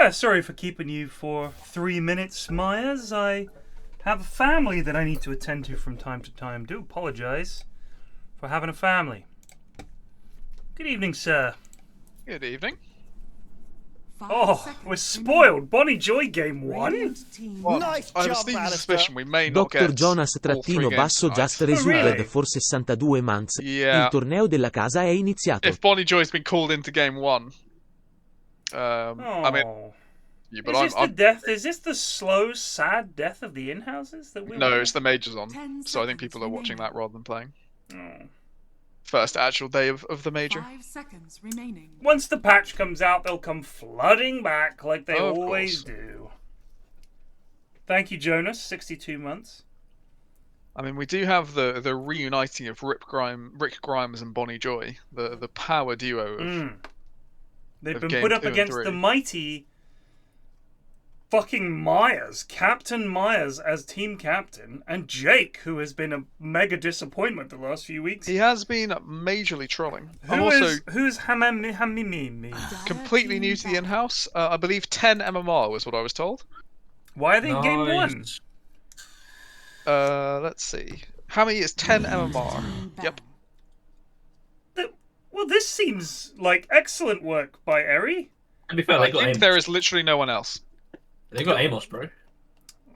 Yeah, sorry for keeping you for 3 minutes, Myers. I have a family that I need to attend to from time to time. Do apologize for having a family. Good evening, sir. Good evening. Oh, we're spoiled. Bonnie Joy game 1? Well, Nice I have a job, sneaking Alistair. suspicion we may not Dr. get Jonas all 3 games Basso tonight. Just Resumed really? for 62 months. Yeah. Il torneo della casa è iniziato. If Bonnie Joy's been called into game 1, I mean, Oh. yeah, but Is this the I'm death? Is this the slow, sad death of the in-houses that we're no, it's the majors on, so I think people are watching that rather than playing. Oh. First actual day of the major. 5 seconds remaining. Once the patch comes out, they'll come flooding back like they Of always course. do. Thank you, Jonas. 62 months. I mean, we do have the reuniting of Rick Grimes and Bonnie Joy, the power duo of. They've of been game put up 2 and against 3. the mighty fucking Myers, Captain Myers as team captain, and Jake, who has been a mega disappointment the last few weeks. He has been majorly trolling. I'm Who's Hamimimi? completely new to the in-house. I believe 10 MMR was what I was told. Why are they in game 1? Let's see. How many is 10 MMR? Yep. Well, this seems like excellent work by Eri. To be fair, I they got think Amos. there is literally no one else. They got Amos, bro.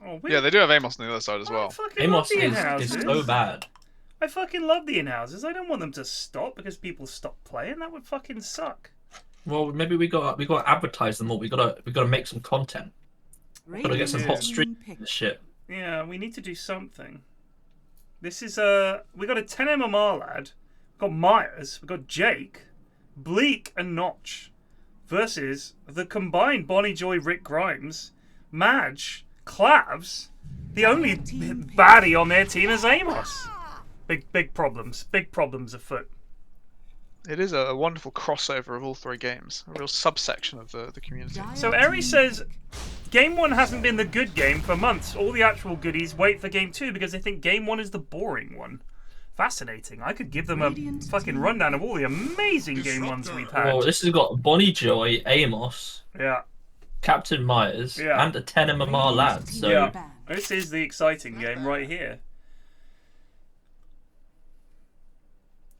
Oh, Yeah, they do have Amos on the other side as I well. fucking Amos love the is in-houses. so bad. I fucking love the in-houses. I don't want them to stop because people stop playing. That would fucking suck. Well, maybe we got to advertise them more. We gotta make some content. Gotta get some hot streams and shit. Yeah, we need to do something. This is we got a 10 MMR lad. We've got Myers. We've got Jake, Bleak, and Notch versus the combined Bonnie Joy, Rick Grimes, Madge, Clavs. The only baddie on their team is Amos. Big problems. Big problems afoot. It is a wonderful crossover of all 3 games. A real subsection of the community. So Eri says, Game 1 hasn't been the good game for months. All the actual goodies wait for Game 2 because they think Game 1 is the boring one. Fascinating. I could give them a fucking rundown of all the amazing Game 1s we've had. Well, this has got Bonnie Joy, Amos, Yeah. Captain Myers, Yeah. and a 10 MMR lad. So Yeah. This is the exciting game right here.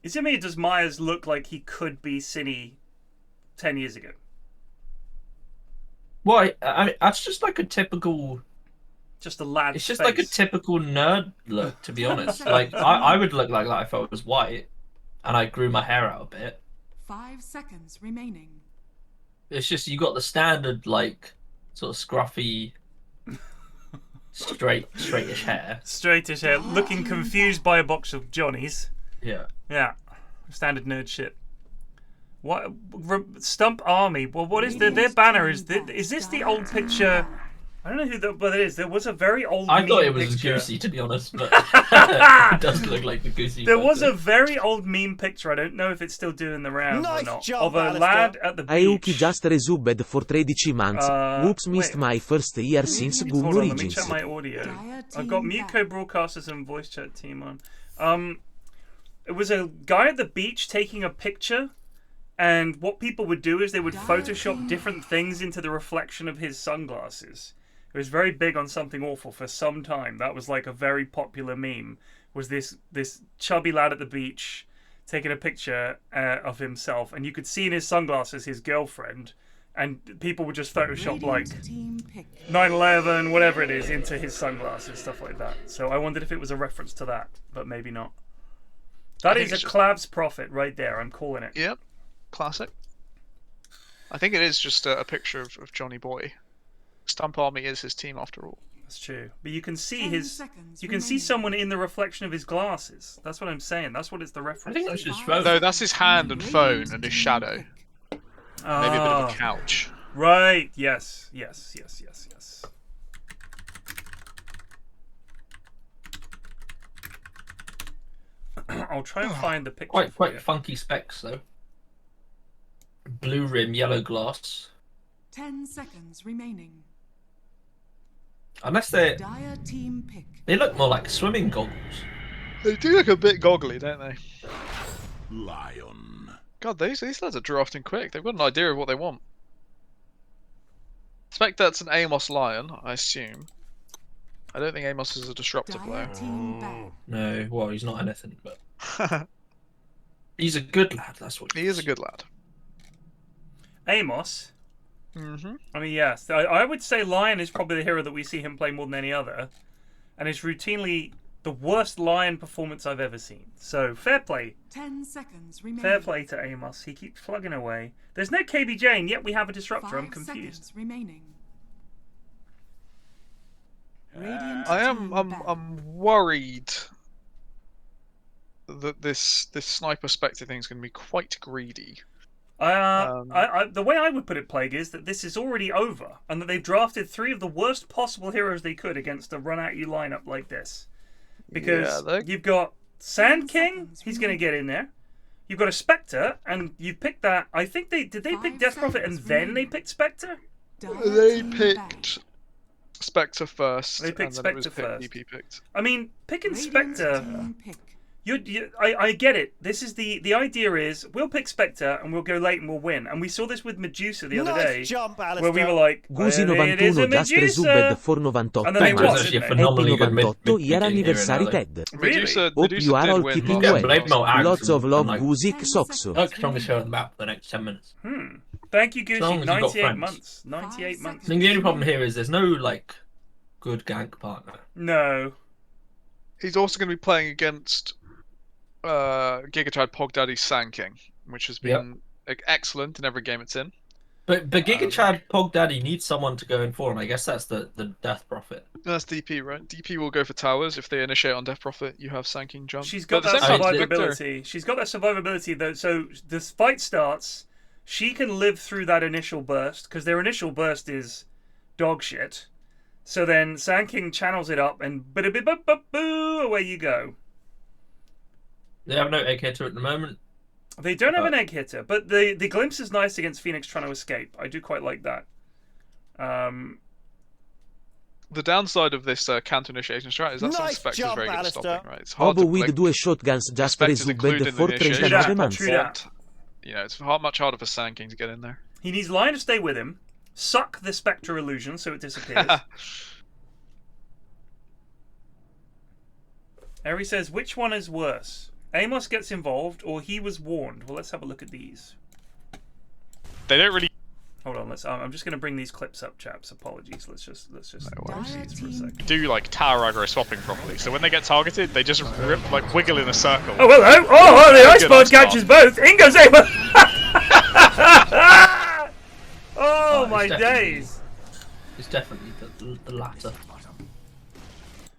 Is it me, does Myers look like he could be Cine 10 years ago? well, I mean, that's just like a typical. Just a lad. It's just like a typical nerd look, to be honest. Like I would look like that if I was white, and I grew my hair out a bit. 5 seconds remaining. It's just you got the standard like sort of scruffy, straightish hair. Straightish hair, looking confused by a box of Johnnies. Yeah. Yeah, standard nerd shit. What Stump Army? Well, what is their banner? Is this the old picture? I don't know who but it is. There was a very old. I thought meme it was picture. Goosey, to be honest, but it does look like the Goosey. There was a photo. very old meme picture. I don't know if it's still doing the rounds Nice or not. job, Of a Alistair. lad at the HUE.G beach. just resumed for 13 months. Whoops, missed wait. my first year since Hold GUN on, let me Origins. check my audio. Dire I've got team mute back. co-broadcasters and voice chat team on. It was a guy at the beach taking a picture, and what people would do is they would Photoshop different things into the reflection of his sunglasses. It was very big on Something Awful for some time. That was like a very popular meme. Was this chubby lad at the beach taking a picture of himself, and you could see in his sunglasses his girlfriend, and people would just Photoshop like Radiant team pick. 9/11, whatever it is, into his sunglasses, stuff like that. So I wondered if it was a reference to that, but maybe not. That think is a it's just- Clab's Prophet right there. I'm calling it. Yep. Classic. I think it is just a picture of Jonnyboi. Stump Army is his team after all. That's true. But you can see 10 his. seconds You can see remaining. someone in the reflection of his glasses. That's what I'm saying. That's what it's the I reference. think to. that's just phone. No, that's his hand and phone and his shadow. Maybe a bit of a couch. Right. Yes. I'll try and find the picture. for Quite you. funky specs though. Blue rim, yellow glass. 10 seconds remaining. Unless they Dire team pick. look more like swimming goggles. They do look a bit goggly, don't they? Lion. God, these lads are drafting quick. They've got an idea of what they want. Expect that's an Amos Lion, I assume. I don't think Amos is a disruptor Dire player. team ban. No, well, he's not anything, but he's a good lad. That's what He is a good lad. Amos. Mm-hmm. I mean, yes, I would say Lion is probably the hero that we see him play more than any other, and is routinely the worst Lion performance I've ever seen. So fair play. 10 seconds remaining. Fair play to Amos. He keeps plugging away. There's no KBJ, and yet we have a disruptor. I'm 5 confused. seconds remaining. Radiant I'm worried that this sniper spectre thing is going to be quite greedy. The way I would put it, Plague, is that this is already over, and that they've drafted 3 of the worst possible heroes they could against a run-at-you lineup like this. Because you've got Sand King, he's going to get in there. You've got a Spectre, and you've picked that. I think did they pick Death Prophet and then they picked Spectre? They picked Spectre first. They picked Spectre first. DP picked. I mean, picking Spectre. I get it. This is the idea is we'll pick Spectre and we'll go late and we'll win. And we saw this with Medusa the other day, where we were like, Gusi it is a 91 just resubbed Medusa. for 98 And then they mesi. was, Actually, a didn't they? phenomenally good Happy 98 year mid-game anniversary hero, Ted. Really? Medusa Hope you are did all win keeping last well. Blade Melt ag Lots from- of love, like- Guzik Soxo. Like strongest show on the map for the next 10 minutes. Thank you, As long Gucci. as you've got 98 friends. months. 98 months. I think the only problem here is there's no like good gank partner. No. He's also going to be playing against Gigatide Pog Daddy Sand King, which has been excellent in every game it's in. But Giga Chad Pog Daddy needs someone to go in for him. I guess that's the Death Prophet. That's DP, right? DP will go for towers. If they initiate on Death Prophet, you have Sand King jump. She's got But that at the same time, Victor- survivability. She's got that survivability, though. So this fight starts. She can live through that initial burst, because their initial burst is dog shit. So then Sand King channels it up, and boo, away you go. They have no AK to at the moment. They don't have an egg hitter, but the glimpse is nice against Phoenix trying to escape. I do quite like that. The downside of this counter initiation strat is that some Spectre is very good at stopping, right? It's hard Hobo to with blink. 2 shotguns just Spectre's resubbed included in for the initiation. 39 months. True that. You know, it's much harder for Sand King to get in there. He needs Lion to stay with him, suck the Spectre illusion so it disappears. Eri says, which one is worse? Amos gets involved, or he was warned? Well, let's have a look at these. They don't really. Hold on, let's. I'm just going to bring these clips up, chaps. Apologies. Let's just watch these for a second. Do like tower aggro swapping properly. So when they get targeted, they just wiggle in a circle. Oh hello! Oh, the ice pod catches both. Ingo's able. Oh my days! It's definitely the latter.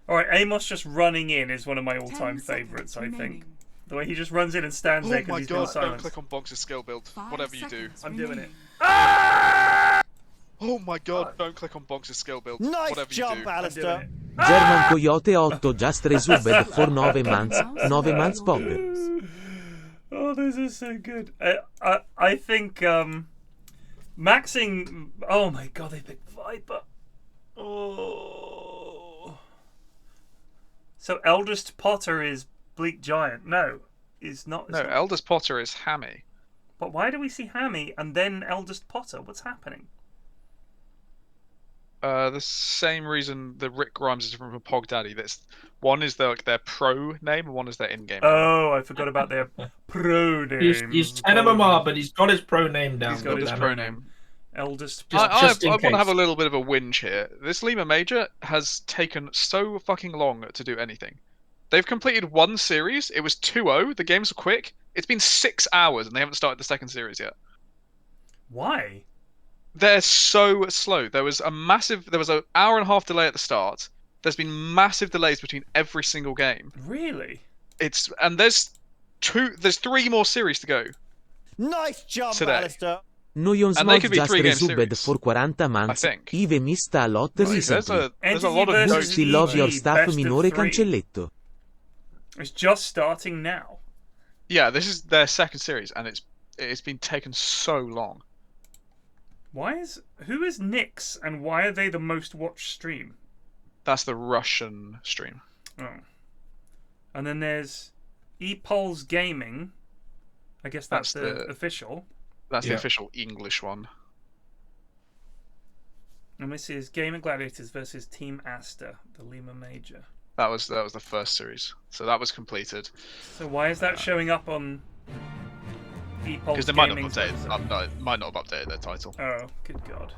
All right, Amos just running in is one of my all-time favorites. I think the way he just runs in and stands there Oh because my he's been god! Don't silenced. click on Boggs' skill build. Whatever you do. I'm doing it. Oh my god! Don't click on Boggs' skill build. Nice Whatever jump, you do. Alistair. German Coyote 8 just resubbed for 9 months. 9 months Pog. Oh, this is so good. I think maxing. Oh my god, they picked Viper. Oh. So Eldest Potter is Bleak Giant. No, is not. No, Eldest Potter is Hammy. But why do we see Hammy and then Eldest Potter? What's happening? The same reason the Rick Grimes is different from Pog Daddy. That's one is their pro name, and one is their in-game name. Oh, I forgot about their pro name. He's 10 MMR, but he's got his pro name down. He's got his pro name. Eldest. I Just in want to case. have a little bit of a whinge here. This Lima Major has taken so fucking long to do anything. They've completed one series. It was 2-0. The games were quick. It's been 6 hours, and they haven't started the second series yet. Why? They're so slow. There was an hour and a half delay at the start. There's been massive delays between every single game. Really? There's 3 more series to go. Nice jump, Today. Alistair. Noyons And they Mod could be just 3-game resubbed series, for 40 months. I think. Ive missed a lot There's recently. a lot of Entity no- versus Still love your EG, staff best of minore 3. cancelletto. It's just starting now. Yeah, this is their second series, and it's been taken so long. Who is Nyx and why are they the most watched stream? That's the Russian stream. Oh. And then there's ePulse Gaming. I guess that's the official. That's the Yeah. official English one. And this is Gamer Gladiators versus Team Asta, the Lima Major. That was the first series, so that was completed. So why is that showing up on Epulse Because they might not have Gaming's updated. website? Might not have updated their title. Oh, good God.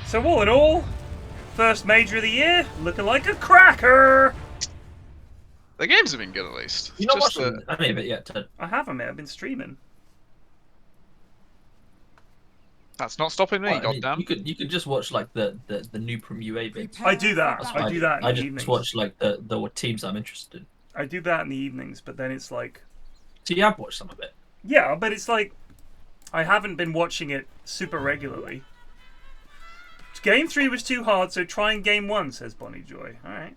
So all in all, first major of the year, looking like a cracker. The games have been good at least. You not Just watching any of it yet, Ted? I haven't, mate. I've been streaming. That's not stopping me, Well, I mean, goddamn. you could just watch like the new from UA bit. I do that. That's I what do that in I the just evenings. watch like the teams I'm interested in. I do that in the evenings, but then it's like, So you have watched some of it. yeah, but it's like, I haven't been watching it super regularly. Game 3 was too hard, so try and game 1, says Bonnie Joy. Alright.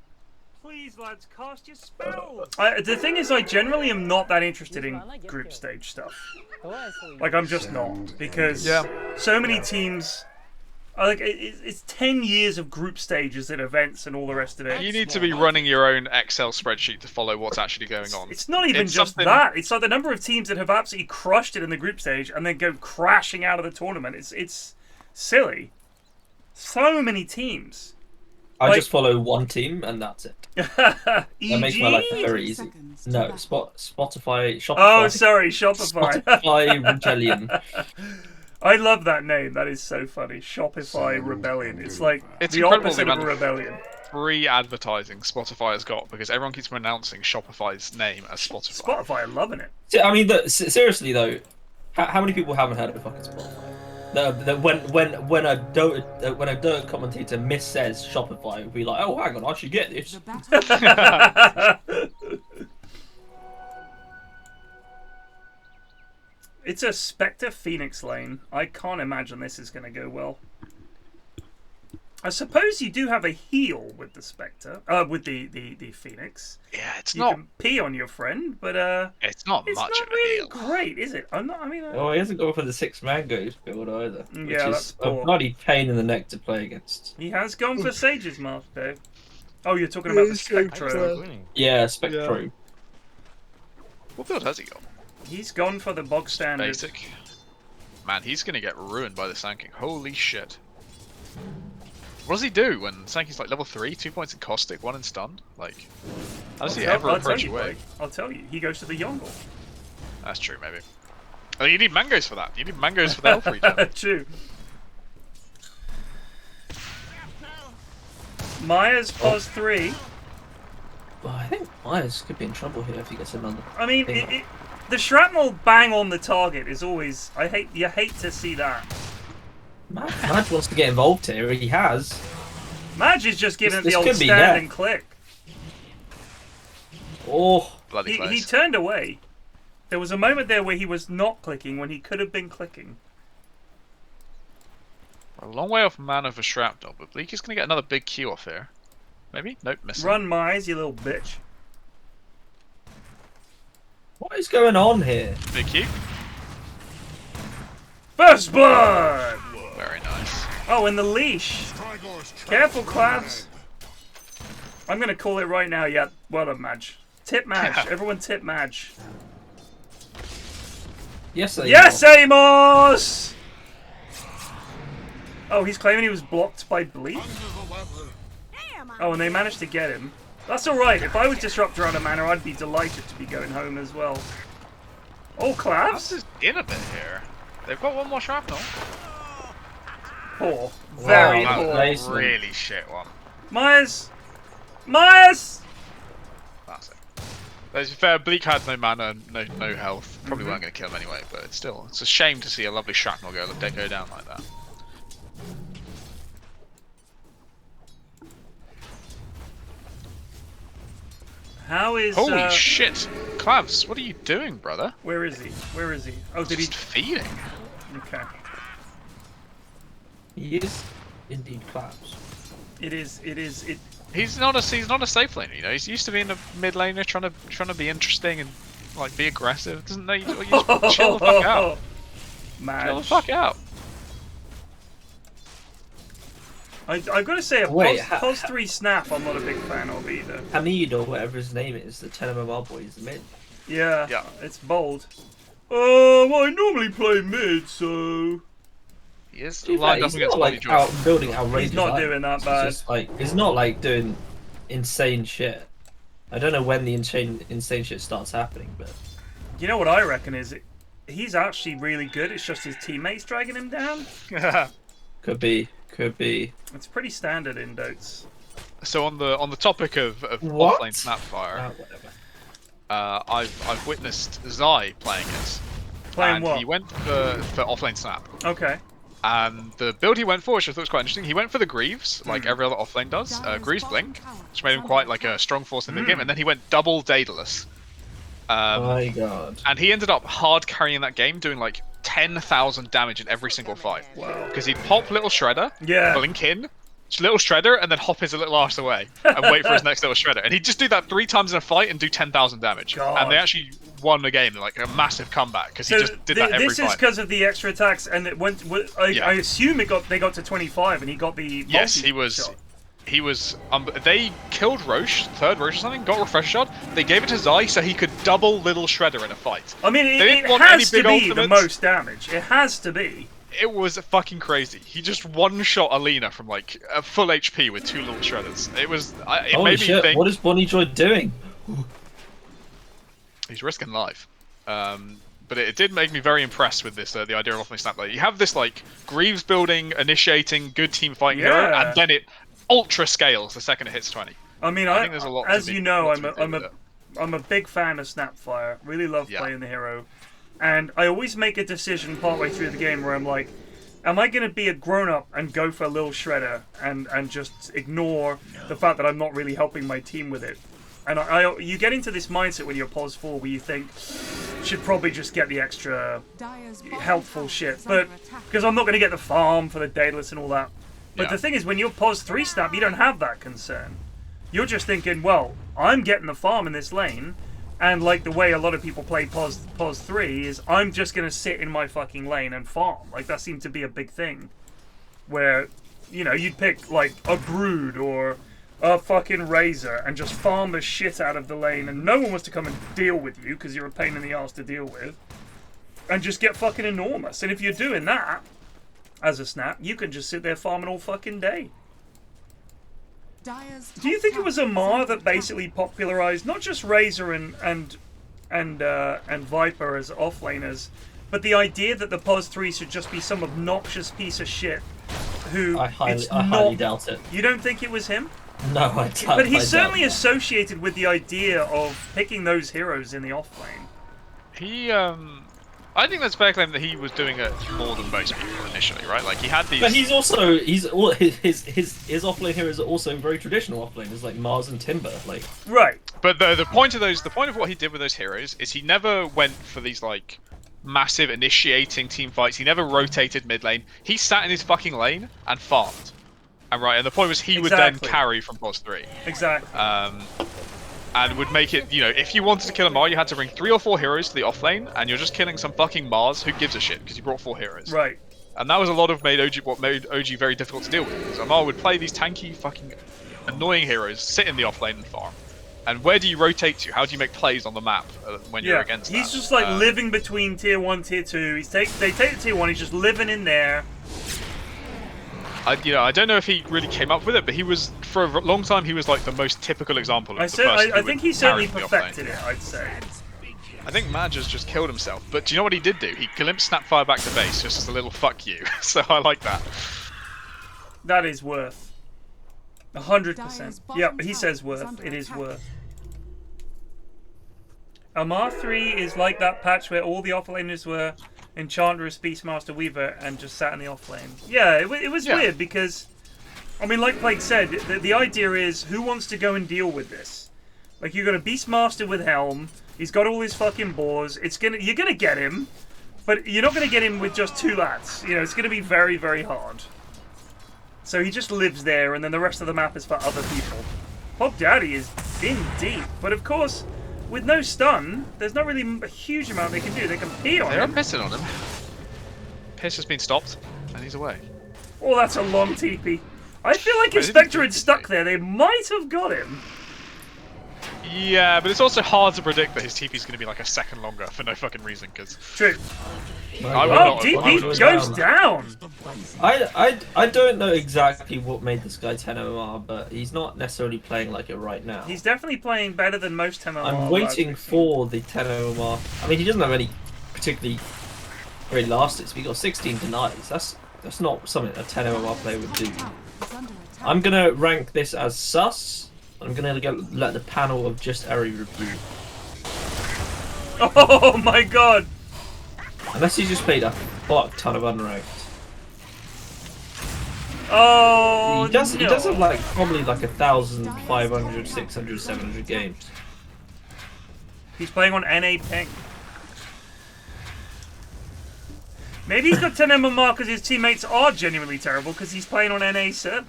Please, lads, cast your spells! The thing is, I generally am not that interested in group stage stuff. Like, I'm just not. Because so many teams... Like, it's 10 years of group stages and events and all the rest of it. You need to be running your own Excel spreadsheet to follow what's actually going on. It's not even just that. It's like the number of teams that have absolutely crushed it in the group stage and then go crashing out of the tournament. It's silly. So many teams. I just follow one team and that's it. That makes my life very easy. No, Spotify, Shopify. Oh, sorry, Shopify. Spotify Rebellion. I love that name. That is so funny. Shopify Rebellion. It's like It's the incredible opposite the of a amount rebellion. Free advertising Spotify has got because everyone keeps pronouncing Shopify's name as Spotify. Spotify are loving it. I mean, seriously though, how many people haven't heard of fucking Spotify? When a Dota commentator missays Shopify, we'll be like, oh, hang on, I should get this. It's a Spectre Phoenix lane. I can't imagine this is going to go well. I suppose you do have a heal with the Spectre, with the Phoenix. Yeah, it's you not. You can pee on your friend, but it's not it's much not of a really heal. great, is it? I'm not. I mean, Oh, he hasn't gone for the 6 mangoes build either. Yeah, which that's is a poor. bloody pain in the neck to play against. He has gone for Sage's Mask, though. Oh, you're talking about the Spectro. Yeah, Spectro. What build has he got? He's gone for the bog standard. Basic. Man, he's gonna get ruined by the Sanking. Holy shit. What does he do when Sankey's like level 3, 2 points in caustic, 1 in stun? Like, how does he ever approach away? I'll tell you, he goes to the Yongle. That's true, maybe. Oh, you need mangoes for that. You need mangoes for the health regen. True. Myers pos 3. Well, I think Myers could be in trouble here if he gets another. I mean, the shrapnel bang on the target is always. You hate to see that. Madge wants to get involved here. He has. Madge is just giving it the old could be stand and click. Oh, bloody close. He turned away. There was a moment there where he was not clicking when he could have been clicking. A long way off mana for shrapnel, but Bleak is going to get another big Q off here. Maybe? Nope, missing. Run, Myers, you little bitch. what is going on here? Big Q. First blood! Very nice. Oh, and the leash. Careful, Claps. I'm going to call it right now. Yeah, well done, Madge. Tip Madge. Everyone tip Madge. Yes, Yes, Amos! Oh, he's claiming he was blocked by Bleak? Oh, and they managed to get him. That's alright. If I was Disruptor on a mana, I'd be delighted to be going home as well. Oh, Claps? This is in a bit here. They've got one more shrapnel. Poor. Very That poor. was a really shit one. Myers! Myers! That's it. To be fair, Bleak had no mana, no health. Probably weren't going to kill him anyway, but it's still, it's a shame to see a lovely shrapnel go down like that. How is... Holy shit! Clavs, what are you doing, brother? Where is he? Where is he? Oh, did he... Just feeding. Okay. He is indeed Claps. He's not a safe laner, you know. He's used to being a mid laner, trying to be interesting and like be aggressive. Doesn't know? You just chill the fuck out. Madge. Chill the fuck out. I've got to say, pos 3 snap I'm not a big fan of either. Hamid, or whatever his name is, the Telemobile boy, is the mid. Yeah, it's bold. Well, I normally play mid, so... He is To be fair, lined up he's against not Bobby like Joy. out building outrageous. He's not items. doing that It's bad. just like he's not like doing insane shit. I don't know when the insane shit starts happening, but You know what I reckon is he's actually really good. It's just his teammates dragging him down. could be. It's pretty standard in Dotes. So on the topic of What? offlane Snapfire, Whatever. I've witnessed Zai playing it. Playing and what? he went for offlane Snap. Okay. And the build he went for, which I thought was quite interesting, he went for the Greaves, like every other offlane does. Greaves Blink, which made him quite like a strong force in the game, and then he went double Daedalus. My god. And he ended up hard carrying that game, doing like 10,000 damage in every single fight. Wow. Because he'd pop Little Shredder, Yeah. blink in, Little Shredder, and then hop his little arse away and wait for his next Little Shredder. And he'd just do that 3 times in a fight and do 10,000 damage. God. And they actually won the game, like a massive comeback, because he just did that every this fight. is because of the extra attacks, and it went. Yeah. I assume they got to 25, and he got the. Yes, multi he was. shot. He was. They killed Roche, third Roche or something, got refresh shot. They gave it to Zai so he could double Little Shredder in a fight. I mean, They it didn't want has to any be big the ultimates. most damage. It has to be. It was fucking crazy. He just one-shot Alina from like a full HP with 2 Little Shredders. It was. It Holy made me shit! think What is Bonnie Joy doing? he's risking life. But it did make me very impressed with this. The idea of offlane Snap. Like, you have this like Greaves building, initiating, good team fighting hero, Yeah. and then it ultra scales the second it hits 20. I mean, I think there's a lot. as to be, you know, lot to be I'm done with it. a big fan of Snapfire. Really love Yeah. playing the hero, and I always make a decision partway through the game where I'm like, am I going to be a grown-up and go for a Little Shredder and just ignore the fact that I'm not really helping my team with it? And you get into this mindset when you're pos 4 where you think, should probably just get the extra helpful shit, but because I'm not going to get the farm for the Daedalus and all that. But Yeah. the thing is, when you're pos 3 Snap, you don't have that concern. You're just thinking, well, I'm getting the farm in this lane, and like the way a lot of people play pos 3 is, I'm just going to sit in my fucking lane and farm. Like, that seemed to be a big thing. Where, you know, you'd pick like a Brood or a fucking Razor and just farm the shit out of the lane, and no one wants to come and deal with you because you're a pain in the ass to deal with, and just get fucking enormous. And if you're doing that as a Snap, you can just sit there farming all fucking day. Do you think it was Amar that basically popularized not just Razor and Viper as offlaners, but the idea that the pos 3 should just be some obnoxious piece of shit who I highly doubt it. You don't think it was him? No, I don't. But he's certainly associated with the idea of picking those heroes in the offlane. He, I think that's a fair claim that he was doing it more than most people initially, right? Like, he had these... But his offlane heroes are also very traditional offlaners, like Mars and Timber. Like, Right. But the point of what he did with those heroes is he never went for these, like, massive initiating team fights. He never rotated mid lane. He sat in his fucking lane and farmed. And the point was he would then carry from pos 3. Exactly. And would make it, you know, if you wanted to kill a Mar, you had to bring 3 or 4 heroes to the offlane, and you're just killing some fucking Mars. Who gives a shit? Because you brought 4 heroes. Right. And that was a lot of what made OG very difficult to deal with. Because Amar would play these tanky, fucking annoying heroes, sit in the offlane and farm. And where do you rotate to? How do you make plays on the map when you're against that? He's just like living between tier 1, tier 2. They take the tier 1, he's just living in there. I don't know if he really came up with it, but he was, for a long time, he was like the most typical example of the person I who think would he certainly carry from the offlane. perfected it, I'd say. I think Madge just killed himself. But do you know what he did do? He glimpsed Snapfire back to base, just as a little fuck you. So I like that. That is worth. 100%. Yep, he says worth. It is worth. Amar 3 is like that patch where all the offlaners were Enchantress, Beastmaster, Weaver, and just sat in the offlane. Yeah, it was weird because, I mean, like Plague said, the idea is who wants to go and deal with this? Like, you got a Beastmaster with Helm. He's got all his fucking boars. You're gonna get him, but you're not gonna get him with just 2 lads. You know, it's gonna be very, very hard. So he just lives there, and then the rest of the map is for other people. Pop Daddy is in deep, but of course, with no stun, there's not really a huge amount they can do. They can pee on They are him. pissing on him. Piss has been stopped, and he's away. Oh, that's a long TP. I feel like if Spectre had stuck there, they might have got him. Yeah, but it's also hard to predict that his TP is going to be like a second longer for no fucking reason. Because True. I would Oh, not. DP goes down. I don't know exactly what made this guy 10 OMR, but he's not necessarily playing like it right now. He's definitely playing better than most 10 I'm waiting for the 10 OMR. I mean, he doesn't have any particularly great last hits, but he got 16 denies. That's not something a 10 OMR player would do. I'm gonna rank this as sus. I'm gonna let the panel of just Eri review. Oh my god! Unless he just played a fuck ton of unranked. Oh, He does have like probably like 1,500, 600, 700 games. He's playing on NA ping. Maybe he's got 10 MMR because his teammates are genuinely terrible because he's playing on NA servers.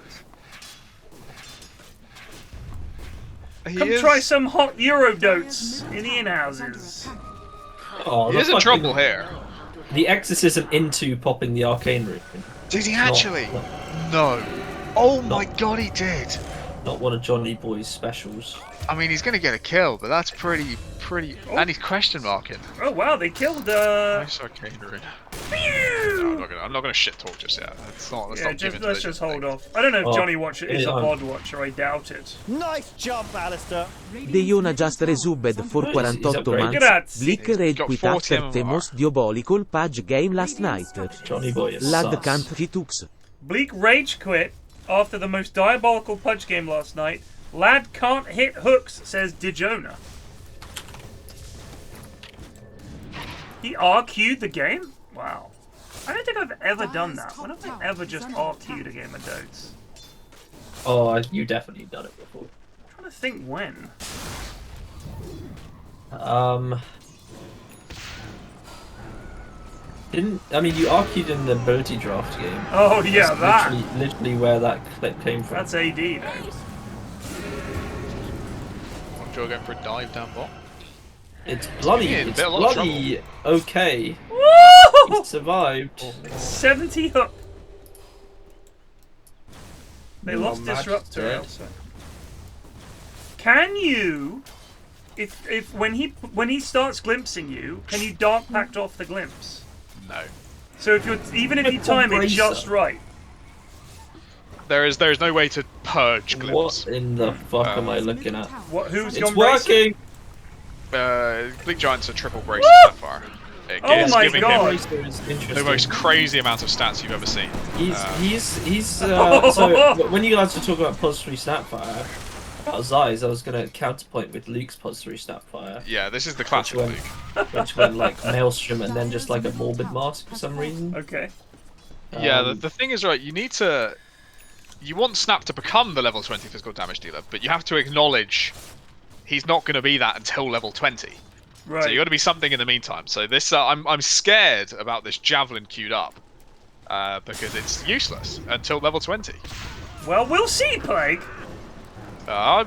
Come try some hot Eurodotes in the in-houses. Oh, He is in trouble here. The exorcism into popping the arcane room. Did he actually? No. Oh my god, he did. Not one of Jonnyboi's specials. I mean, he's going to get a kill, but that's pretty. Oh. And he's question marking. Oh wow, they killed Nice arcane rune. No, I'm not gonna shit talk just yet. Let's not let's just hold off. I don't know if Johnny Watcher is a VOD watcher, I doubt it. Nice jump, Alistair. Deiona just resubbed for 48 months. Grazie. Blick raid got quit 40 after the MMR. most diabolical page game last night. Jonnyboi is Lad sus. can't hitux. Bleak rage quit after the most diabolical Pudge game last night. Lad can't hit hooks, says Dejona. He RQ'd the game? Wow. I don't think I've ever done that. When have I ever just RQ'd a game of Dotes? Oh, you definitely done it before. I'm trying to think when. I mean, you RQ'd in the ability draft game. Oh yeah, That's that. literally where that clip came from. That's AD though. Joe going for a dive down bot. It's bloody, Yeah, it's a lot of bloody okay. Woo! He survived. 70 hook. They Oh, lost Mag's Disruptor dead. also. Can you, if when he starts glimpsing you, can you Dark Pact off the glimpse? No. So if you're even if you time it just right. There's no way to purge glimpse. What in the fuck am I looking at? What? Who's It's gone racing? working. Bleak Giant's a triple brace Woo! that far. It Oh is my giving God. him It's the interesting. most crazy amount of stats you've ever seen. He's so when you guys were talking about Pos 3 Snapfire about Zai's, I was gonna counterpoint with Luke's Pos 3 Snapfire, Yeah, this is the classic went- Luke. which went like Maelstrom and then just like a Morbid Mask for some reason. Okay. Yeah, the thing is, right, you want Snap to become the level 20 physical damage dealer, but you have to acknowledge he's not going to be that until level 20. Right. So you got to be something in the meantime. So this, I'm scared about this Javelin queued up, because it's useless until level 20. Well, we'll see, Plague. I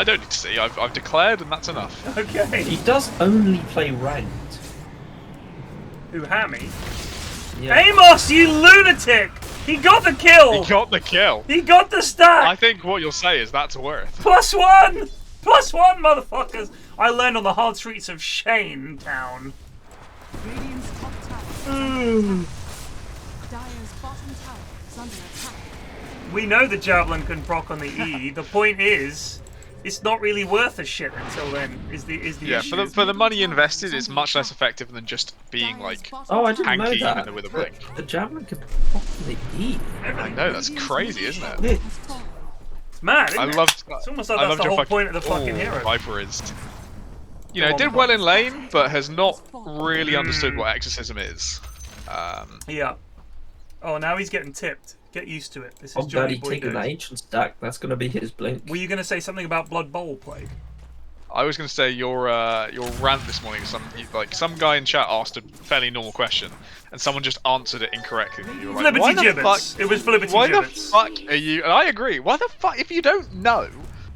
don't need to see. I've declared, and that's enough. Okay. He does only play ranked. Who, Hammy? Yeah. Amos, you lunatic! He got the kill! He got the kill. He got the stack! I think what you'll say is that's worth. +1! +1, motherfuckers! I learned on the hard streets of Shane Town. Radiant's top tower. Dire's bottom tower is under attack. We know the Javelin can proc on the E. The point is, it's not really worth a shit until then, is the Yeah, issue. for the money invested, it's much less effective than just being like Oh, I didn't know hanky that. with a blink. The Javelin can pop in the E. I know, that's crazy, isn't it? Yeah. It's mad, isn't I it? loved. It's almost like I that's loved the your whole point of the fucking hero. Viper is. You know, Come on, did Viper. well in lane, but has not really understood what exorcism is. Yeah. Oh, now he's getting tipped. Get used to it. This is Oh, Daddy Jonnyboi taking that dude. ancient stack. That's gonna be his blink. Were you going to say something about Blood Bowl, Plague? I was going to say your rant this morning. Some guy in chat asked a fairly normal question, and someone just answered it incorrectly. And you were like, why Flippity the gibbets. fuck? It was flippity Why the gibbets. fuck are you? And I agree. Why the fuck? If you don't know,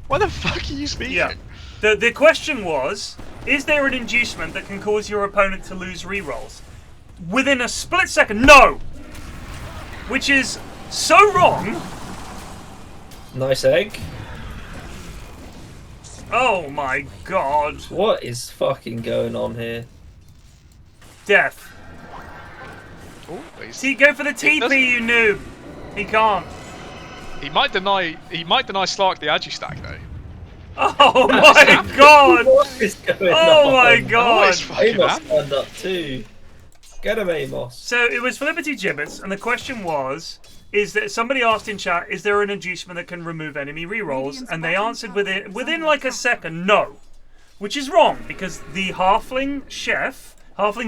why the fuck are you speaking? Yeah. The question was, is there an inducement that can cause your opponent to lose rerolls? Within a split second, no! Which is so wrong. Nice egg. Oh my god. What is fucking going on here? Death. Oh, he's- See, go for the He TP, doesn't- you noob. He can't. He might deny Slark the Agi stack though. Oh my god. What is going on? Oh my What god. is fucking Amos happening? stand up too. Get him, Amos. So it was for Liberty Gibbets, and the question was, is that somebody asked in chat, is there an inducement that can remove enemy rerolls? And they answered within like a second, no. Which is wrong, because the Halfling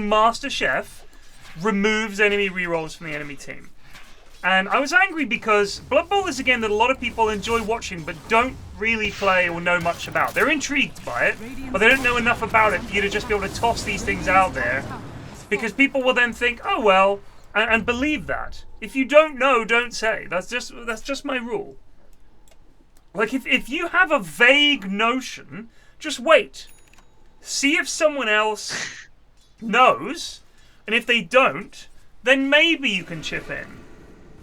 Master Chef, removes enemy rerolls from the enemy team. And I was angry because Blood Bowl is a game that a lot of people enjoy watching but don't really play or know much about. They're intrigued by it, but they don't know enough about it for you to just be able to toss these things out there. Because people will then think, oh well, and believe that. If you don't know, don't say. That's just my rule. Like if you have a vague notion, just wait. See if someone else knows, and if they don't, then maybe you can chip in.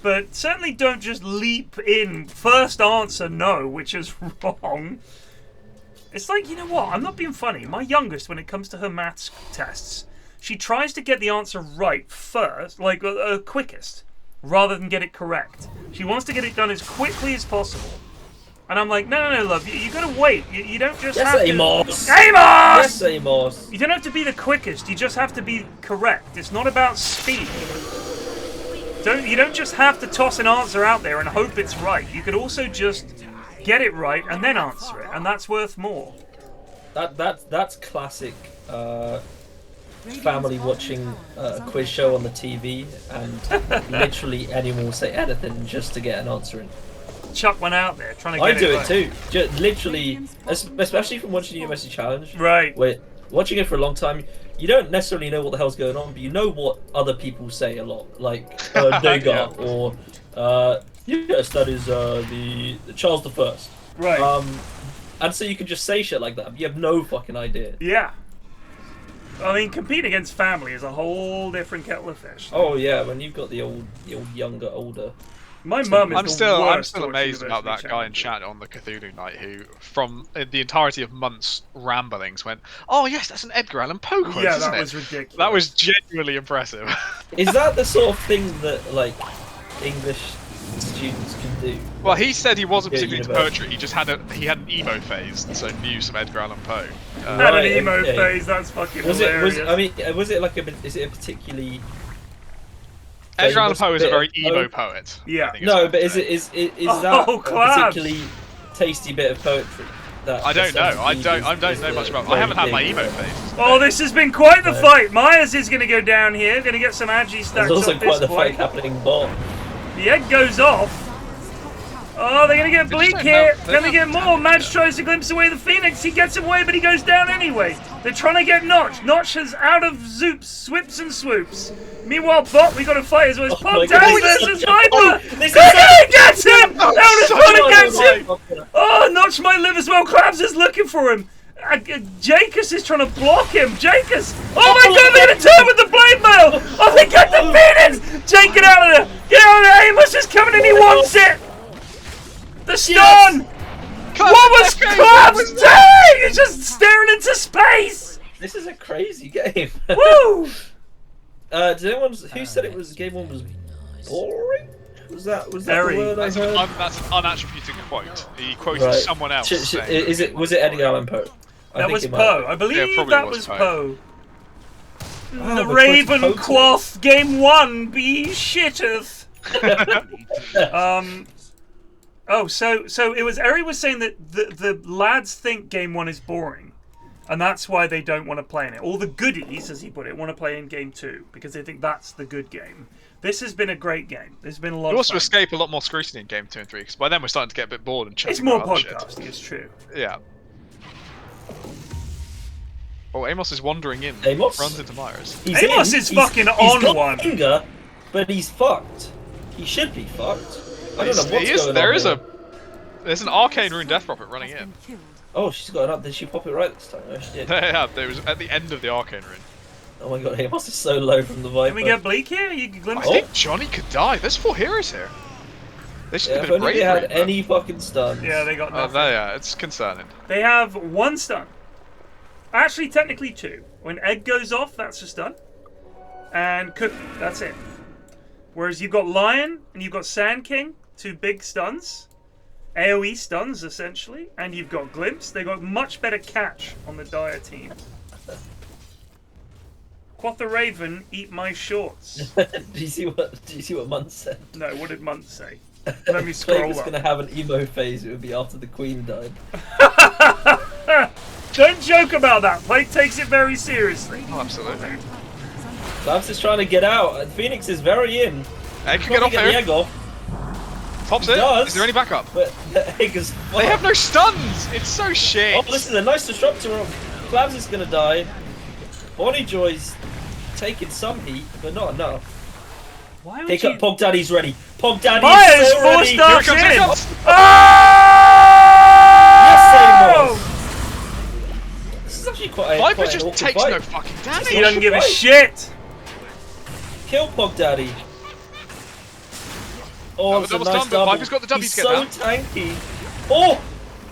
But certainly don't just leap in. First answer, no, which is wrong. It's like, you know what? I'm not being funny. My youngest, when it comes to her maths tests, she tries to get the answer right first, like quickest, rather than get it correct. She wants to get it done as quickly as possible. And I'm like, no, love, you gotta wait. You don't just have Amos. to... Amos! Yes, Amos! You don't have to be the quickest, you just have to be correct. It's not about speed. You don't just have to toss an answer out there and hope it's right. You could also just get it right and then answer it, and that's worth more. That's classic family watching a quiz show on the TV, and literally anyone will say anything just to get an answer in. Chuck one out there, trying to I get do it it right. too. Just literally, especially from watching the University Challenge. Right. Where watching it for a long time, you don't necessarily know what the hell's going on, but you know what other people say a lot, like Degas or that is the Charles I. Right. And so you can just say shit like that. But you have no fucking idea. Yeah. I mean, competing against family is a whole different kettle of fish. Oh yeah, when you've got the old younger, older. My mum is I'm the still worst amazed to about watch that guy in University chat on the Cthulhu night who, from the entirety of months' ramblings, went, "Oh yes, that's an Edgar Allan Poe quote, Yeah, isn't that it?" was ridiculous. That was genuinely impressive. Is that the sort of thing that like English students can do? Well, he said he wasn't Yeah, particularly into university. poetry. He just had an emo phase, and so knew some Edgar Allan Poe. Had Right, an emo okay. phase. That's fucking Was hilarious. was it like is it a particularly? Edgar Allan famous Poe is a bit very of emo poe- poet. Yeah. I think it's No, fair but to is say. that Oh, a class. particularly tasty bit of poetry? That I don't know. I don't is know much the about. I haven't had my thing? emo phase. Oh, this has been quite the No. fight. Myers is going to go down here. Going to get some agi stacks There's also off quite this the boy. fight happening bot. The egg goes off. Oh, they're going to get Bleak don't here. have- Going to they get don't more. have- Madge tries to glimpse away the Phoenix. He gets him away, but he goes down anyway. They're trying to get Notch. Notch is out of zoops, swips and swoops. Meanwhile, Bot, we got to fight as well as Oh my Pop God, Daddy this is versus such a- Viper. Oh, this is Quickly gets him! Oh, Elder's so gonna get him! Oh, Notch might live as well. Krabs is looking for him. Jacus is trying to block him. Jacus! Oh my God! They're gonna turn with the blade mail. Oh, they got the Phoenix! Jake, get out of there! Get out of there! Amos is coming and he wants it. The stun! What was Krabs doing? He's just staring into space. This is a crazy game. Woo! Did anyone who said it was game one was boring? Was that Very. the word I That's heard? an unattributed quote. He quoted Right. someone else. saying Was it Edgar Allan Poe? I That think was it might Poe. have I believe probably that was was Poe. Poe. Wow, The they Raven quoted Poe Quoth game one be shitteth. Oh, so it was. Eri was saying that the lads think game one is boring, and that's why they don't want to play in it. All the goodies, as he put it, want to play in game two because they think that's the good game. This has been a great game. This has been a lot You of also fun. escape a lot more scrutiny in game 2 and 3 because by then we're starting to get a bit bored and chatting It's more about other shit. podcasting. It's true. Yeah. Oh, Amos is wandering in. Amos? Runs into Myers. He's Amos in, is he's- fucking he's on got one. Finger, but he's fucked. He should be fucked. I don't know what's going on. Here. There's an arcane rune death prophet running in. Oh, she's got it up. Did she pop it right this time? Oh, she did. Yeah, there was at the end of the arcane rune. Oh my god, Amos is so low from the Viper. Can we get Bleak here? You can glimpse I it. think Johnny could die. There's 4 heroes here. They should Yeah, have if been a only great they had reaper. any fucking stuns. Yeah, they got Oh, nothing. there, yeah, it's concerning. They have 1 stun. Actually, technically 2. When Egg goes off, that's a stun. And Cookie, that's it. Whereas you've got Lion and you've got Sand King, 2 big stuns. AoE stuns, essentially. And you've got Glimpse. They got much better catch on the Dire team. Quoth the Raven, eat my shorts. Do you see what Munt said? No, what did Munt say? Let me scroll was up. gonna have an emo phase. It would be after the Queen died. Don't joke about that. Plague takes it very seriously. Oh, absolutely. Labs is trying to get out, and Phoenix is very in. Egg can get off the here. egg off, Tops He it. does. Is there any backup? but the egg is. They have no stuns! It's so shit! Oh, this is a nice disruptor. Labs is gonna die. Bonnie Joy's taking some heat, but not enough. Why would Pick you... up Pog Daddy's ready. Pog Daddy Myers is so ready. forced off. Here it comes, here it comes! Oh! Yes, This is actually quite a Viper quite an just awkward takes fight. no fucking damage! He doesn't give a Right. shit. Kill Pog Daddy. Oh, the that's a double nice stun, but double. Viper's got the W He's to so get tanky. Oh!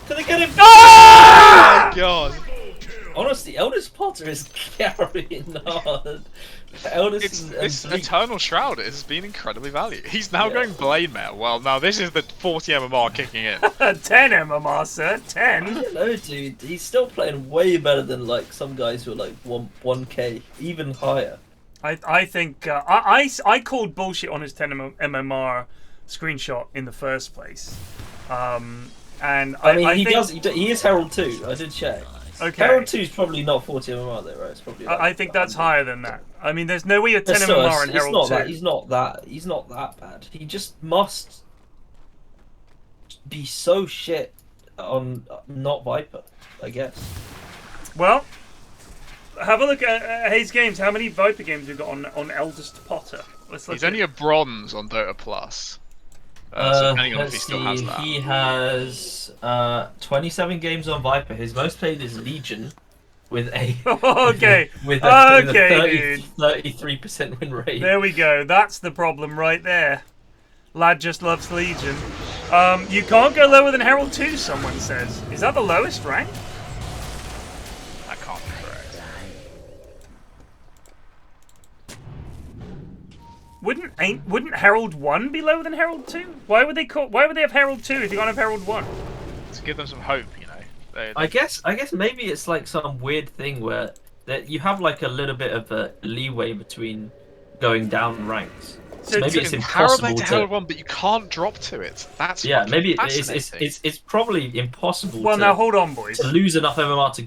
Can they get him? Ah! Oh god. Honestly, Eldest Potter is carrying hard. Eldest This and Eternal Shroud has been incredibly valuable. He's now Yeah. going Blade Mail. Well, now this is the 40 MMR kicking in. 10 MMR, sir. 10. I don't know, dude. He's still playing way better than like some guys who are like 1k, even higher. I think I called bullshit on his 10 MMR screenshot in the first place. And I mean, I he think, does. He is Herald 2. I did check. Okay. Herald 2 is probably not 40 MMR though, right? It's probably. Like I think that's higher than that. I mean, there's no way you're 10 It's still- MMR in it's Herald not 2. that. He's not that bad. He just must be so shit on not Viper, I guess. Well, have a look at Hayes Games. How many Viper games we've got on Eldest Potter? Let's look. He's only a bronze on Dota Plus. So depending on if he still has that. He has 27 games on Viper. His most played is Legion, with a Okay. with a, Okay, with a 33% win rate. There we go. That's the problem right there. Lad just loves Legion. You can't go lower than Herald 2, someone says. Is that the lowest rank? That can't be correct. Wouldn't Herald 1 be lower than Herald 2? Why would they have Herald 2 if you can't have Herald 1? To give them some hope, you know. I guess maybe it's like some weird thing where that you have like a little bit of a leeway between going down ranks. So maybe it's Herald impossible to to. Herald 1, but you can't drop to it. That's Yeah, fucking maybe fascinating. it's probably impossible. Well, to, now hold on, boys. to lose enough MMR to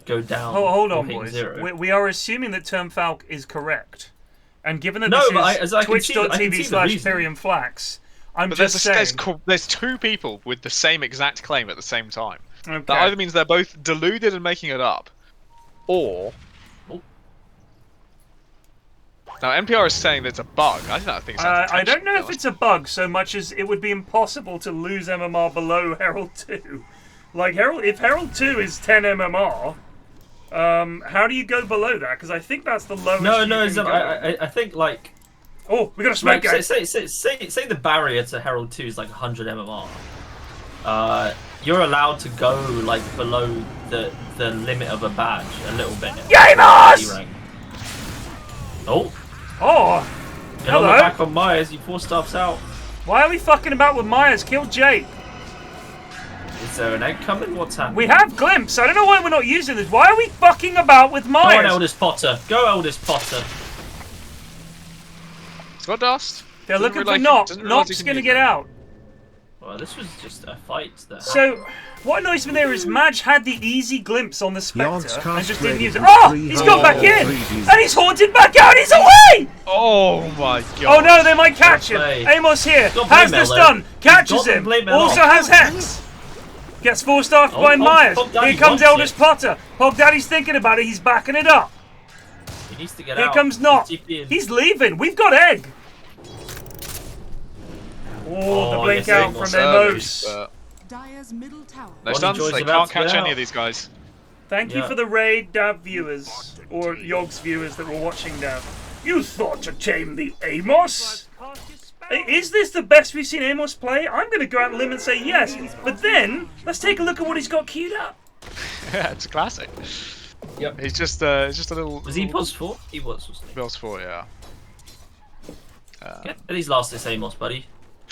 go down. Hold or on, hit boys. zero. We are assuming that Termfalk is correct. And given that No, this but is I can see twitch.tv the reason. /PyrionFlax, I'm But just saying... there's two people with the same exact claim at the same time. Okay. That either means they're both deluded and making it up, or... Now, NPR is saying that it's a bug. I think it's I don't know if it's a bug so much as it would be impossible to lose MMR below Herald 2. Like, if Herald 2 is 10 MMR, how do you go below that? Because I think that's the lowest No, you no, can it's go. I think like. Oh, we got a smoke, Like, guys. say the barrier to Herald 2 is like 100 MMR. You're allowed to go like below the limit of a badge a little bit. Gamers! Oh, Oh, get on the hello. back on Myers. You 4-staffs out. Why are we fucking about with Myers? Kill Jake. Is there an egg coming? What's happening? We have Glimpse. I don't know why we're not using this. Why are we fucking about with Go on, Myers? Eldest Potter. Go, Eldest Potter. It's got dust. They're Doesn't looking for realise- Noct. doesn't realise he Noct's can going to use get it. out. Well, this was just a fight there. So, what annoys me there is Madge had the easy glimpse on the Spectre Yon's and cast just didn't ready use it. with Oh! three He's gone back in! hundred. And he's haunted back out! He's away! Oh my god. Oh no, they might catch him! play. Amos here! Got Has blade the mail, stun! though. Catches He's got him! blade mail Also off. has Hex! Gets 4-staffed Oh, by Pog- Myers. Pog Daddy Here comes wants Eldest it. Potter. Pog Daddy's thinking about it. He's backing it up. He needs to get Here out. comes Noct. He's TPing. He's leaving. We've got Egg. Oh, the Oh, blink yes, out Amos. from Amos. Dire's middle tower. No Bonnie stuns, Joy's they about can't to catch get any out. of these guys. Thank you Yeah. for the raid, Dav viewers, or Yog's viewers that were watching Dav. You thought to tame the Amos? Is this the best we've seen Amos play? I'm going to go out on a limb and say yes. But then, let's take a look at what he's got queued up. Yeah, it's a classic. Yep. It's just a little. Was he +4? He was, wasn't he? Bills 4, yeah. Get these last this Amos, buddy.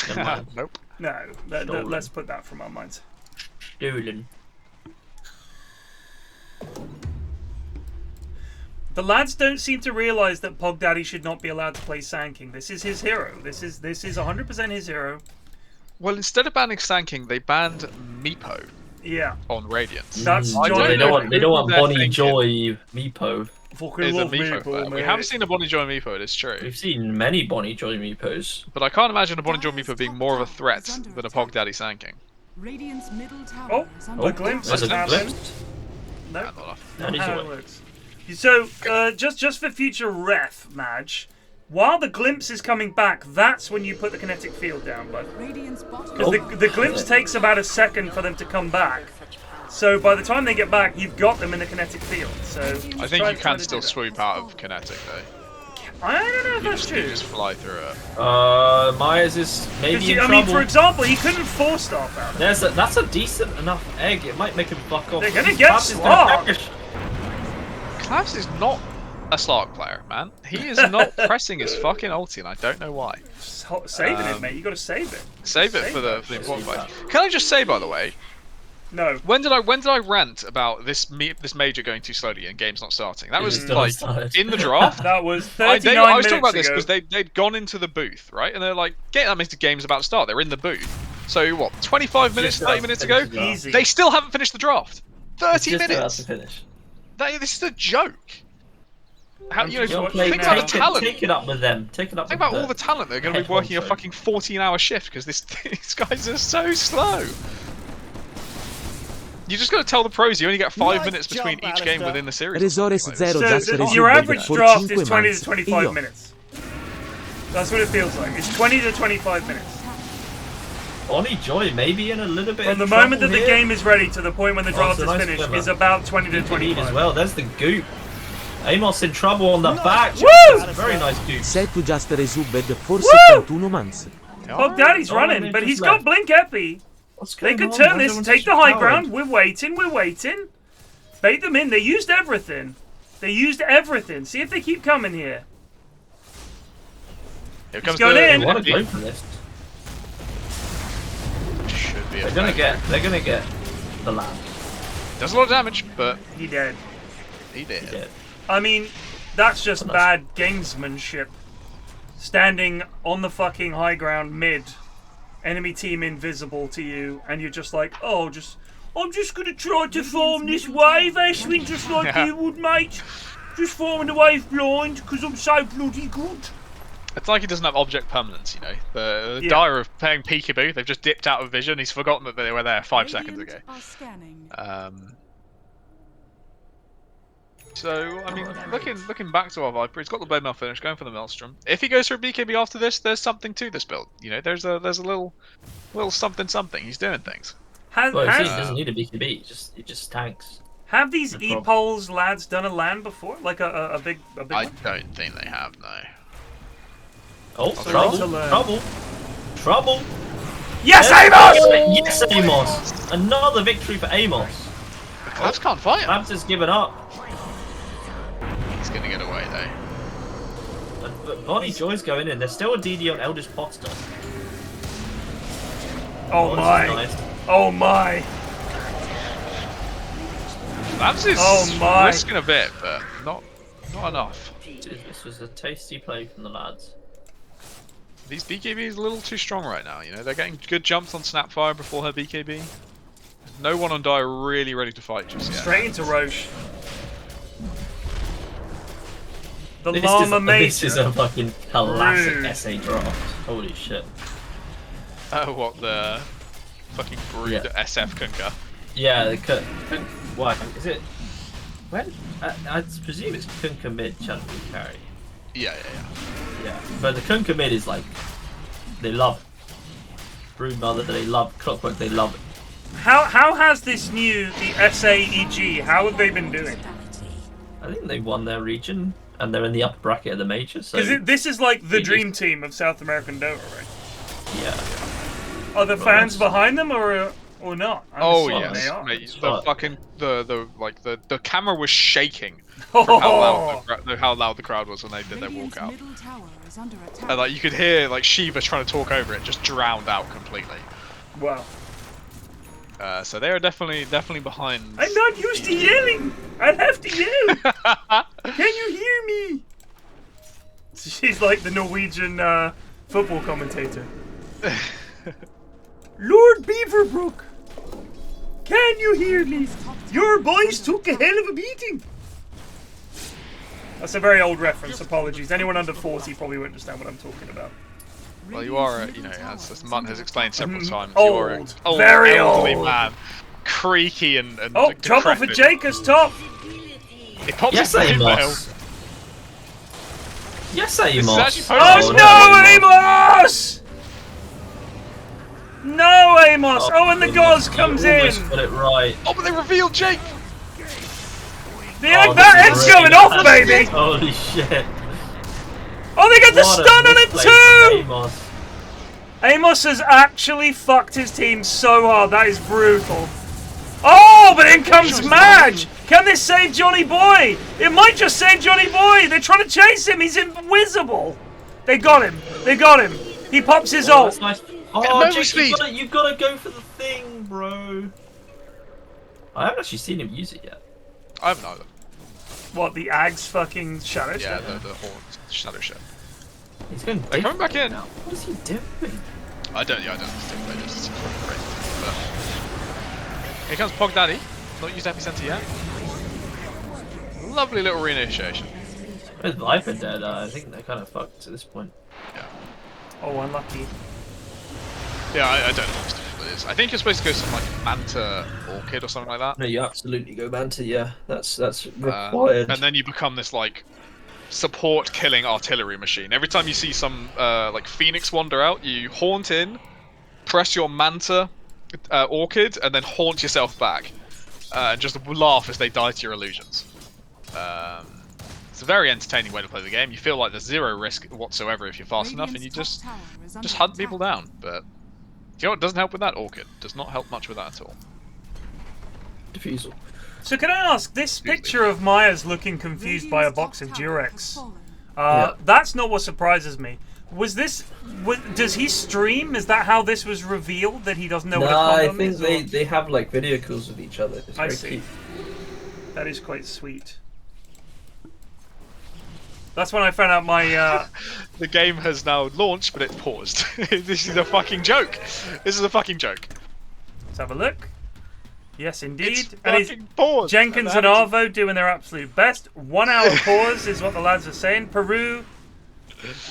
Never mind. Nope. No, let's put that from our minds. Stolen. The lads don't seem to realise that Pog Daddy should not be allowed to play Sand King. This is his hero. This is 100% his hero. Well, instead of banning Sand King, they banned Meepo Yeah. on Radiant. That's I Johnny. They don't want They're Bonnie thinking. Joy Meepo. Fucking Is a love Meepo Meeple, player. We mate. haven't seen a Bonnie Joy Meepo, it's true. We've seen many Bonnie Joy Meepos. But I can't imagine a Bonnie Joy Meepo being more of a threat than a Pog Daddy Sand King. Radiant's middle tower Oh, is under a glimpse There's has a happened. glimpse. No, Not enough. That is how what- it works. So, just for future ref, Madge, while the glimpse is coming back, that's when you put the kinetic field down, bud. Radiant's bottom Because Oh. the glimpse takes about a second for them to come back. So by the time they get back, you've got them in the kinetic field. So I think you can still swoop out of kinetic though. I don't know if You that's just, true. you just fly through it. Myers is maybe in I trouble. mean, for example, he couldn't force staff out. That's a decent enough egg. It might make him fuck off. They're gonna get Perhaps he's Slark. gonna perish. Klaus is not a Slark player, man. He is not pressing his fucking ulti, and I don't know why. Saving it, mate. You got to save it. Save it for the important fight. Can I just say, by the way, No. when did I rant about this major going too slowly and games not starting? That was still like started. in the draft. That was I 39 was minutes talking about this ago. because they'd gone into the booth, right? And they're like, get that many games about to start. They're in the booth. So what? 25 minutes, Just 30 minutes ago, finished the draft. Easy. they still haven't finished the draft. 30 Just about minutes. to finish. This is a joke. How, you know, just You're watching playing think about the now. talent. Take it up with them. Take it up Think with about all the talent they're going to be working a fucking 14-hour shift because these guys are so slow. You just got to tell the pros you only get 5 Nice minutes between job, each game Alistair. within the series. Resores Something like zero this. just So your resumed average for draft 5 is 20 to months. 25 Io. minutes. That's what it feels like. It's 20 to 25 minutes. Bonnie Joy maybe in a little bit From the of moment that trouble the here. game is ready to the point when the draft it's a is nice finished swimmer. is about 20 to BKB 25. as well. There's the goop. Amos in trouble on the back. Woo! Very nice goop. Setu just resubbed for Woo! 71 months. Pog Daddy's Oh, running, they but just he's got left. Blink Epi. What's They going could on? turn Why is this, everyone take so the high coward? ground. We're waiting. Bait them in. They used everything. See if they keep coming here. Here comes going the in. They want to go for this. Should be a They're gonna threat. get the land. Does a lot of damage, but He dead. he did. Yeah. I mean, that's just Nice. bad gamesmanship. Standing on the fucking high ground mid, enemy team invisible to you, and you're just like, oh, I'm just gonna try to form this wave, Ashwin, just like you would, mate. Just forming the wave blind, because I'm so bloody good. It's like he doesn't have object permanence, you know. The Yeah. Dire of playing peekaboo, they've just dipped out of vision. He's forgotten that they were there 5 seconds ago. Radiant are scanning. So I mean, looking back to our Viper, he's got the Blade Mail finish, going for the Maelstrom. If he goes for a BKB after this, there's something to this build. You know, there's a little something. He's doing things. Has, Well, has, he doesn't need a BKB. It just tanks. have these No problem. E-Poles lads done a LAN before? Like a big I one? don't think they have, no. Oh, So trouble, need to learn. trouble. Yes, Amos! Yes, Amos. Another victory for Amos. The Cavs can't fight him. Labs has given up. He's gonna get away though. But Bonnie Joy's going in. There's still a DD on Eldest Potter. Oh this is my! nice. Oh my! Labs is Oh my. risking a bit, but not enough. This was a tasty play from the lads. These BKB is a little too strong right now, you know, they're getting good jumps on Snapfire before her BKB. No one on Dire really ready to fight just yet. Straight into Roche. The Llama This is Major. a fucking classic Rude. SA draft. Holy shit. Oh, what the fucking brood Yeah. SF Kunka. Yeah, why? Is it... When? I presume it's Kunka mid, Chadwick carry. Yeah. Yeah, but the Kunka mid is like... They love it. Brood Mother, they love Clockwork, they love it. How has this new, the SAEG, how have they been doing? I think they won their region and they're in the upper bracket of the major. So Because this is like the dream team of South American Dota, right? yeah, Are the fans behind them or not? I'm Oh assuming yes, they are. mate. The fucking the camera was shaking from how loud the crowd was when they did their walkout. Middle tower is under attack. And like you could hear like Shiva trying to talk over it, just drowned out completely. Wow. So they are definitely behind. I'm not used to yelling. I have to yell. Can you hear me? She's like the Norwegian football commentator. Lord Beaverbrook, can you hear me? Your boys took a hell of a beating. That's a very old reference. Apologies. Anyone under 40 probably won't understand what I'm talking about. Well, you are, you know, as Mutt has explained several times, old, you are an old, very elderly old man, creaky and Oh, trouble for Jacob's top. It pops yes, his brain mail. Amos. Yes, This is Amos. actually Oh no, Amos! No, Amos! Oh, and the Gauze comes in! Almost got it right. Oh, but they revealed Jake! That head's going off, baby! Holy shit. Oh, they got the What a stun on him misplay too! from Amos. Amos has actually fucked his team so hard. That is brutal. Oh, but in comes Madge! Can this save Jonnyboi? It might just save Jonnyboi! They're trying to chase him! He's invisible! They got him! They got him! He pops his Oh, ult! that's nice. Get Oh, Nova Jake, speed. you've got to go for the thing, bro. I haven't actually seen him use it yet. I haven't either. What, the Ag's fucking shadow Yeah, step? the horn shadow ship. He's going They're coming back in. now. What is he doing? I don't think they just crazy. But here comes Pog Daddy. Not used epicenter yet. Lovely little reinitiation. Where's Viper dead? I think they're kind of fucked at this point. Yeah. Oh, unlucky. Yeah, I don't know what it is. I think you're supposed to go something like Manta Orchid or something like that. No, you absolutely go Manta. Yeah, that's required. And then you become this like support killing artillery machine. Every time you see some like Phoenix wander out, you haunt in, press your Manta Orchid, and then haunt yourself back. And just laugh as they die to your illusions. It's a very entertaining way to play the game. You feel like there's zero risk whatsoever if you're fast enough, and you just hunt people down. But you know what doesn't help with that? Orchid does not help much with that at all. Defusal. So can I ask, this picture of Myers looking confused by a box of Durex, Yeah. that's not what surprises me. Was this, does he stream? Is that how this was revealed, that he doesn't know what a I condom think is? they have like video calls with each other. It's I very see. cute. That is quite sweet. That's when I found out my, The game has now launched, but it's paused. This is a fucking joke. This is a fucking joke. let's have a look. Yes, indeed. It's And he's, fucking paused. Jenkins and Arvo doing their absolute best. 1 hour pause is what the lads are saying. Peru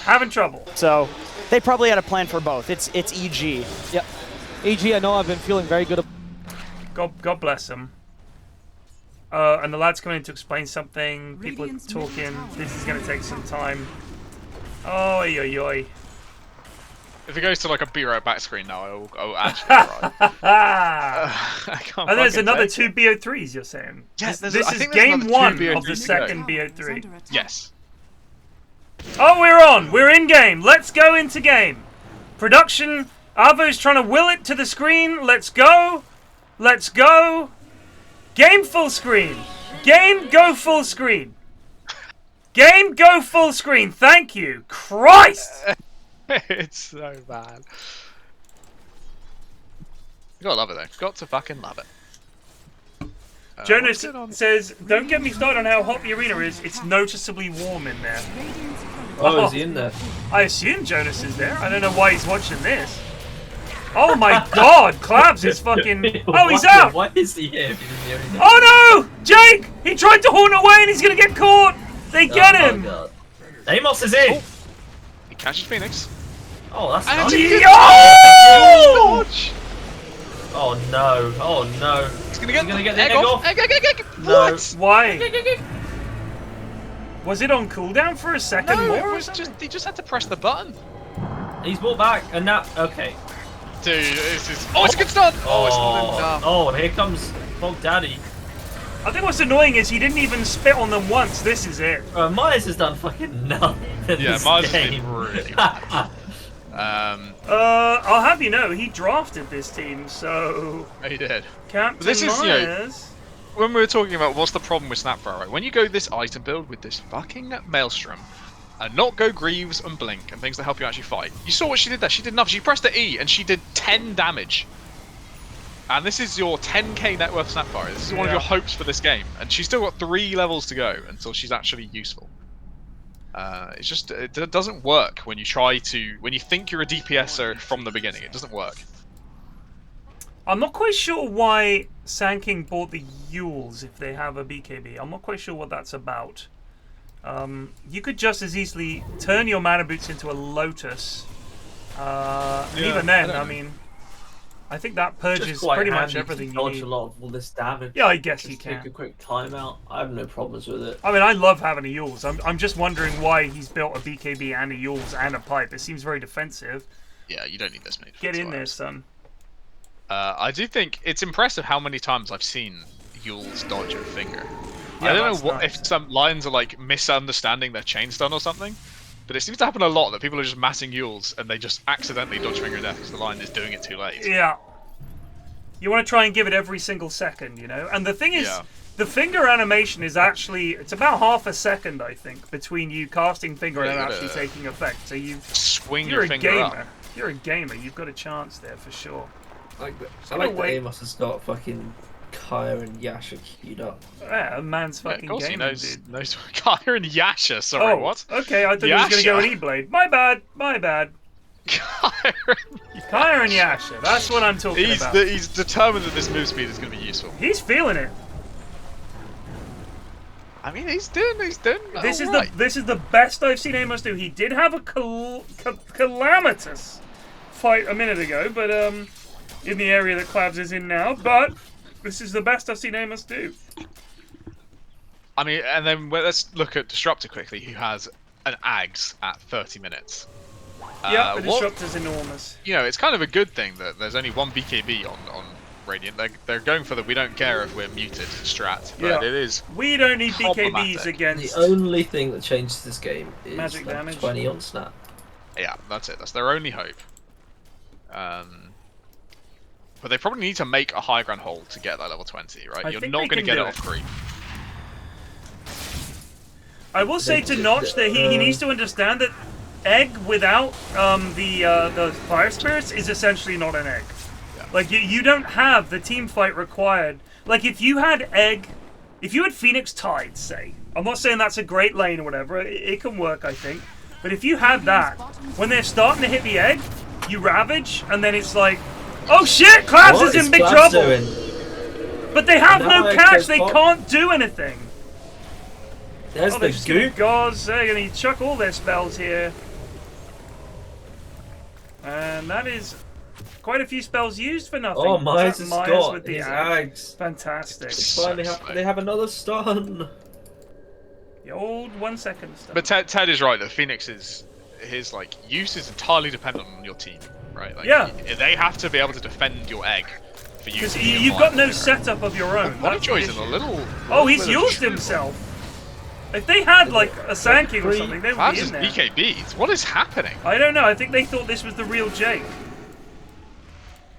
having trouble. So they probably had a plan for both. It's EG. Yep. HUE.G, I know I've been feeling very good. God bless them. And the lad's coming in to explain something. People are talking. This is going to take some time. Oh, oi, oi, oi. If it goes to like a be right back screen now, I'll actually cry. I can't And there's fucking another take two it. BO3s you're saying? Yes, this I is think there's game another 1 two of the BO3s to second go. BO3. Yes. Oh, we're on. We're in game. Let's go into game. Production. Arvo's trying to will it to the screen. Let's go. Let's go. Game full screen. Game go full screen. Game go full screen. Thank you. Christ. It's so bad. You gotta love it though. Got to fucking love it. Jonas what's it on? says, don't get me started on how hot the arena is. It's noticeably warm in there. Oh, is he in there? I assume Jonas is there. I don't know why he's watching this. Oh my god, Clabs is fucking... Oh, he's out! Why is he here if he's in the arena? Oh no! Jake! He tried to horn away and he's gonna get caught! They get him! God. Amos is in! He catches Phoenix. Oh, that's And nice. it's a good Yo! dodge. Oh no, oh no. He's gonna get the egg egg off. off. Egg. No. What? Why? Was it on cooldown for a second No, more? it or was something? just he just had to press the button. He's brought back, and now, okay. Dude, this is. Oh, it's a good stun. Oh, it's not enough. Oh, here comes Bog Daddy. I think what's annoying is he didn't even spit on them once. This is it. Myers has done fucking nothing. Yeah, Myers has been really bad. I'll have you know, he drafted this team, so... He did. Captain This is, you know, Myers... when we were talking about what's the problem with Snapfire, right? When you go this item build with this fucking Maelstrom, and not go Greaves and Blink and things that help you actually fight, you saw what she did there. She did nothing. She pressed the E and she did 10 damage. And this is your 10k net worth Snapfire. This is one of your hopes for this game. And she's still got 3 levels to go until she's actually useful. It's just, it doesn't work when you when you think you're a DPSer from the beginning. It doesn't work. I'm not quite sure why Sand King bought the Yules if they have a BKB. I'm not quite sure what that's about. You could just as easily turn your Mana Boots into a Lotus. And even then, I mean, I think that purges pretty much everything you dodge need. a lot of all this damage. Yeah, I guess just you can. Take a quick timeout. I have no problems with it. I mean, I love having a Yules. I'm just wondering why he's built a BKB and a Yules and a pipe. It seems very defensive. Yeah, you don't need this many. Get in there, son. I do think it's impressive how many times I've seen Yule's dodge a finger. Yeah, I don't know if some lines are like misunderstanding their chain stun or something, but it seems to happen a lot that people are just massing Yules and they just accidentally dodge finger death because the line is doing it too late. Yeah. You want to try and give it every single second, you know? And the thing is, the finger animation is actually, it's about half a second, I think, between you casting finger and actually taking effect. So you swing you're your a finger gamer. up. If you're a gamer, you've got a chance there for sure. I like that Amos has got fucking Kaya and Yasha queued up. Yeah, a man's fucking of course gamer, he dude. knows Kaya and Yasha, sorry, what? Okay, I thought he was going to go Yasha. an E-Blade. My bad, my bad. Kaya and Yasha, that's what I'm talking about. He's determined that this move speed is going to be useful. He's feeling it. I mean, he's doing This is alright. this is the best I've seen Amos do. He did have a calamitous fight a minute ago, but in the area that Clabs is in now. But this is the best I've seen Amos do. I mean, and then let's look at Disruptor quickly, who has an Ags at 30 minutes. Yeah, the Disruptor's enormous. You know, it's kind of a good thing that there's only one BKB on Radiant. They're going for the we don't care if we're muted strat, but it is. We don't need BKBs against. The only thing that changes this game is magic damage. 20 on snap. Yeah, that's it. That's their only hope. But they probably need to make a high ground hold to get that level 20, right? You're not going to get it off creep. I will say to Notch that he needs to understand that egg without the fire spirits is essentially not an egg. Yeah. Like you don't have the team fight required. Like if you had egg, if you had Phoenix Tide, say, I'm not saying that's a great lane or whatever. It can work, I think. But if you had that, when they're starting to hit the egg, you ravage, and then it's like, oh shit, Clabs is in big trouble. But they have no catch. They can't do anything. There's the goop. Gods, they're going to chuck all their spells here. And that is quite a few spells used for nothing. Oh, Myers has got with the his Ags. Ags. Fantastic. They have another stun. The old 1 second stun. But Ted is right that Phoenix his like use is entirely dependent on your team, right? Like, yeah. They have to be able to defend your egg for you. Because you've got no setup of your own. Bodyjoy's in a little. Oh, he's used himself. If they had like a Sand King or something, they would be in there. BKBs. What is happening? I don't know. I think they thought this was the real Jake.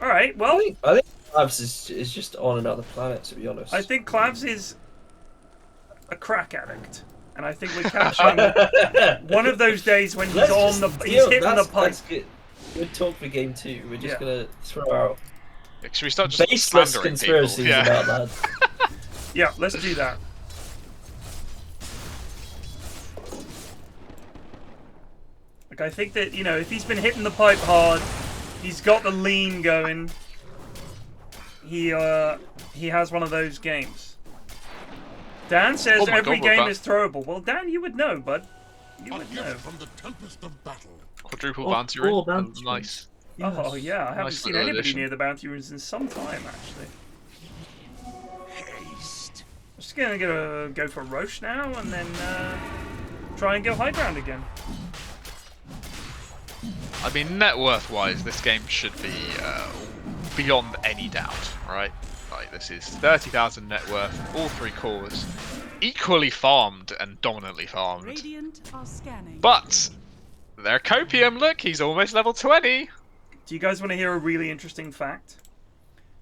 All right. Well, I think Clabs is just on another planet, to be honest. I think Clabs is a crack addict, and I think we're catching one of those days when he's hitting the pipe. That's good talk for game 2. We're just gonna throw out should we start just baseless slandering conspiracies people? about that. Yeah, let's do that. Like, I think that, you know, if he's been hitting the pipe hard, he's got the lean going. He has one of those games. Dan says every game is throwable. Well, Dan, you would know, bud. You would know. From the tempest of battle. Quadruple bounty ring. Nice. Oh yeah, I haven't seen anybody addition. near the bounty runes in some time actually. Haste. I'm just gonna go for Roche now and then try and go high ground again. I mean, net worth wise, this game should be beyond any doubt, right? Like, this is 30,000 net worth, all 3 cores, equally farmed and dominantly farmed. Radiant are scanning. But their copium, look, he's almost level 20. Do you guys want to hear a really interesting fact?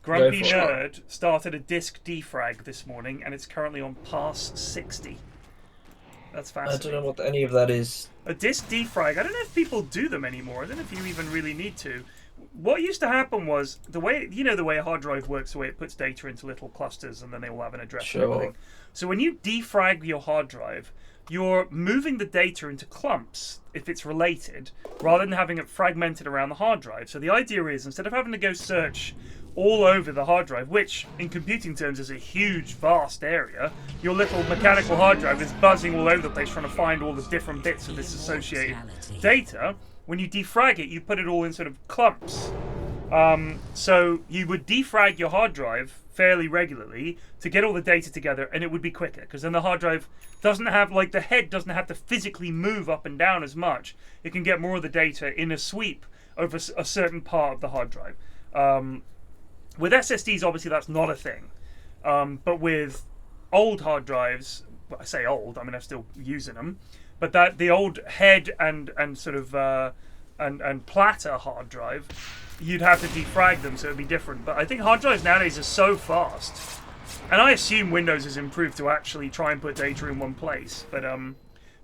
Grumpy Go for it. Nerd started a disc defrag this morning, and it's currently on pass 60. That's I fascinating. don't know what any of that is. A disc defrag, I don't know if people do them anymore. I don't know if you even really need to. What used to happen was, the way the way a hard drive works, the way it puts data into little clusters and then they all have an address and Sure. everything. So when you defrag your hard drive, you're moving the data into clumps, if it's related, rather than having it fragmented around the hard drive. So the idea is, instead of having to go search all over the hard drive, which in computing terms is a huge, vast area, your little mechanical hard drive is buzzing all over the place trying to find all the different bits of this associated data. When you defrag it, you put it all in sort of clumps. So you would defrag your hard drive fairly regularly to get all the data together, and it would be quicker, because then the hard drive doesn't have, like, the head doesn't have to physically move up and down as much. It can get more of the data in a sweep over a certain part of the hard drive. With SSDs, obviously, that's not a thing. But with old hard drives, well, I say old, I mean, I'm still using them, but that the old head and sort of and platter hard drive, you'd have to defrag them, so it'd be different. But I think hard drives nowadays are so fast, and I assume Windows has improved to actually try and put data in one place. But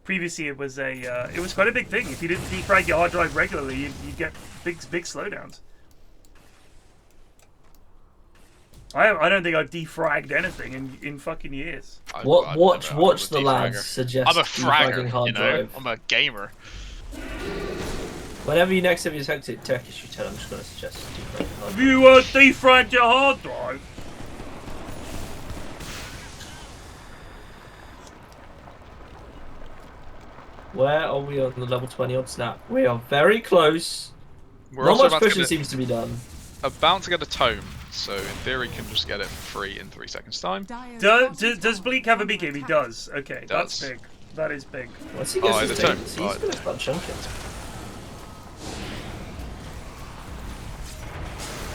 previously, it was quite a big thing. If you didn't defrag your hard drive regularly, you'd get big slowdowns. I don't think I've defragged anything in fucking years. Watch the lads suggest I'm a defragging fragger, hard you know? drive. I'm a gamer. Whenever you next time you talk to Turkish, you tell them I'm just going to suggest defragging hard Have drive. you defragged your hard drive? Where are we on the level 20 odd snap? We are very close. We're Not also much about to pushing get seems to be done. about to get a tome, so in theory can just get it for free in 3 seconds time. Does Bleak have a big game? He does. Okay, that's Does. big. That is big. Once he gets his the data, tome. he's going to start chunking.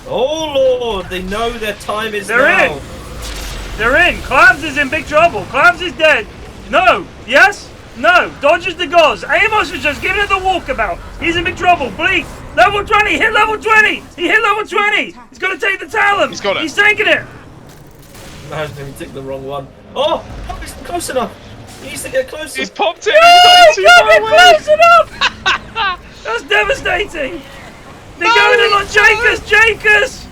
Oh lord, they know their time is They're now. in. They're in. Clabs is in big trouble. Clabs is dead. No. Yes. No. Dodges the gauze. Amos is just giving it the walkabout. He's in big trouble. Bleak. Level 20. He hit level 20. He hit level 20. He's going to take the talent. He's got it. He's taking it. Imagine he took the wrong one. Oh, he's close enough. He needs to get closer. He's popped in! No, He's he too can't far be away! close enough. That's devastating. They're going in on Jakers.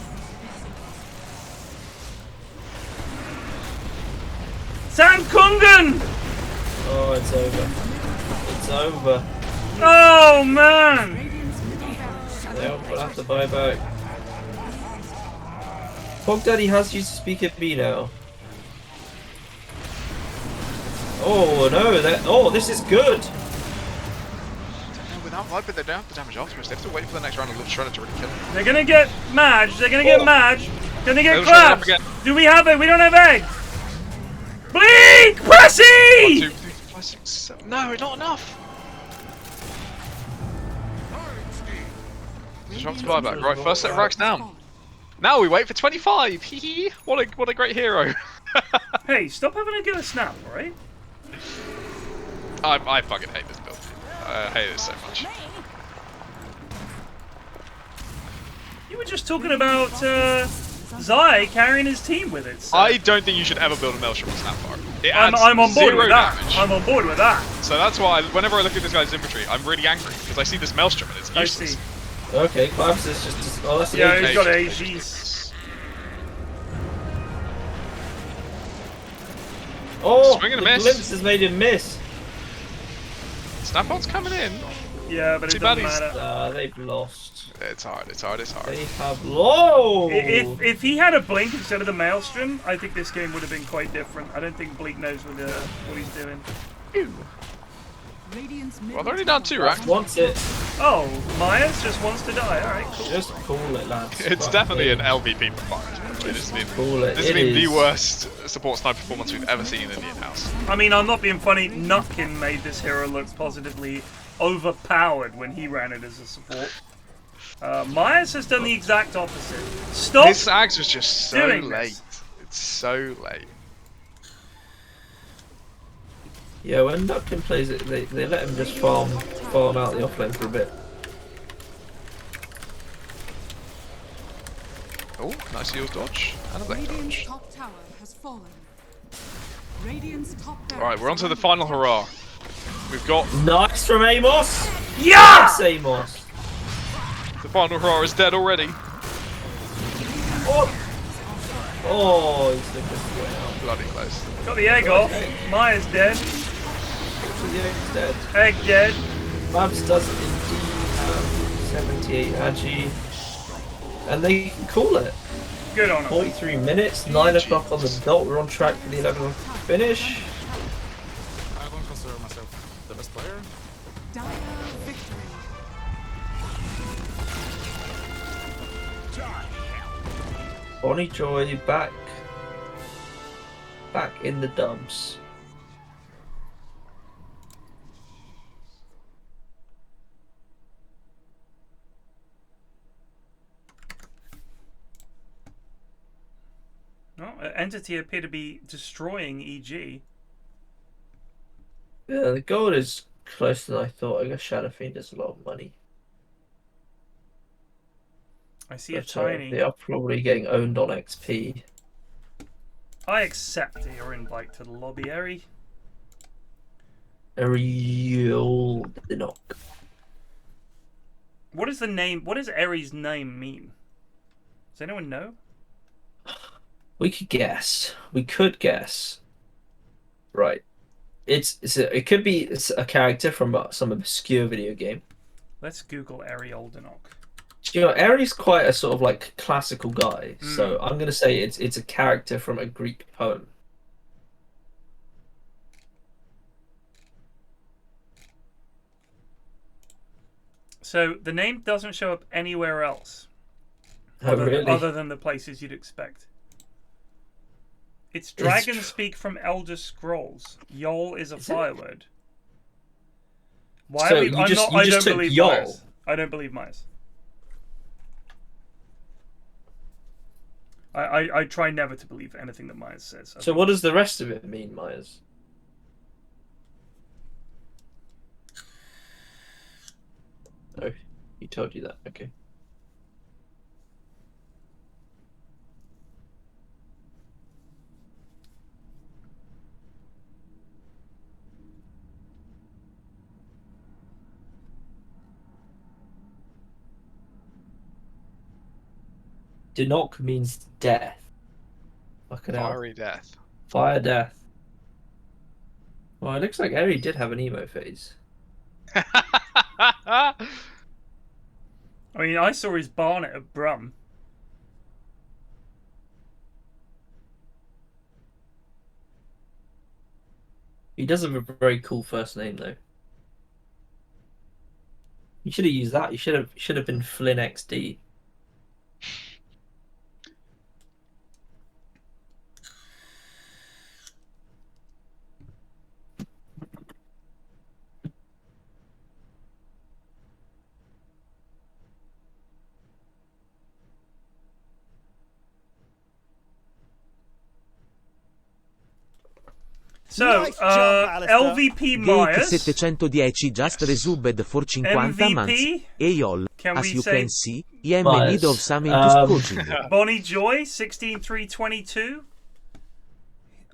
Sam Kungan. Oh, it's over. It's over. Oh man. We'll have to buy back. Pog Daddy has used to speak at B now. Oh no, oh, this is good! Without Viper, they don't have the damage afterwards. They have to wait for the next round of Shredder to really kill him. They're gonna get Madge. They're gonna get Madge. Gonna get They'll try Claps. to Do we have it? We don't have egg. Bleak! Pressy! 1, 2, 3, 4, 5, 6, 7. No, not enough! Jump to buyback. Right, first set of racks down. Now we wait for 25. Hee hee. What a great hero. Hey, stop having a go at Snap, alright? I fucking hate this build. I hate it so much. You were just talking about Zai carrying his team with it. So. I don't think you should ever build a Maelstrom with Snapfire. It I'm adds on board zero with that. damage. I'm on board with that. So that's why whenever I look at this guy's infantry, I'm really angry because I see this Maelstrom and it's I useless. see. Okay, Claps is just. Oh, that's Yeah, the he's got Ages. AGs. Oh, Swing and a the miss. glimpse has made him miss. Snapbot's coming in. Yeah, but Too it bad doesn't he's- matter. They've lost. It's hard. It's hard. It's hard. They have low. If he had a blink instead of the Maelstrom, I think this game would have been quite different. I don't think Bleak knows what he's doing. Well, they're only down 2, right? Wants it. Oh, Myers just wants to die. Alright, cool. Just call it, lads. It's Fuck definitely it. an LVP performance. This has Call it. been It the is. worst support sniper performance we've ever seen in the in-house. I mean, I'm not being funny. Nutkin made this hero look positively overpowered when he ran it as a support. Myers has done the exact opposite. Stop His Ags was just so doing late. this. so late. Yeah, when Nupkin plays it, they let him just farm out the offlane for a bit. Oh, nice heals dodge and a blink Radiant's dodge. top tower has fallen. Radiant's top Alright, we're on to the final hurrah. We've got Nice from Amos! Yeah! Yes, Amos! the final hurrah is dead already. Oh, he's looking way out. Bloody close. Got the egg off. Myers dead. The egg's dead. Egg dead. Mavs does indeed have 78 agi. And they can call it. Good on him. 43 minutes, 9 o'clock on the dot. We're on track for the 11 o'clock finish. I don't consider myself the best player. Dire victory. Bonnie Joy back in the dubs. Oh, Entity appear to be destroying EG. Yeah, the gold is closer than I thought. I guess Shadow Fiend is a lot of money. I see a But, tiny. they are probably getting owned on XP. I accept your invite to the lobby, Eri. A real knock. What is the name? What does Eri's name mean? Does anyone know? We could guess. We could guess. Right. It could be a character from some obscure video game. Let's Google Eri Oldenok. You know, Eri's quite a sort of like classical guy, so I'm gonna say it's a character from a Greek poem. So the name doesn't show up anywhere else. Oh, really? Other than the places you'd expect. It's dragon speak from Elder Scrolls. Yol is a fireword. Why So are we, you I'm just- not, you I just don't took believe Yol? Myers. I don't believe Myers. I try never to believe anything that Myers says. So what does the rest of it mean, Myers? Oh, he told you that. Okay. Dinok means death. Fucking hell. Fiery death. Fire death. Well, it looks like Eri did have an emo phase. I mean, I saw his barnet at Brum. He does have a very cool first name, though. You should have used that. You should have been Flynn XD. So, Nice jump, Alistair. LVP Myers. Gate 710 just resubbed for 50 months. MVP? Hey y'all, Can as we you say can see, I am in Myers. need of some into coaching. Bonnie Joy, 16322.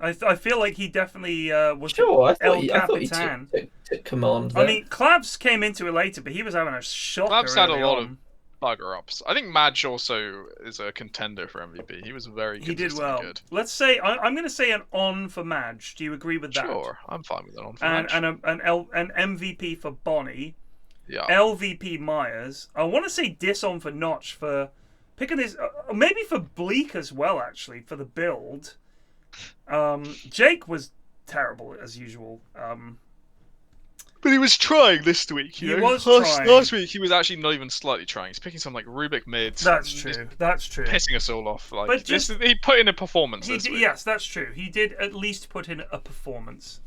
I feel like he definitely was Sure, I El thought he Capitan. took command I there. mean, Clavs came into it later, but he was having a shocker. Labs had a early lot on. of bugger ups. I think Madge also is a contender for MVP. He was very He did consistently well. good. Let's say I'm going to say an on for Madge. Do you agree with that? Sure, I'm fine with that on for And Madge. an MVP for Bonnie. Yeah. LVP Myers. I want to say diss on for Notch for picking this. Maybe for Bleak as well, actually, for the build. Jake was terrible as usual. But he was trying this week. He was last, trying. Last week he was actually not even slightly trying. He's picking some like Rubik mids. That's just true. That's true. Pissing us all off. Like But this, just- he put in a performance He this did, week. yes, that's true. He did at least put in a performance.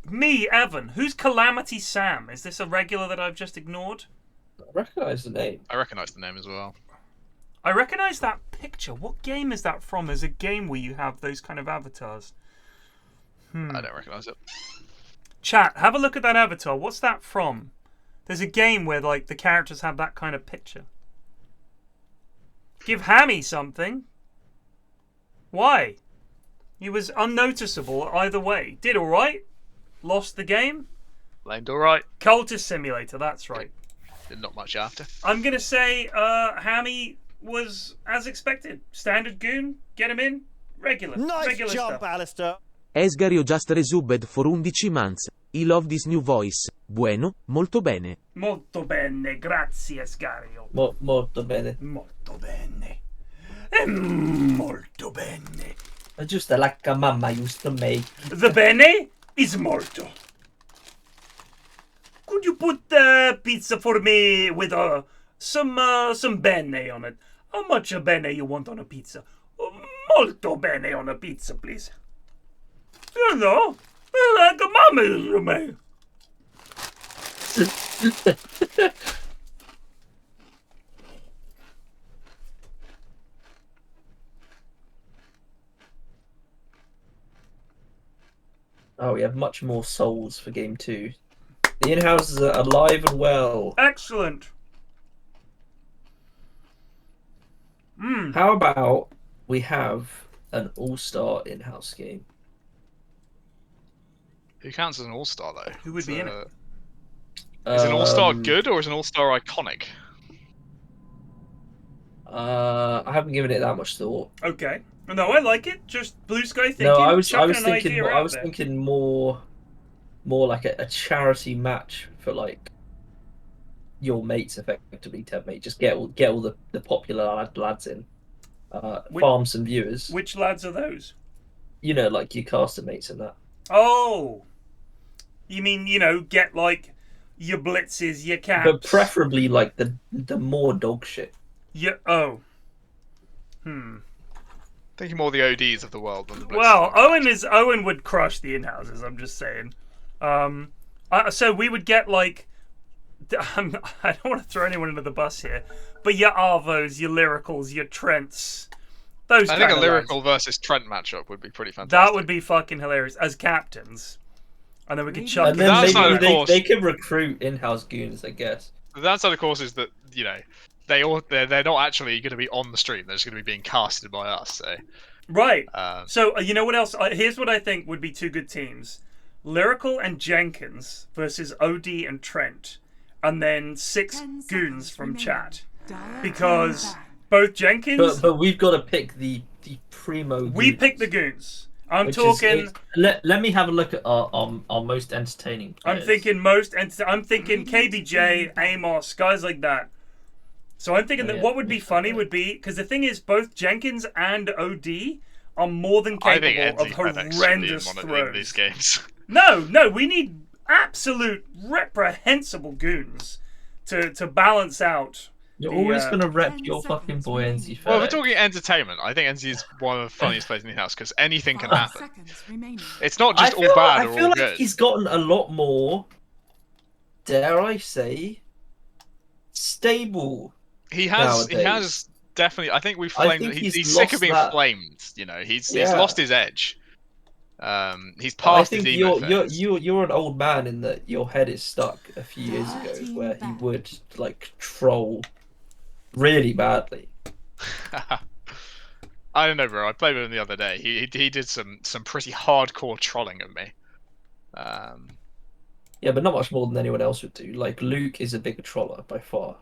Me, Evan. Who's Calamity Sam? Is this a regular that I've just ignored? I recognise the name. I recognise the name as well. I recognize that picture. What game is that from? There's a game where you have those kind of avatars. I don't recognize it. Chat, have a look at that avatar. What's that from? There's a game where like the characters have that kind of picture. Give Hammy something. Why? He was unnoticeable either way. Did alright. Lost the game. Blamed alright. Cultist Simulator, that's right. Did not much after. I'm going to say Hammy was as expected. Standard goon, get him in. Regular. Nice regular jump, stuff. Alistair. Esgario just resubbed for 11 months. I love this new voice. Bueno, molto bene. Molto bene, grazie Esgario. Molto bene. Molto bene. Molto bene. Just like a mamma used to make. The bene is molto. Could you put pizza for me with some bene on it? How much bene you want on a pizza? Molto bene on a pizza, please. You know, like a mama used to make. Oh, we have much more souls for game 2. The in-houses are alive and well. Excellent. How about we have an all-star in-house game? Who counts as an all-star though? Who would be in it? Is an all-star good or is an all-star iconic? I haven't given it that much thought. Okay. No, I like it. Just blue sky thinking. No, I was chucking an thinking idea more, out I was there. thinking more like a charity match for like your mates, effectively, Ted, mate. Just get all the popular lads in, farm some viewers. Which lads are those? You know, like your caster mates and that. Oh, you mean get like your blitzes, your caps, But preferably like the more dog shit. Yeah. Oh. Thinking more the ODs of the world than the Blitzes. Well, Owen would crush the in-houses. I'm just saying. So we would get like, I don't want to throw anyone under the bus here, but your Arvos, your Lyricals, your Trents, those. I think a Lyrical versus Trent matchup would be pretty fantastic. That would be fucking hilarious as captains, and then we could chuck. And then maybe they could recruit in-house goons, I guess. The downside, of course, is that they're not actually going to be on the stream. They're just going to be being casted by us. So. Right. So you know what else? Here's what I think would be two good teams: Lyrical and Jenkins versus OD and Trent, and then 6 goons from chat. Because both Jenkins. But we've got to pick the primo. Goons, we pick the goons. I'm talking. Let me have a look at our most entertaining players. I'm thinking KBJ, Amos, guys like that. So I'm thinking that what would be funny would be, because the thing is, both Jenkins and OD are more than capable of horrendous throws. These games. No, we need absolute reprehensible goons to balance out. You're always gonna rep your fucking boy NZ. Well, if we're talking entertainment, I think NZ is one of the funniest players in the house because anything can happen. It's not just all bad or all good. I feel like he's gotten a lot more, dare I say, stable. He has definitely. I think we've flamed. He's sick of being flamed. He's lost his edge. He's past his ego phase. You're an old man in that your head is stuck a few years ago where he would like troll really badly. I don't know, bro. I played with him the other day. He did some pretty hardcore trolling of me. Yeah, but not much more than anyone else would do. Like Luke is a bigger troller by far.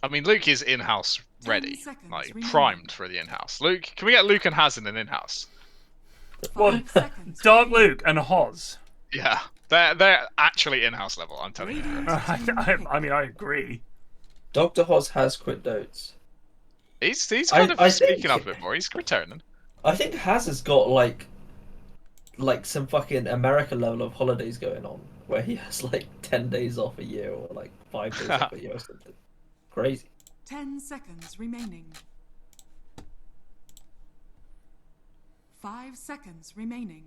I mean, Luke is in-house ready, like primed for the in-house. Luke, can we get Luke and Haz in an in-house? Well, Dark Luke and Hoz. Yeah, they're actually in-house level. I'm telling you. I mean, I agree. Dr. Hoz has quit Dotes. He's kind of speaking up a bit more. He's returning. I think Haz has got like some fucking America level of holidays going on, where he has like 10 days off a year or like 5 days off a year or something. Crazy. 10 seconds remaining. 5 seconds remaining.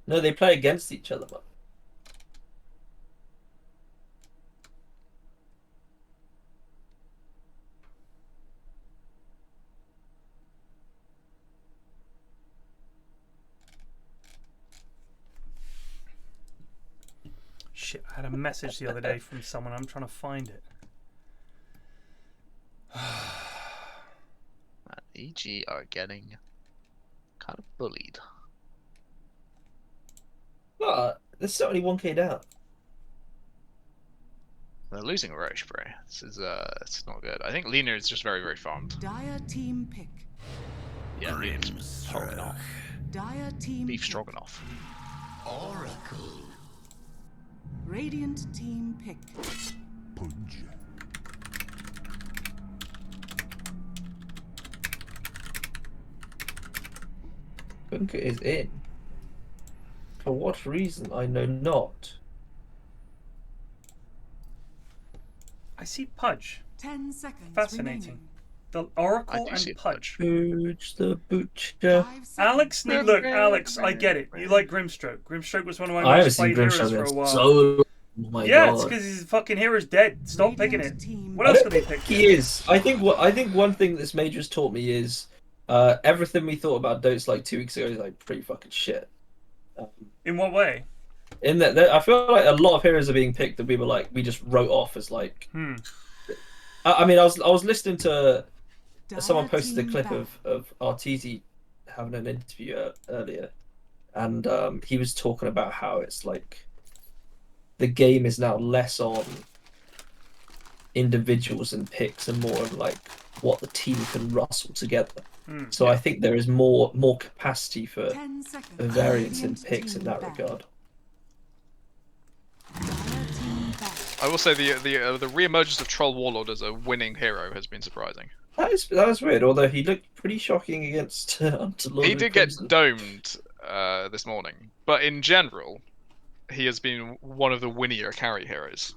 No, they play against each other, man. shit, I had a message the other day from someone. I'm trying to find it. EG are getting kind of bullied. But there's certainly 1k down. They're losing Roche, bro. This is it's not good. I think Lena is just very, very farmed. Dire team pick. Yeah, Lena's stroganoff. Dire team Beef pick. stroganoff. Radiant team pick. Bunker is in. For what reason, I know not. I see Pudge. 10 seconds. Fascinating. remaining. The Oracle I do see and Pudge. Booch the Butcher. 5 seconds. Alex, remaining. look, Alex, I get it. You like Grimstroke. Grimstroke was one of my I haven't most seen played heroes Grimstroke for a in while. so. Oh my Yeah, god. it's because his fucking hero's dead. Stop picking it. Team What I else don't could he think pick? he is. I think one thing this major has taught me is everything we thought about Dotes like 2 weeks ago is like pretty fucking shit. In what way? In that, I feel like a lot of heroes are being picked that we were like we just wrote off as like. I mean, I was listening to someone Dire posted a team clip back. of Arteezy having an interview earlier, and he was talking about how it's like the game is now less on individuals and picks and more on like what the team can rustle together. So I think there is more capacity for 10 seconds. variance in Radiant picks in team that back. regard. Dire team back. I will say the re-emergence of Troll Warlord as a winning hero has been surprising. That was weird. Although he looked pretty shocking against Lord He of the did get Crimson. domed this morning, but in general, he has been one of the winnier carry heroes.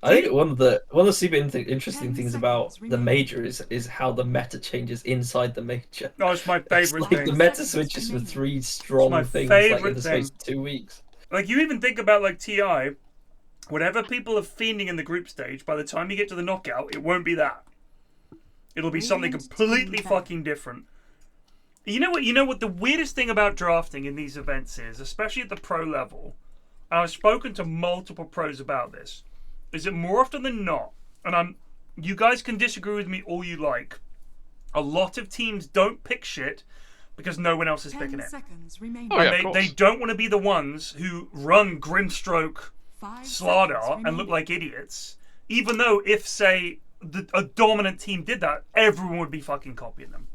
I think one of the super interesting 10 things about seconds the remaining. major is how the meta changes inside the major. Oh, it's my It's favorite like thing. the meta switches for 3 my strong things like in favourite the space thing. of 2 weeks. Like, you even think about, like, TI, whatever people are fiending in the group stage, by the time you get to the knockout, it won't be that. It'll be something Radiant completely team back. fucking different. You know what the weirdest thing about drafting in these events is, especially at the pro level, and I've spoken to multiple pros about this, is that more often than not, and you guys can disagree with me all you like, a lot of teams don't pick shit because no one else is 10 picking it. seconds remaining. Oh, yeah, And of they course. don't want to be the ones who run Grimstroke 5 Slardar seconds and look remaining. like idiots. Even though if, say, a dominant team did that, everyone would be fucking copying them.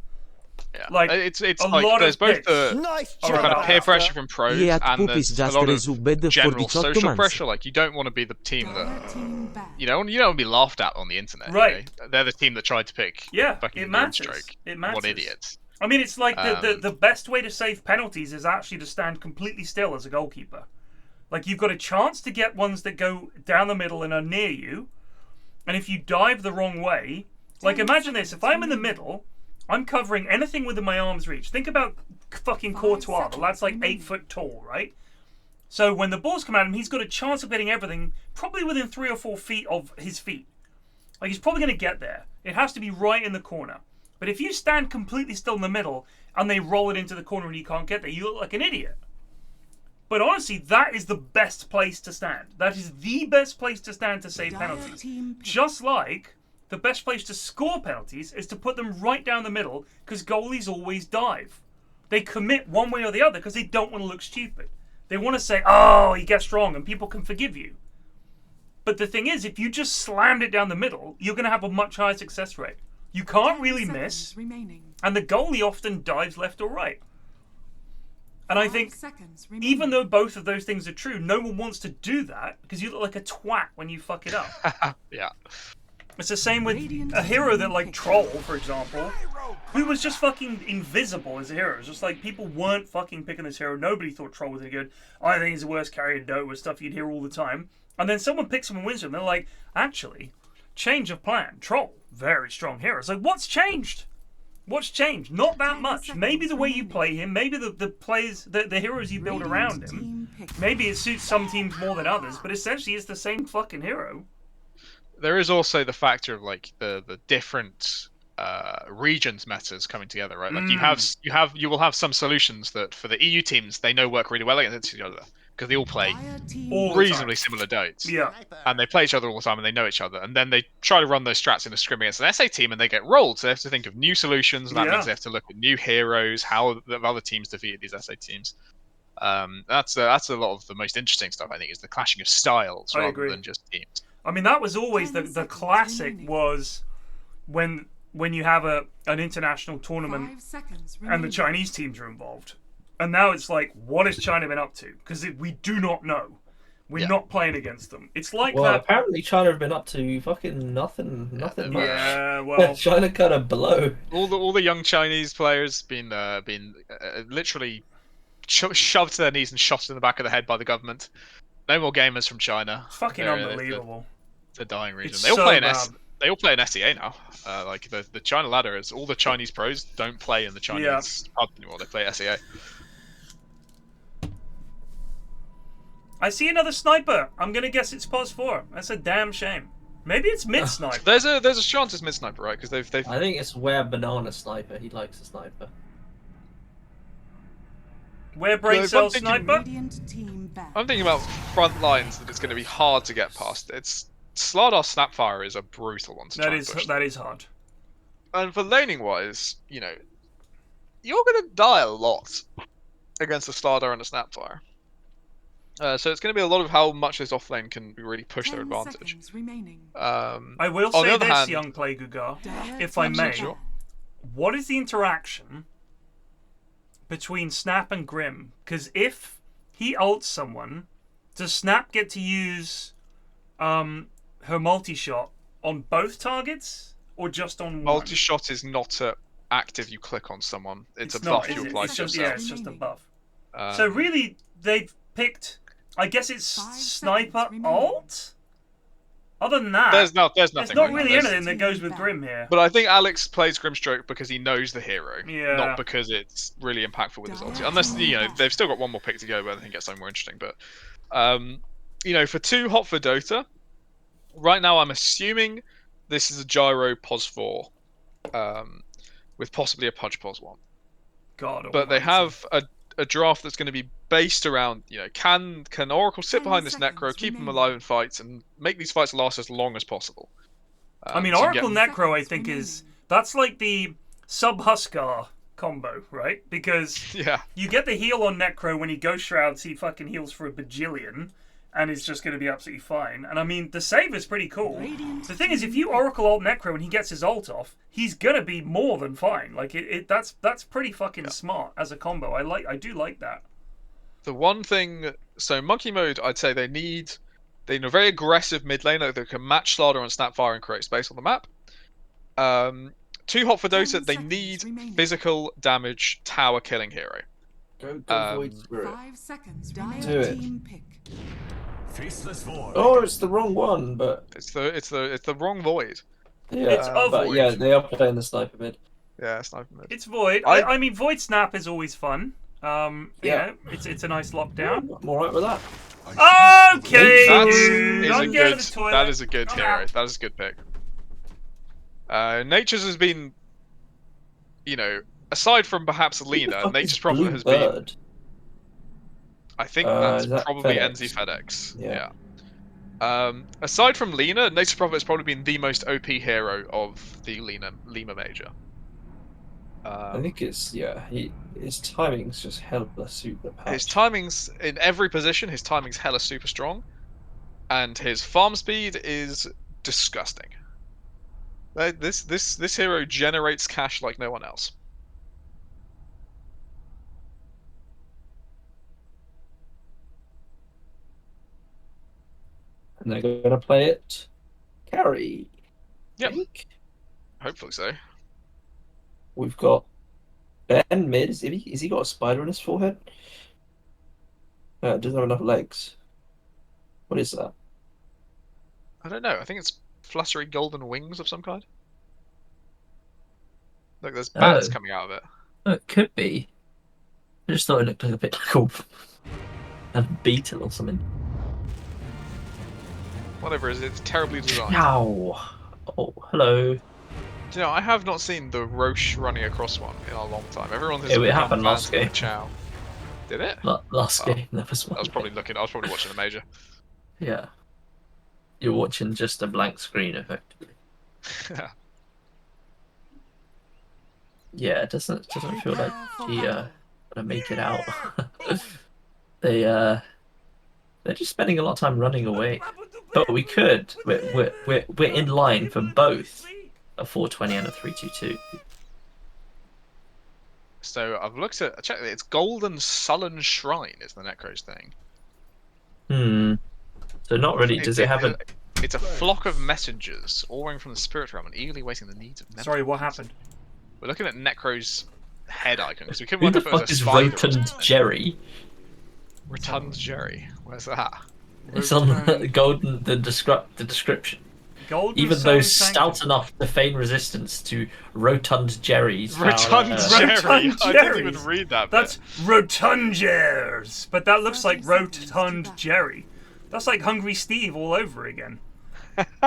Yeah, Like, it's a like lot there's of both picks. the Nice Are job. kind of peer about pressure that. from pros Yeah, and Poop is there's a just lot of resubbed for general 18 social months. pressure. Like you don't want to be the team Dire that team back. you don't want to be laughed at on the internet. Right. You know? They're the team that tried to pick Yeah, fucking it matters. Grimstroke. It matters. What idiots. I mean, it's like the Um, best way to save penalties is actually to stand completely still as a goalkeeper. Like, you've got a chance to get ones that go down the middle and are near you, and if you dive the wrong way, like, 10 imagine this, if I'm in the remaining. middle, I'm covering anything within my arm's reach. Think about fucking 5 Courtois, the lad's like seconds 8 foot tall, right? So when the balls come at him, he's got a chance of getting everything probably within 3 or 4 feet of his feet. Like, he's probably going to get there. It has to be right in the corner. But if you stand completely still in the middle and they roll it into the corner and you can't get there, you look like an idiot. But honestly, that is the best place to stand. That is the best place to stand to save Dire penalties. team pick. Just like the best place to score penalties is to put them right down the middle because goalies always dive. They commit one way or the other because they don't want to look stupid. They want to say, oh, he guessed wrong and people can forgive you. But the thing is, if you just slammed it down the middle, you're going to have a much higher success rate. You can't 10 really seconds miss, remaining. and the goalie often dives left or right. And I 5 think, seconds remaining. even though both of those things are true, no one wants to do that because you look like a twat when you fuck it up. Yeah. It's the same with Radiant a hero that, team like pick. Troll, for example, who was just fucking invisible as a hero. It's just like people weren't fucking picking this hero. Nobody thought Troll was any good. I think he's the worst carry in Dota, stuff you'd hear all the time. And then someone picks him and wins him. They're like, actually, change of plan. Troll, very strong hero. It's like, what's changed? What's changed? Not that 10 much. seconds Maybe the way you remaining. play him, maybe the players, the heroes you build Radiant around him. team pick. Maybe it suits some teams more than others, but essentially it's the same fucking hero. There is also the factor of like the different regions metas coming together, right? Like you will have some solutions that for the EU teams they know work really well against each other, because they all play All the reasonably time. similar dates. Yeah. And they play each other all the time, and they know each other. And then they try to run those strats in a scrim against an SA team, and they get rolled. So they have to think of new solutions, and that means they have to look at new heroes, how the other teams defeated these SA teams. That's a lot of the most interesting stuff, I think, is the clashing of styles rather than just teams. I mean, that was always the classic was when you have an international tournament and the Chinese teams are involved. And now it's like, what has China been up to? Because we do not know. We're not playing against them. It's like well, that. apparently China have been up to fucking nothing much. Yeah, well, China kind of below. All the young Chinese players been literally shoved to their knees and shot in the back of the head by the government. No more gamers from China. It's fucking unbelievable. It's a dying region. It's They all so play bad. they all play in SEA now. Like the China ladder is all the Chinese pros don't play in the Chinese hub anymore. They play SEA. I see another sniper. I'm gonna guess it's pos 4. That's a damn shame. Maybe it's mid sniper. There's a chance it's mid sniper, right? Because they've. I think it's where banana sniper. He likes a sniper. Where brain cell sniper? I'm thinking about front lines that it's going to be hard to get past. It's Slardar Snapfire is a brutal one to try and push. That is hard. And for laning wise, you know, you're going to die a lot against a Slardar and a Snapfire. So it's going to be a lot of how much this offlane can really push their advantage. I will say this, young play Gugar, if I may. Sure. What is the interaction between Snap and Grim? Because if he ults someone, does Snap get to use her multi-shot on both targets or just on one? Multi-shot is not active. You click on someone. It's a buff you apply to yourself. Yeah, it's just a buff. So really, they've picked. I guess it's Sniper ult. Other than that, there's nothing. There's not really anything that goes with Grim here. But I think Alex plays Grimstroke because he knows the hero, not Yeah. because it's really impactful with his ulti. Unless they've still got one more pick to go, where I think it gets something more interesting. But for Too Hot For DotA, right now I'm assuming this is a gyro pos 4, with possibly a punch pos 1. God. But they have a draft that's going to be based around, can Oracle sit behind this Necro, keep him alive in fights, and make these fights last as long as possible? I mean, Oracle Necro, I think, that's like the sub-Huskar combo, right? Because you get the heal on Necro when he Ghost Shrouds, he fucking heals for a bajillion, and it's just going to be absolutely fine. And I mean, the save is pretty cool. The thing is, if you Oracle ult Necro and he gets his ult off, he's going to be more than fine. Like, that's pretty fucking smart as a combo. I do like that. The one thing, so Monke Mode, I'd say they need a very aggressive mid laner that can match Slardar and Snapfire and create space on the map. Too Hot For DotA, they need physical damage tower killing hero. Go Void Spirit. 5 seconds. Do it. Team pick. Oh, it's the wrong one, but it's the wrong Void. Yeah, It's a but Void. yeah, they are playing the sniper mid. Yeah, sniper mid. It's Void. I mean, Void Snap is always fun. It's a nice lockdown. I'm alright with that. Okay. That is a good hero. That is a good pick. Nature's has been, aside from perhaps Lena, Nature's problem has been. I think that's probably NZ FedEx. Yeah. Aside from Lena, Nature's Prophet has probably been the most OP hero of the Lima Major. I think it's his timing's just hella super patch. His timing's in every position. His timing's hella super strong, and his farm speed is disgusting. This hero generates cash like no one else. And they're gonna play it carry. Yep. Hopefully so. We've got Ben mid. Is he got a spider on his forehead? Doesn't have enough legs. What is that? I don't know. I think it's fluttery golden wings of some kind. Look, there's bats coming out of it. Oh, it could be. I just thought it looked like a bit like a beetle or something. Whatever it is, it's terribly designed. Ow! Oh, hello. Do you know, I have not seen the Roche running across one in a long time. Everyone has it happened last game. Chow. Did it? Last game, there was one. I was probably watching a major. Yeah. You're watching just a blank screen, effectively. Yeah, it doesn't feel like he gonna make it out. They're just spending a lot of time running away. But we could. We're in line for both a 420 and a 322. So I've checked it. It's Golden Sullen Shrine is the Necro's thing. So not really. Does it have a? It's a flock of messengers, all running from the spirit realm and eagerly waiting the needs of. Sorry, what happened? We're looking at Necro's head icon because we couldn't Who work the out if it fuck was a is spider. Rotund Jerry? Rotund Jerry. Where's that? It's on the description. Golden Even Sun though Sanctum. stout enough to feign resistance to Rotund Jerry's. Rotund Jerry. Rotund I didn't even Jerry's. read that. That's Rotungers, but that looks like Rotund Jerry. That's like Hungry Steve all over again.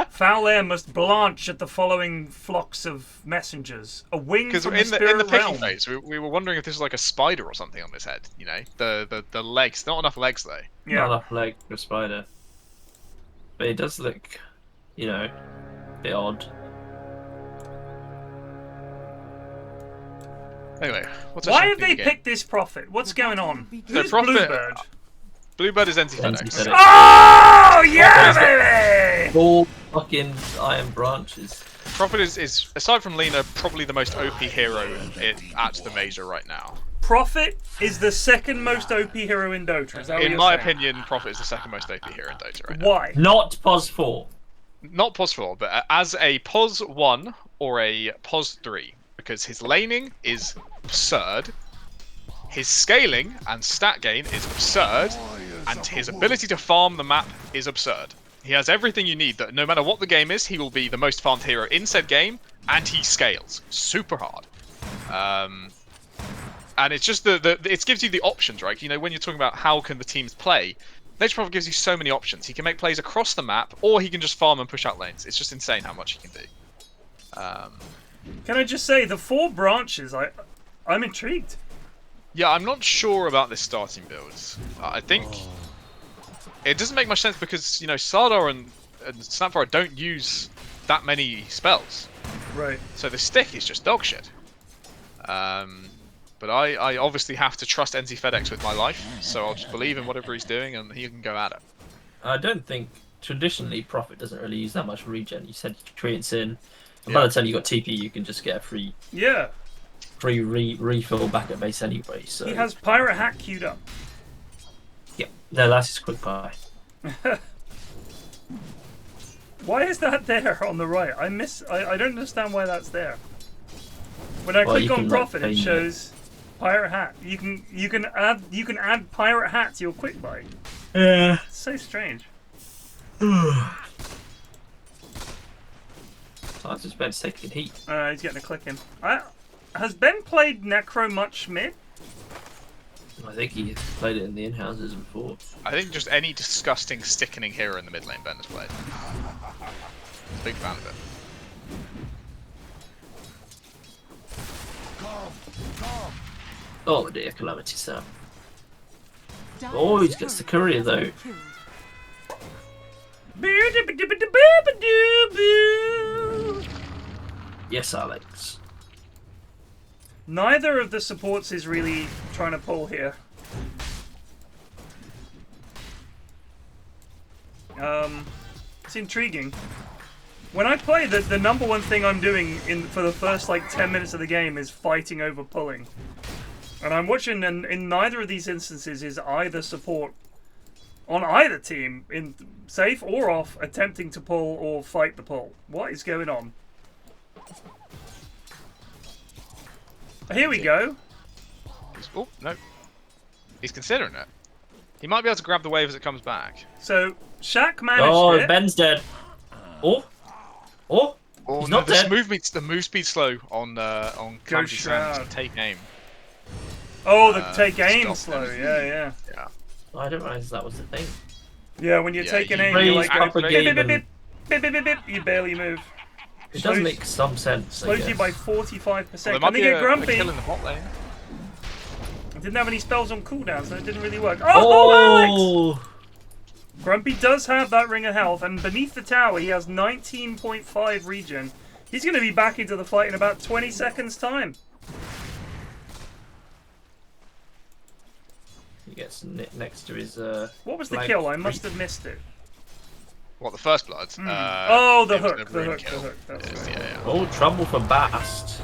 Foul air must blanch at the following flocks of messengers. A wing Because from in the the spirit picking realm. phase, we were wondering if this was like a spider or something on this head. You know, the legs. Not enough legs though. Yeah. Not enough leg for a spider. But it does look, you know, a bit odd. Anyway, what's Why actually have they the game? picked this Prophet? What's going on? So Who's Prophet- Bluebird? Bluebird is NC-FedEx. NC-FedEx. Oh yeah, baby! 4 fucking iron branches. Prophet is aside from Lena, probably the most OP hero at the major right now. Prophet is the second most OP hero in Dota. Is that what In you're my saying? opinion, Prophet is the second most OP hero in Dota right now. Why? Not POS 4. Not POS 4, but as a POS 1 or a POS 3, because his laning is absurd, his scaling and stat gain is absurd, and his ability to farm the map is absurd. He has everything you need, that no matter what the game is, he will be the most farmed hero in said game, and he scales super hard. And it's just it gives you the options, right? You know, when you're talking about how can the teams play, Nature Prophet gives you so many options. He can make plays across the map, or he can just farm and push out lanes. It's just insane how much he can do. Can I just say the 4 branches? I'm intrigued. Yeah, I'm not sure about this starting build. I think it doesn't make much sense because, you know, Sardar and Snapfire don't use that many spells. Right. So the stick is just dog shit. But I obviously have to trust NC-FedEx with my life, so I'll just believe in whatever he's doing and he can go at it. I don't think, traditionally, Prophet doesn't really use that much regen. You said treants in. And by the time you got TP, you can just get a free refill back at base anyway. So He has Pirate Hat queued up. yeah, no, that's his quick buy. Why is that there on the right? I don't understand why that's there. When I Well, click you on can, Prophet, like, it change shows Pirate Hat. You can add Pirate Hat to your quick buy. Yeah. It's so strange. I was just about to take heat. He's getting a click in. Has Ben played Necro much mid? I think he played it in the in-houses before. I think just any disgusting stickening hero in the mid lane Ben has played. Big fan of it. Oh dear, Calamity Sam. Oh, he gets the courier though. Yes, Alex. Neither of the supports is really trying to pull here. It's intriguing. When I play, the number one thing I'm doing for the first like 10 minutes of the game is fighting over pulling. And I'm watching, and in neither of these instances is either support on either team, in safe or off, attempting to pull or fight the pull. What is going on? Here we go. Oh, no. He's considering it. He might be able to grab the wave as it comes back. So, Shak managed it. Ben's dead. Oh, he's not dead. The move speed slow on Calamity Sands Shroud. take aim. Oh, the take aim stop slow. him. Yeah. I didn't realize that was the thing. Yeah, when you're taking aim, raised you're like, up a bip, game bip, and- bip, bip, bip, bip, you barely move. It does make some sense. I Slows you guess. by 45%. Well, there Can might they be get a grumpy? kill in the bot lane. I didn't have any spells on cooldown, so it didn't really work. Oh, Alex! Grumpy does have that ring of health, and beneath the tower he has 19.5 regen. He's going to be back into the fight in about 20 seconds time. He gets next to his. What was the kill? I must have missed it. What, the first blood? Oh, the hook. That's right. Yeah. Oh, trouble for Bast.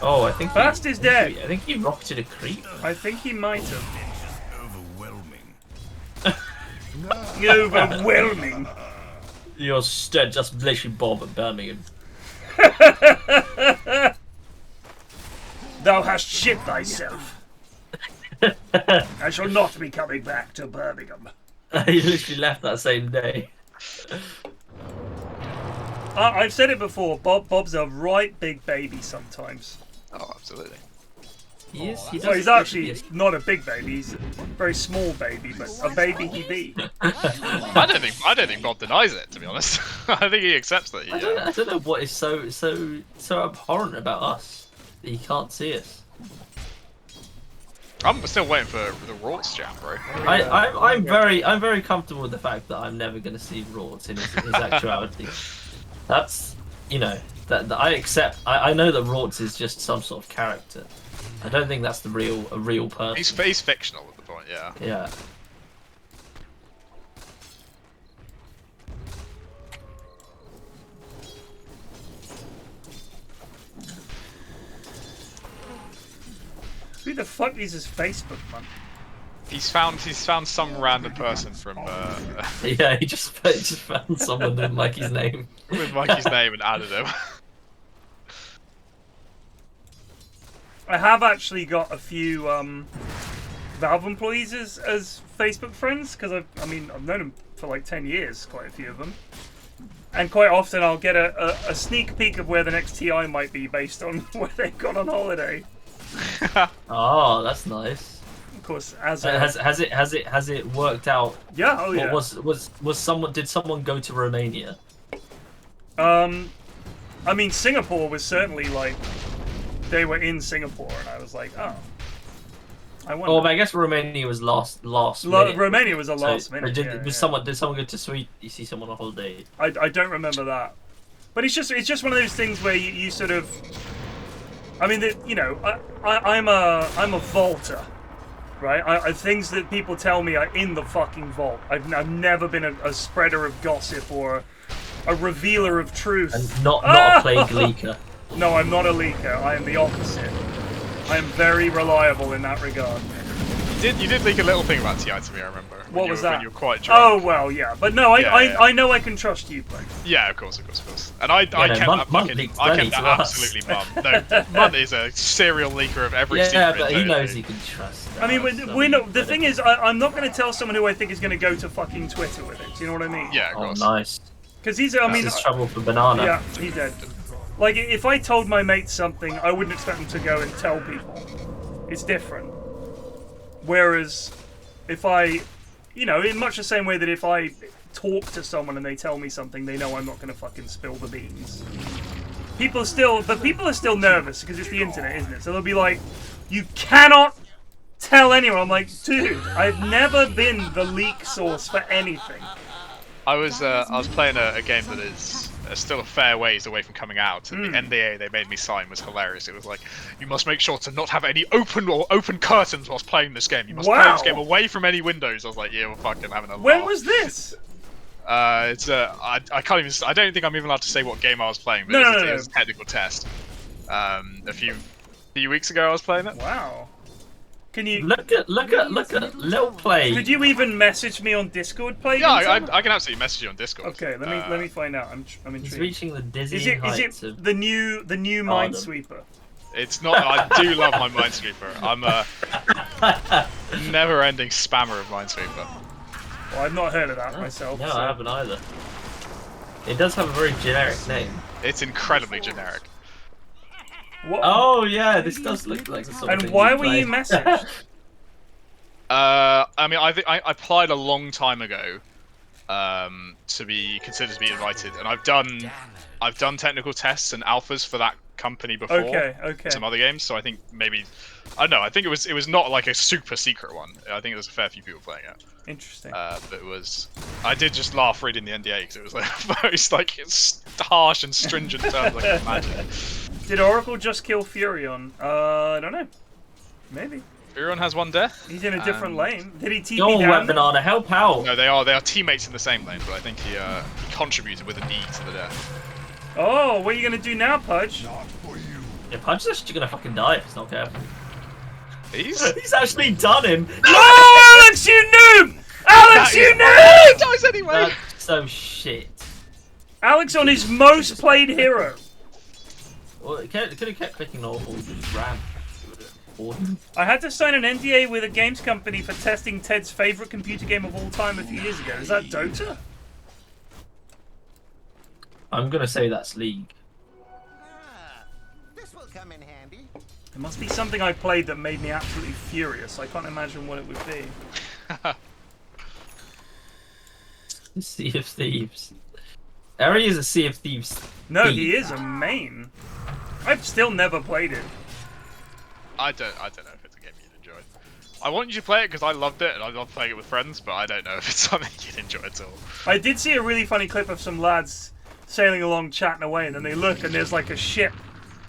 Oh, I think Bast is dead. I think he rocketed a creep. I think he might have. Overwhelming. Overwhelming. You're just literally Bob at Birmingham. Thou hast shit thyself. I shall not be coming back to Birmingham. He literally left that same day. I've said it before. Bob's a right big baby sometimes. Oh, absolutely. He is. Well, he's actually not a big baby. He's a very small baby, but a baby he be. I don't think Bob denies it. To be honest, I think he accepts that. I don't know what is so abhorrent about us that he can't see us. I'm still waiting for the Rorts jam, bro. I'm very comfortable with the fact that I'm never going to see Rorts in his actuality. That's, you know, that I accept. I know that Rorts is just some sort of character. I don't think that's a real person. He's fictional at the point, yeah. Yeah. Who the fuck uses Facebook, man? He's found some random person from. Yeah, he just found someone with Mikey's name. With Mikey's name and added him. I have actually got a few Valve employees as Facebook friends because I've known them for like 10 years, quite a few of them, and quite often I'll get a sneak peek of where the next TI might be based on where they've gone on holiday. Oh, that's nice. Of course, as has it worked out? Yeah. Oh yeah. Did someone go to Romania? I mean, Singapore was certainly like they were in Singapore, and I was like, oh. I wonder. Oh, but I guess Romania was last minute. Romania was a last minute. Did someone go to Sweden? You see someone on holiday? I don't remember that, but it's just one of those things where you sort of. I mean, you know, I'm a vaulter, right? Things that people tell me are in the fucking vault. I've never been a spreader of gossip or a revealer of truth. And not a plague leaker. No, I'm not a leaker. I am the opposite. I am very reliable in that regard. You did leak a little thing about TI to me, I remember. What was that? When you were quite drunk. Oh, well, yeah. But no, I know I can trust you, Blake. Yeah, of course. And I kept that absolutely mum. No, Mun is a serial leaker of every secret. Yeah, but he knows he can trust. I mean, the thing is, I'm not going to tell someone who I think is going to go to fucking Twitter with it. Do you know what I mean? Yeah, of course. Oh, nice. Because he's trouble for Banana. Yeah, he's dead. Like, if I told my mates something, I wouldn't expect them to go and tell people. It's different. Whereas, if I, you know, in much the same way that if I talk to someone and they tell me something, they know I'm not going to fucking spill the beans. People are still nervous because it's the internet, isn't it? So they'll be like, you cannot tell anyone. I'm like, dude, I've never been the leak source for anything. I was playing a game that is still a fair ways away from coming out, and the NDA they made me sign was hilarious. It was like, you must make sure to not have any open curtains whilst playing this game. You must play this game away from any windows. I was like, yeah, we're fucking having a laugh. When was this? It's I can't even. I don't think I'm even allowed to say what game I was playing. But it was a technical test. A few weeks ago, I was playing it. Wow. Can you look at little play? Could you even message me on Discord, play? Yeah, I can absolutely message you on Discord. Okay, let me find out. I'm intrigued. He's reaching the dizzying heights of the new Minesweeper? It's not. I do love my Minesweeper. I'm a never-ending spammer of Minesweeper. Well, I've not heard of that myself. No, I haven't either. It does have a very generic name. It's incredibly generic. What? Oh yeah, this does look like the sort of And thing why were you messaged? I mean, I think I applied a long time ago to be considered to be invited, and I've done technical tests and alphas for that company before. Okay. Some other games, so I think maybe I don't know. I think it was not like a super secret one. I think there's a fair few people playing it. Interesting. But it was. I did just laugh reading the NDA because it was like most like it's harsh and stringent terms I can imagine. Did Oracle just kill Pyrion? I don't know. Maybe. Pyrion has one death. He's in a different lane. Did he TP Go on, down? Banana, help out! No, they are teammates in the same lane, but I think he contributed with an E to the death. Oh, what are you gonna do now, Pudge? Yeah, Pudge's actually gonna fucking die if he's not careful. He's actually done him! Oh, Alex, you noob! Alex, you noob! He dies anyway! That's so shit. Alex on his most played hero. Well, it could have kept clicking normal, just ran. I had to sign an NDA with a games company for testing Ted's favourite computer game of all time a few years ago. Is that Dota? I'm gonna say that's League. This will come in handy. It must be something I played that made me absolutely furious. I can't imagine what it would be. Sea of Thieves. Eri is a Sea of Thieves. No, he is a main. I've still never played it. I don't know if it's a game you'd enjoy. I want you to play it because I loved it and I love playing it with friends, but I don't know if it's something you'd enjoy at all. I did see a really funny clip of some lads sailing along, chatting away, and then they look and there's like a ship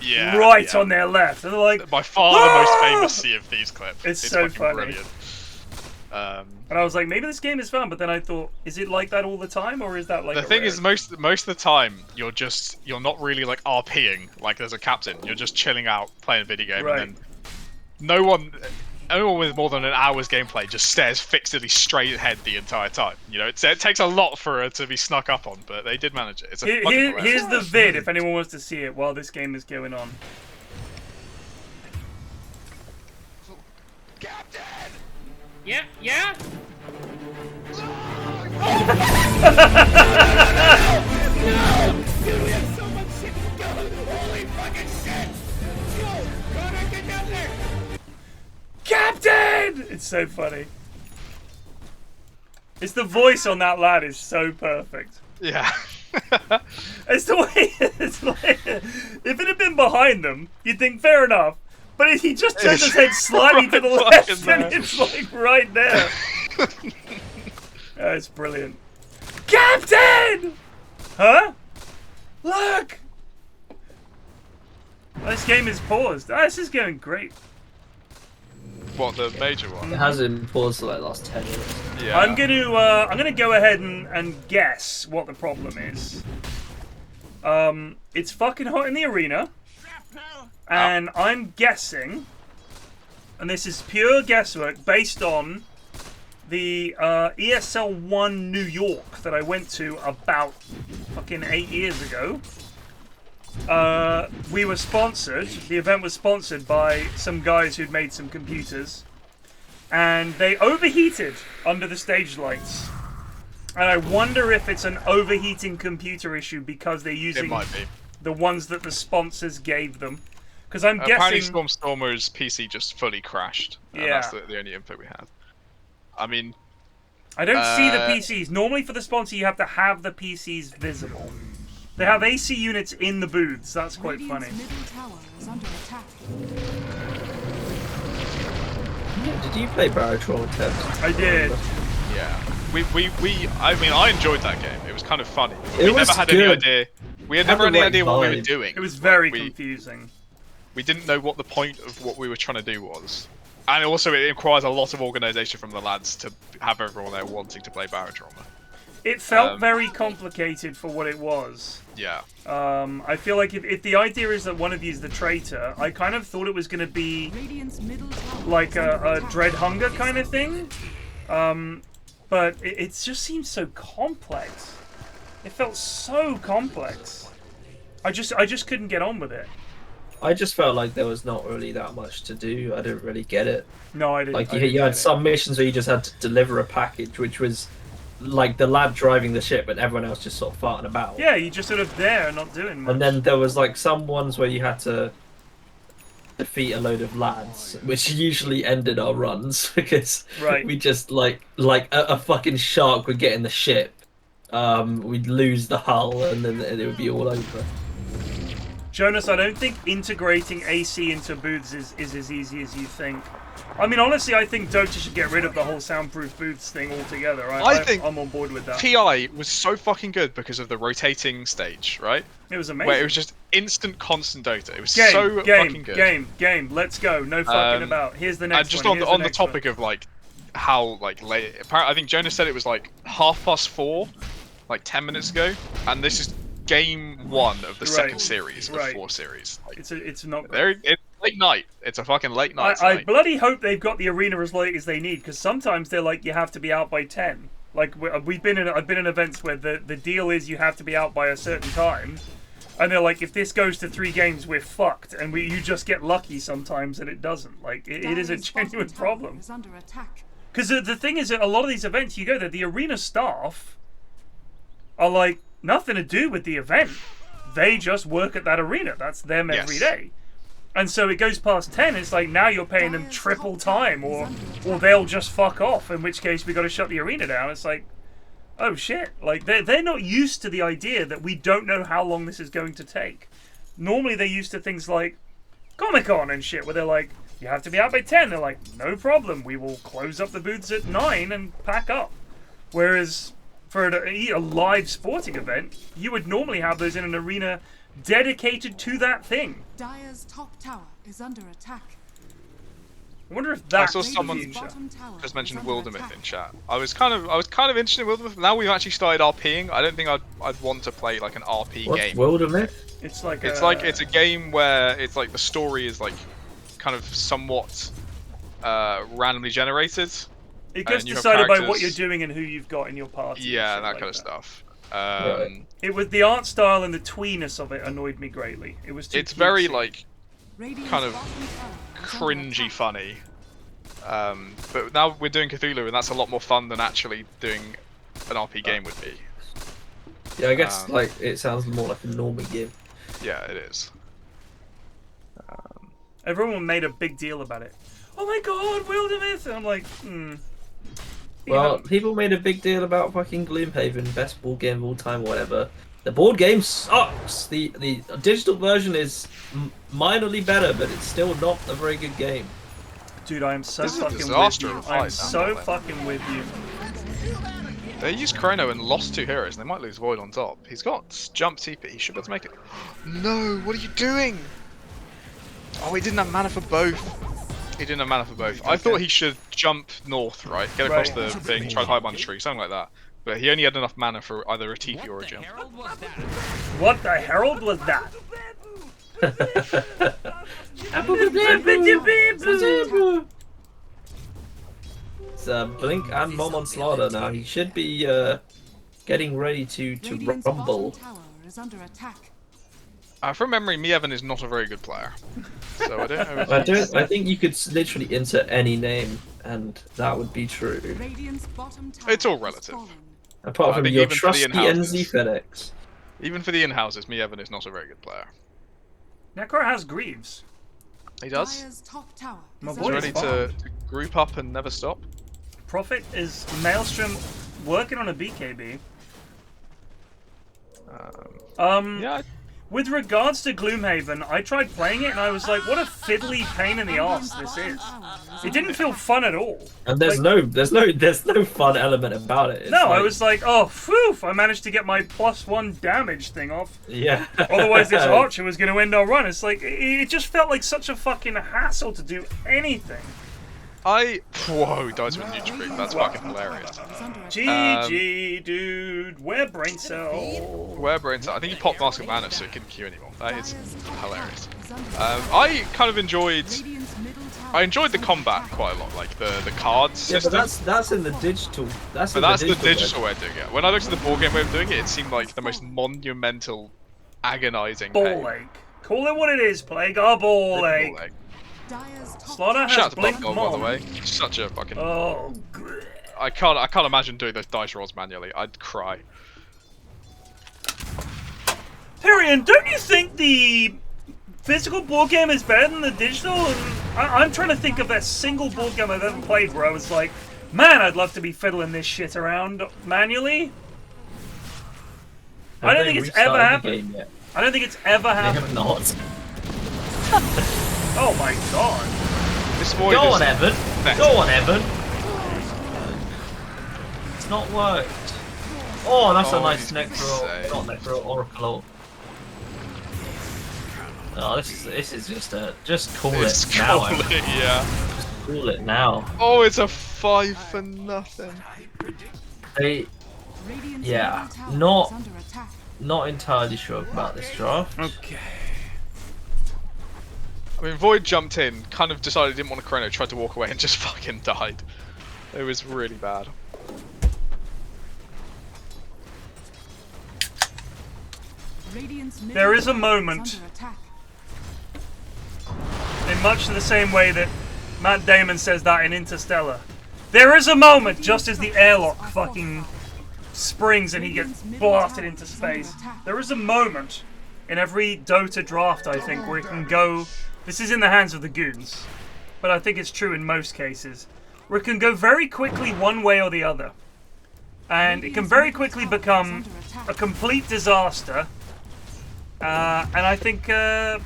right on their left. And they're like, by far the most famous Sea of Thieves clip. It's so funny. Brilliant. And I was like, maybe this game is fun, but then I thought, is it like that all the time, or is that like the thing is, most of the time you're not really like RPing like there's a captain. You're just chilling out playing a video game, and then no one with more than an hour's gameplay just stares fixedly straight ahead the entire time. You know, it takes a lot for it to be snuck up on, but they did manage it. It's here's the vid if anyone wants to see it while this game is going on. Captain! Yeah? No! Dude, we have so much shit to go! Holy fucking shit! Yo, Connor, get down there! Captain! It's so funny. It's the voice on that lad is so perfect. Yeah. It's the way it's like, if it had been behind them, you'd think fair enough. But he just turns his head slightly to the left and it's like right there. Oh, it's brilliant. Captain! Huh? Look! This game is paused. Oh, this is going great. What, the major one? It has been paused for like the last 10 minutes. Yeah. I'm gonna go ahead and guess what the problem is. It's fucking hot in the arena. And I'm guessing, and this is pure guesswork based on the ESL 1 New York that I went to about fucking 8 years ago. We were sponsored, the event was sponsored by some guys who'd made some computers, and they overheated under the stage lights. And I wonder if it's an overheating computer issue because they're using the ones that the sponsors gave them. Because I'm apparently guessing Stormstormer's PC just fully crashed. And that's the only input we had. I mean, I don't see the PCs. Normally for the sponsor you have to have the PCs visible. They have AC units in the booths. That's quite funny. Did you play Barotrauma Test? I did. Yeah. I mean, I enjoyed that game. It was kind of funny. It We was never had good. any idea. We had never had any idea what we were vibe. doing. It was very confusing. We didn't know what the point of what we were trying to do was. And also it requires a lot of organisation from the lads to have everyone there wanting to play Barotrauma. It felt very complicated for what it was. Yeah. I feel like if the idea is that one of you is the traitor, I kind of thought it was going to be like a Dread Hunger kind of thing. But it just seems so complex. It felt so complex. I just couldn't get on with it. I just felt like there was not really that much to do. I didn't really get it. No, I didn't. Like you had some missions where you just had to deliver a package, which was like the lad driving the ship, and everyone else just sort of farting about. Yeah, you just sort of there, not doing much. And then there was like some ones where you had to defeat a load of lads, which usually ended our runs because we just like a fucking shark would get in the ship, we'd lose the hull, and then it would be all over. Jonas, I don't think integrating AC into booths is as easy as you think. I mean, honestly, I think Dota should get rid of the whole soundproof booths thing altogether. I think I'm on board with that. TI was so fucking good because of the rotating stage, right? It was amazing. Where it was just instant, constant Dota. It was so fucking good. Game. Let's go. No fucking about. Here's the next and just one. on the topic of like how like late. Apparently, I think Jonas said it was like 4:30, like 10 minutes ago, and this is game 1 of the second series of 4 series. Like, it's not. It's late night. It's a fucking late night. I bloody hope they've got the arena as late as they need, because sometimes they're like, you have to be out by 10. Like I've been in events where the deal is you have to be out by a certain time, and they're like, if this goes to 3 games, we're fucked, and you just get lucky sometimes and it doesn't. Like it is a genuine problem. Because the thing is, that a lot of these events you go there, the arena staff are like nothing to do with the event. They just work at that arena. That's them every day. And so it goes past 10, it's like now you're paying them triple time, or they'll just fuck off, in which case we got to shut the arena down. It's like, oh shit. Like they're not used to the idea that we don't know how long this is going to take. Normally they're used to things like Comic-Con and shit, where they're like, you have to be out by 10. They're like, no problem, we will close up the booths at 9 and pack up. Whereas for a live sporting event, you would normally have those in an arena dedicated to that thing. Dire's top tower is under attack. I wonder if that. I saw someone just mentioned Wildermyth in chat. I was kind of interested in Wildermyth. Now we've actually started RPing. I don't think I'd want to play like an RP game. Wildermyth? It's like it's a game where it's like the story is like kind of somewhat randomly generated. It gets decided by what you're doing and who you've got in your party. Yeah, that kind of stuff. It was the art style and the tweeness of it annoyed me greatly. It was too It's very cutesy. like kind of cringy funny. But now we're doing Cthulhu, and that's a lot more fun than actually doing an RP game would be. Yeah, I guess like it sounds more like a normal game. Yeah, it is. Everyone made a big deal about it. Oh my god, Wildermyth! And I'm like, Well, people made a big deal about fucking Gloomhaven, best board game of all time, or whatever. The board game sucks. The digital version is minorly better, but it's still not a very good game. Dude, I am so This is a fucking disaster with of you. a I'm fight, so man. fucking with you. They used Chrono and lost 2 heroes, and they might lose Void on top. He's got jump TP. He should be able to make it. No, what are you doing? Oh, he didn't have mana for both. He didn't have mana for both. I thought he should jump north, right? Get across the thing, try to hide behind a tree, something like that. But he only had enough mana for either a TP or a jump. What the herald was that? It's Blink and Mom on Slaughter now. He should be getting ready to rumble. From memory, Evan is not a very good player. So I don't know. I think you could literally insert any name, and that would be true. It's all relative. Apart from your trusty NZ FedEx. Even for the in-houses, Evan is not a very good player. Necro has Greaves. He does. My He's boy ready is to group up and never stop. Prophet is Maelstrom working on a BKB. Yeah. With regards to Gloomhaven, I tried playing it and I was like, what a fiddly pain in the arse this is. It didn't feel fun at all. And there's no fun element about it. It's no, like... I was like, oh, phew, I managed to get my +1 damage thing off. Yeah. Otherwise this archer was going to end our run. It's like, it just felt like such a fucking hassle to do anything. Whoa, he dies with a neutral creep. That's fucking hilarious. GG, dude. Where brain cell? Where brain cell? I think he popped Mask of Mana, so he couldn't queue anymore. That is hilarious. I kind of enjoyed the combat quite a lot, like the cards system. Yeah, but that's in the digital. That's the digital way of doing it. When I looked at the board game way of doing it, it seemed like the most monumental, agonizing ball ache. Call it what it is, Plague. Our ball ache. Slaughter has Shout out to Blink Blood Mom. by the way. Such a fucking. Oh. I can't imagine doing those dice rolls manually. I'd cry. Pyrion, don't you think the physical board game is better than the digital? I'm trying to think of that single board game I've ever played where I was like, man, I'd love to be fiddling this shit around manually. I don't think it's ever happened. I don't think it's ever They happened. have not. Oh my god. This void Go is on, Evan. better. Go on, Evan. It's not worked. Oh, that's a nice necro. Not necro, oracle. Oh, this is just call it now. Call it, yeah. Just call it now. Oh, it's a 5 for nothing. Yeah, not entirely sure about this draft. Okay. I mean, Void jumped in, kind of decided he didn't want a chrono, tried to walk away, and just fucking died. It was really bad. There is a moment, in much the same way that Matt Damon says that in Interstellar. There is a moment just as the airlock fucking springs and he gets blasted into space. There is a moment in every Dota draft, I think, where it can go... This is in the hands of the goons, but I think it's true in most cases. Where it can go very quickly one way or the other. And it can very quickly become a complete disaster. And I think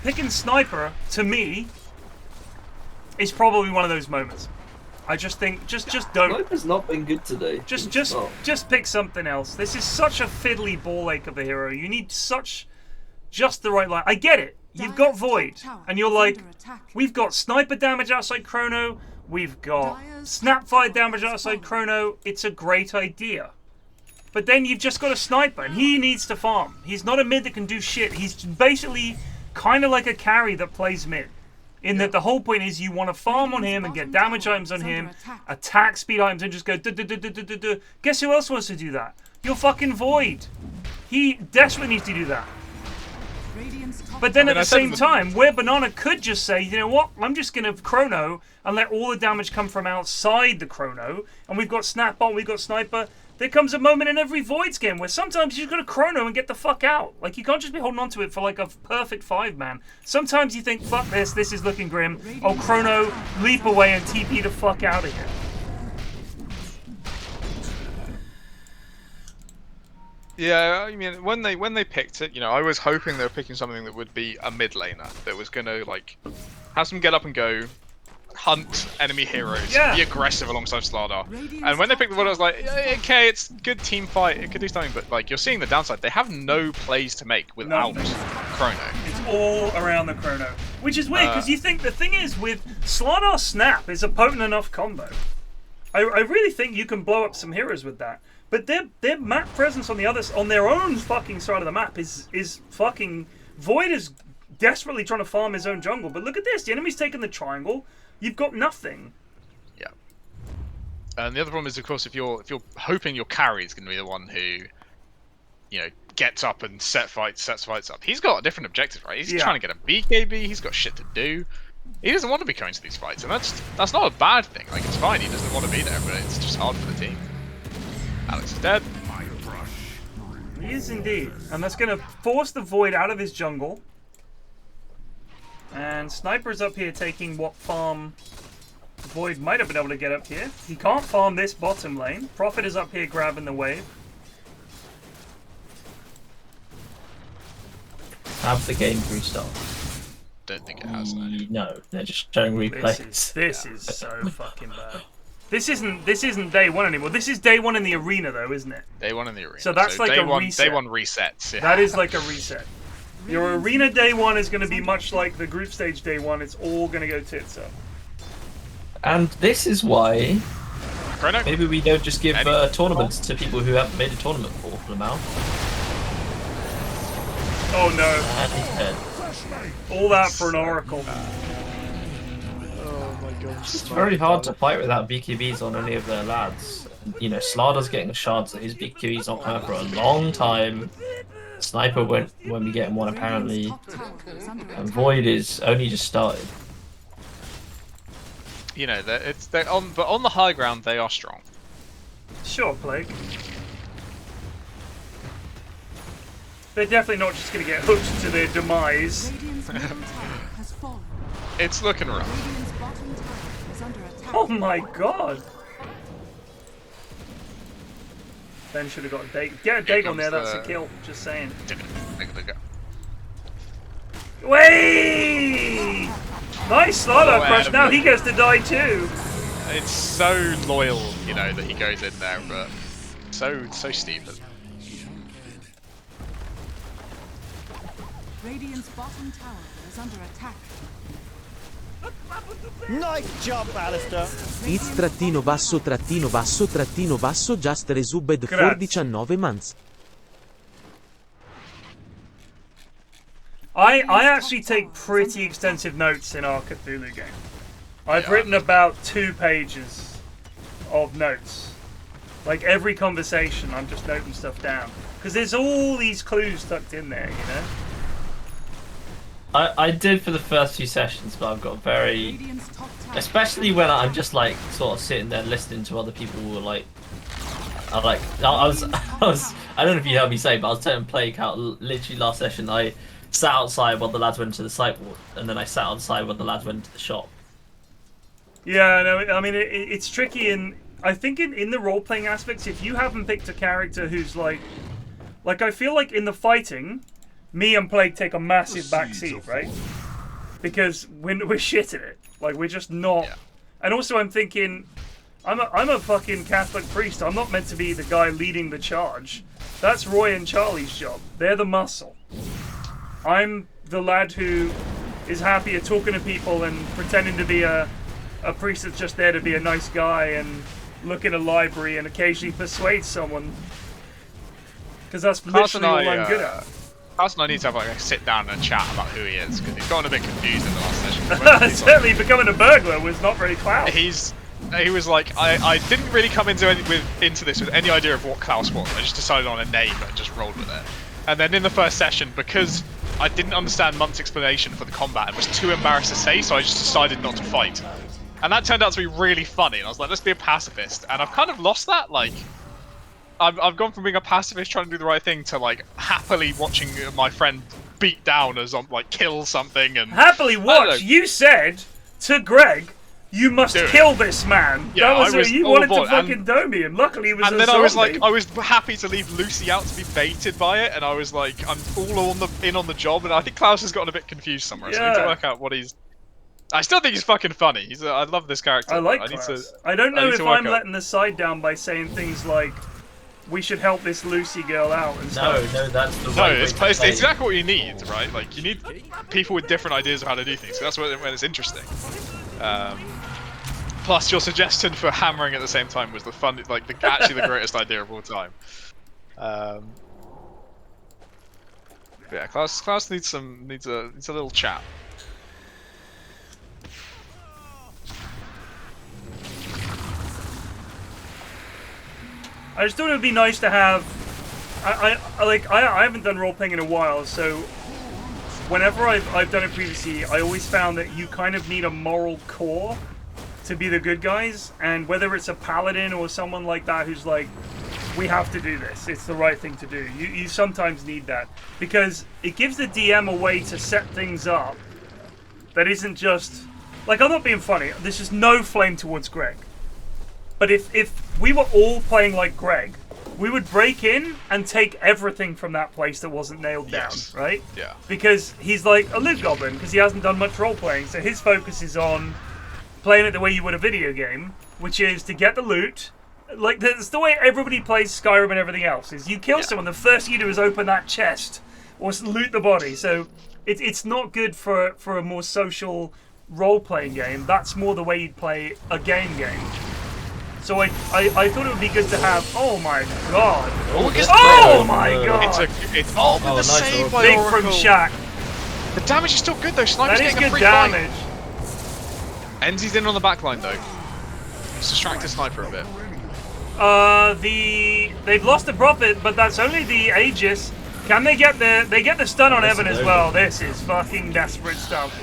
picking Sniper, to me, is probably one of those moments. I just think, just don't. Sniper's not been good today. Just pick something else. This is such a fiddly ball ache of a hero. You need just the right line. I get it. You've got Void, and you're like, we've got Sniper damage outside Chrono. We've got Snapfire damage outside Chrono. It's a great idea. But then you've just got a Sniper, and he needs to farm. He's not a mid that can do shit. He's basically kind of like a carry that plays mid. In that the whole point is you want to farm on him and get damage items on him, attack speed items, and just go duh. Guess who else wants to do that? Your fucking Void. He desperately needs to do that. But then at the same time, where Banana could just say, you know what, I'm just going to Chrono and let all the damage come from outside the Chrono, and we've got Snapbot, we've got Sniper. There comes a moment in every Void's game where sometimes you've got to Chrono and get the fuck out. Like, you can't just be holding on to it for like a perfect 5-man. Sometimes you think, fuck this is looking grim. Oh, Chrono, leap away and TP the fuck out of here. Yeah, I mean, when they picked it, you know, I was hoping they were picking something that would be a mid laner that was gonna like have some get up and go, hunt enemy heroes, be aggressive alongside Slardar. And when they picked the Void, I was like, okay, it's good team fight, it could do something, but like you're seeing the downside. They have no plays to make without Chrono. It's all around the Chrono, which is weird because you think the thing is with Slardar Snap is a potent enough combo. I really think you can blow up some heroes with that. But their map presence on their own fucking side of the map is fucking... Void is desperately trying to farm his own jungle, but look at this, the enemy's taking the triangle, you've got nothing. Yeah. And the other problem is, of course, if you're hoping your carry is going to be the one who, you know, gets up and sets fights up, he's got a different objective, right? He's trying to get a BKB, he's got shit to do. He doesn't want to be going to these fights, and that's not a bad thing. Like, it's fine, he doesn't want to be there, but it's just hard for the team. Alex is dead. He is indeed. And that's going to force the Void out of his jungle. And Sniper's up here taking what farm Void might have been able to get up here. He can't farm this bottom lane. Prophet is up here grabbing the wave. Have the game restart? Don't think it has, no. No, they're just showing replays. This is so fucking bad. This isn't day one anymore. This is day one in the arena, though, isn't it? Day one in the arena. So that's like day a one, reset. Day one resets. Yeah. That is like a reset. Your arena day one is going to be much like the group stage day one. It's all going to go tits up. And this is why Chrono? maybe we don't just give tournaments to people who haven't made a tournament for them out. Oh no. And he's dead. All that for an oracle. Oh my god. It's very hard to fight without BKBs on any of their lads. You know, Slardar's getting a shard, so his BKB's not coming for a long time. Sniper went when we get him one apparently. And Void is only just started. You know, but on the high ground they are strong. Sure, Plague. They're definitely not just going to get hooked to their demise. It's looking rough. Oh my god! Ben should have got a Dagon. Get a Dagon there, that's a kill. Just saying. Wait! Nice Slider Crush. Now he gets to die too. It's so loyal, you know, that he goes in there, but so stupid. Radiant's bottom tower is under attack. Nice jump, Alistair. It's trattino basso just resubbed for 19 months. I actually take pretty extensive notes in our Cthulhu game. I've written about 2 pages of notes. Like every conversation, I'm just noting stuff down. Because there's all these clues tucked in there, you know? I did for the first few sessions, but I've got very... Especially when I'm just like sort of sitting there listening to other people who are like... I was I don't know if you heard me say, but I was telling Plague how literally last session I sat outside while the lads went to the sidewalk, and then I sat outside while the lads went to the shop. Yeah, no, I mean, it's tricky, and I think in the role-playing aspects, if you haven't picked a character who's like I feel like in the fighting, me and Plague take a massive backseat, right? Because we're shit at it. Like, we're just not... Yeah. And also I'm thinking, I'm a fucking Catholic priest. I'm not meant to be the guy leading the charge. That's Roy and Charlie's job. They're the muscle. I'm the lad who is happy at talking to people and pretending to be a priest that's just there to be a nice guy and look in a library and occasionally persuade someone. Because that's literally all I'm good at. Klaus and I need to have like a sit down and chat about who he is, because he's gotten a bit confused in the last session. Certainly becoming a burglar was not very Klaus. He was like, I didn't really come into this with any idea of what Klaus was. I just decided on a name and just rolled with it. And then in the first session, because I didn't understand Munt's explanation for the combat and was too embarrassed to say, so I just decided not to fight. And that turned out to be really funny, and I was like, let's be a pacifist. And I've kind of lost that, like... I've gone from being a pacifist trying to do the right thing to like happily watching my friend beat down as like kill something and happily watch. You said to Greg, "You must kill this man." Yeah, that was you wanted to fucking dome me, and luckily it was. And then I was like, I was happy to leave Lucy out to be baited by it, and I was like, I'm all in on the job, and I think Klaus has gotten a bit confused somewhere. So I need to work out what he's. I still think he's fucking funny. I love this character. I like Klaus. I don't know if I'm letting the side down by saying things like, we should help this Lucy girl out and stuff. No, that's the right it's exactly what you need, right? Like, you need people with different ideas of how to do things. So that's when it's interesting. Plus, your suggestion for hammering at the same time was actually the greatest idea of all time. Yeah, Klaus needs a little chat. I just thought it would be nice to have. I haven't done role playing in a while, so whenever I've done it previously, I always found that you kind of need a moral core to be the good guys, and whether it's a paladin or someone like that who's like, we have to do this. It's the right thing to do. You sometimes need that because it gives the DM a way to set things up that isn't just like, I'm not being funny. This is no flame towards Greg. But if we were all playing like Greg, we would break in and take everything from that place that wasn't nailed down, right? Yeah. Because he's like a loot goblin, because he hasn't done much role-playing, so his focus is on playing it the way you would a video game, which is to get the loot. Like, that's the way everybody plays Skyrim and everything else, is you kill someone, the first thing you do is open that chest, or loot the body, so it's not good for a more social role-playing game. That's more the way you'd play a game. So I thought it would be good to have. Oh my god! Oh my god! It's all the same by Big Oracle. from Shak. The damage is still good though. Sniper's That is getting a good free damage. fight. Enzy's in on the backline though. He's distracted Sniper a bit. They've lost the Prophet, but that's only the Aegis. Can they get the stun on Evan as well? This is fucking desperate stuff.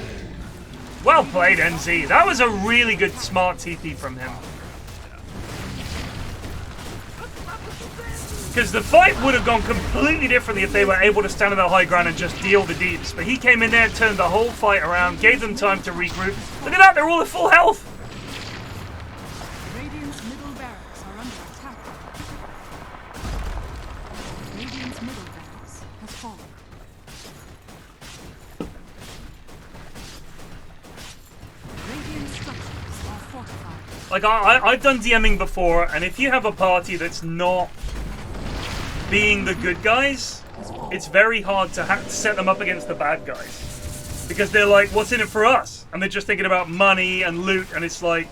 Well played, NZ. That was a really good, smart TP from him. Because the fight would have gone completely differently if they were able to stand on the high ground and just deal the deeps. But he came in there, turned the whole fight around, gave them time to regroup. Look at that, they're all at full health. Radiant's middle barracks are under attack. Radiant's middle barracks has fallen. Like, I've done DMing before, and if you have a party that's not being the good guys, it's very hard to set them up against the bad guys. Because they're like, what's in it for us? And they're just thinking about money and loot, and it's like,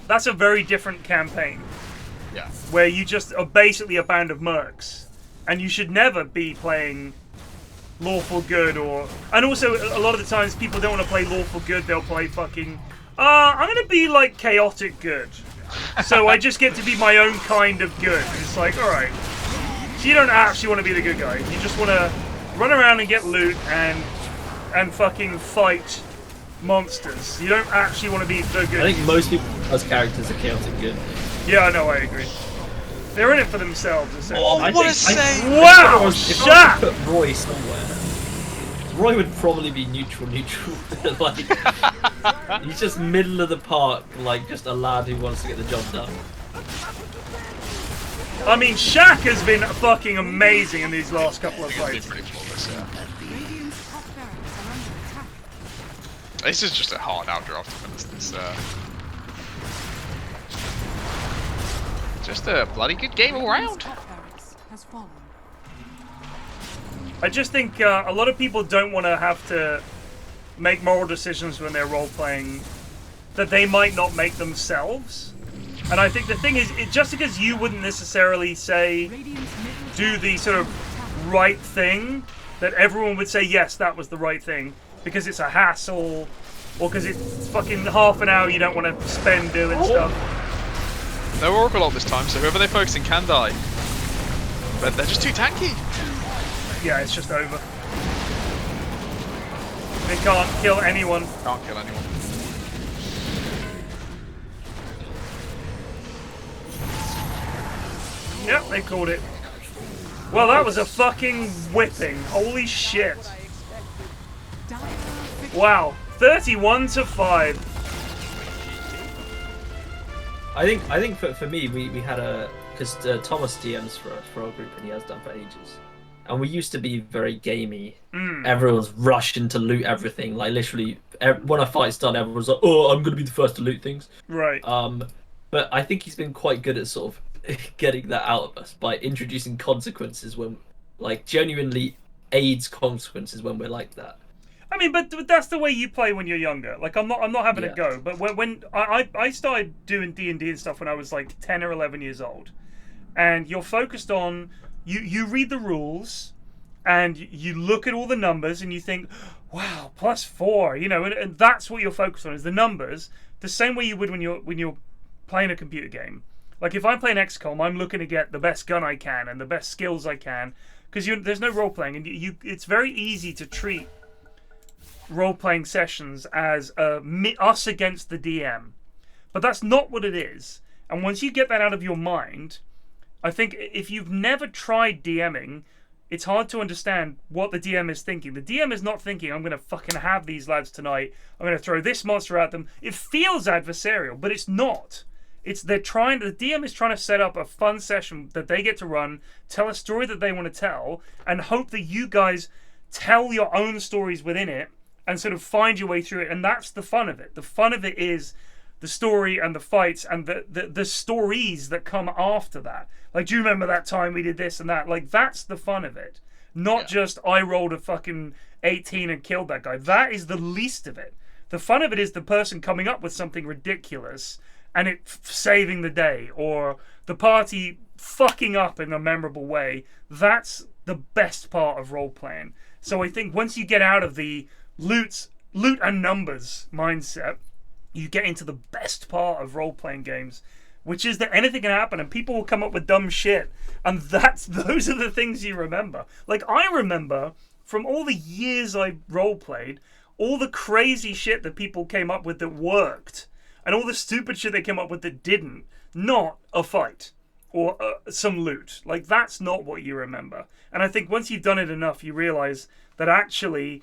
that's a very different campaign. Yeah. Where you just are basically a band of mercs. And you should never be playing lawful good or... And also, a lot of the times, people don't want to play lawful good, they'll play fucking... I'm gonna be like chaotic good. So I just get to be my own kind of good. And it's like, alright. So you don't actually want to be the good guy. You just want to run around and get loot and fucking fight monsters. You don't actually want to be the good. I think most people as characters are chaotic good. Yeah, I know, I agree. They're in it for themselves, essentially. Oh, what a save! Wow! If I Shak! put Roy somewhere, Roy would probably be neutral. Like, he's just middle of the park, like just a lad who wants to get the job done. I mean, Shak has been fucking amazing in these last couple of fights. Pretty flawless, yeah. Radiant's top barracks are under attack. This is just a hard outdraft to finish this. Just a bloody good game all Radiant's round. top barracks has fallen. I just think a lot of people don't want to have to make moral decisions when they're role-playing that they might not make themselves. And I think the thing is, just because you wouldn't necessarily say, do the sort of right thing, that everyone would say, yes, that was the right thing, because it's a hassle, or because it's fucking half an hour you don't want to spend doing stuff. No Oracle ult this time, so whoever they're focusing can die. But they're just too tanky. Yeah, it's just over. They can't kill anyone. Can't kill anyone. Yep, they called it. Well, that was a fucking whipping. Holy shit. Wow. 31-5. I think for me, we had a... Because Thomas DMs for our group and he has done for ages. And we used to be very gamey. Everyone's rushing to loot everything. Like, literally, when a fight's done, everyone's like, oh, I'm going to be the first to loot things. Right. But I think he's been quite good at sort of getting that out of us by introducing consequences when, like, genuinely aids consequences when we're like that. I mean, but that's the way you play when you're younger. Like, I'm not having a go. But when I started doing D&D and stuff when I was like 10 or 11 years old, and you're focused on you read the rules, and you look at all the numbers and you think, wow, +4, you know, and that's what you're focused on is the numbers. The same way you would when you're playing a computer game. Like, if I'm playing XCOM, I'm looking to get the best gun I can and the best skills I can, because there's no role playing, and it's very easy to treat role-playing sessions as us against the DM. But that's not what it is. And once you get that out of your mind, I think if you've never tried DMing, it's hard to understand what the DM is thinking. The DM is not thinking, I'm going to fucking have these lads tonight, I'm going to throw this monster at them. It feels adversarial, but it's not. The DM is trying to set up a fun session that they get to run, tell a story that they want to tell, and hope that you guys tell your own stories within it, and sort of find your way through it, and that's the fun of it. The fun of it is the story and the fights and the stories that come after that. Like, do you remember that time we did this and that? Like, that's the fun of it. Not just, I rolled a fucking 18 and killed that guy. That is the least of it. The fun of it is the person coming up with something ridiculous and it saving the day, or the party fucking up in a memorable way. That's the best part of role-playing. So I think once you get out of the loot and numbers mindset, you get into the best part of role-playing games, which is that anything can happen and people will come up with dumb shit, and those are the things you remember. Like, I remember from all the years I role-played, all the crazy shit that people came up with that worked, and all the stupid shit they came up with that didn't. Not a fight or some loot. Like, that's not what you remember. And I think once you've done it enough, you realize that actually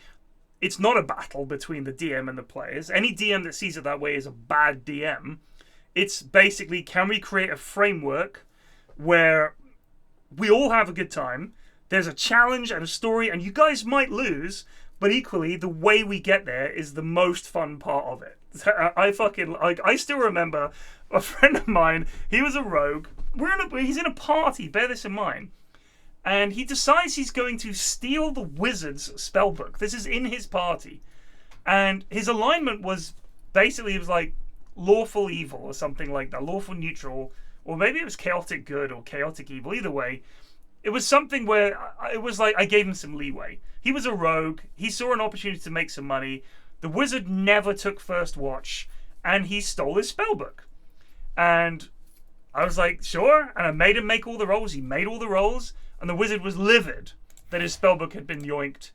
it's not a battle between the DM and the players. Any DM that sees it that way is a bad DM. It's basically, can we create a framework where we all have a good time, there's a challenge and a story, and you guys might lose, but equally, the way we get there is the most fun part of it. I fucking like. I still remember a friend of mine. He was a rogue. He's in a party. Bear this in mind. And he decides he's going to steal the wizard's spellbook. This is in his party, and his alignment was basically, it was like lawful evil or something like that, lawful neutral, or maybe it was chaotic good or chaotic evil. Either way, it was something where it was like I gave him some leeway. He was a rogue. He saw an opportunity to make some money. The wizard never took first watch, and he stole his spellbook. And I was like, sure. And I made him make all the rolls. He made all the rolls, and the wizard was livid that his spellbook had been yoinked.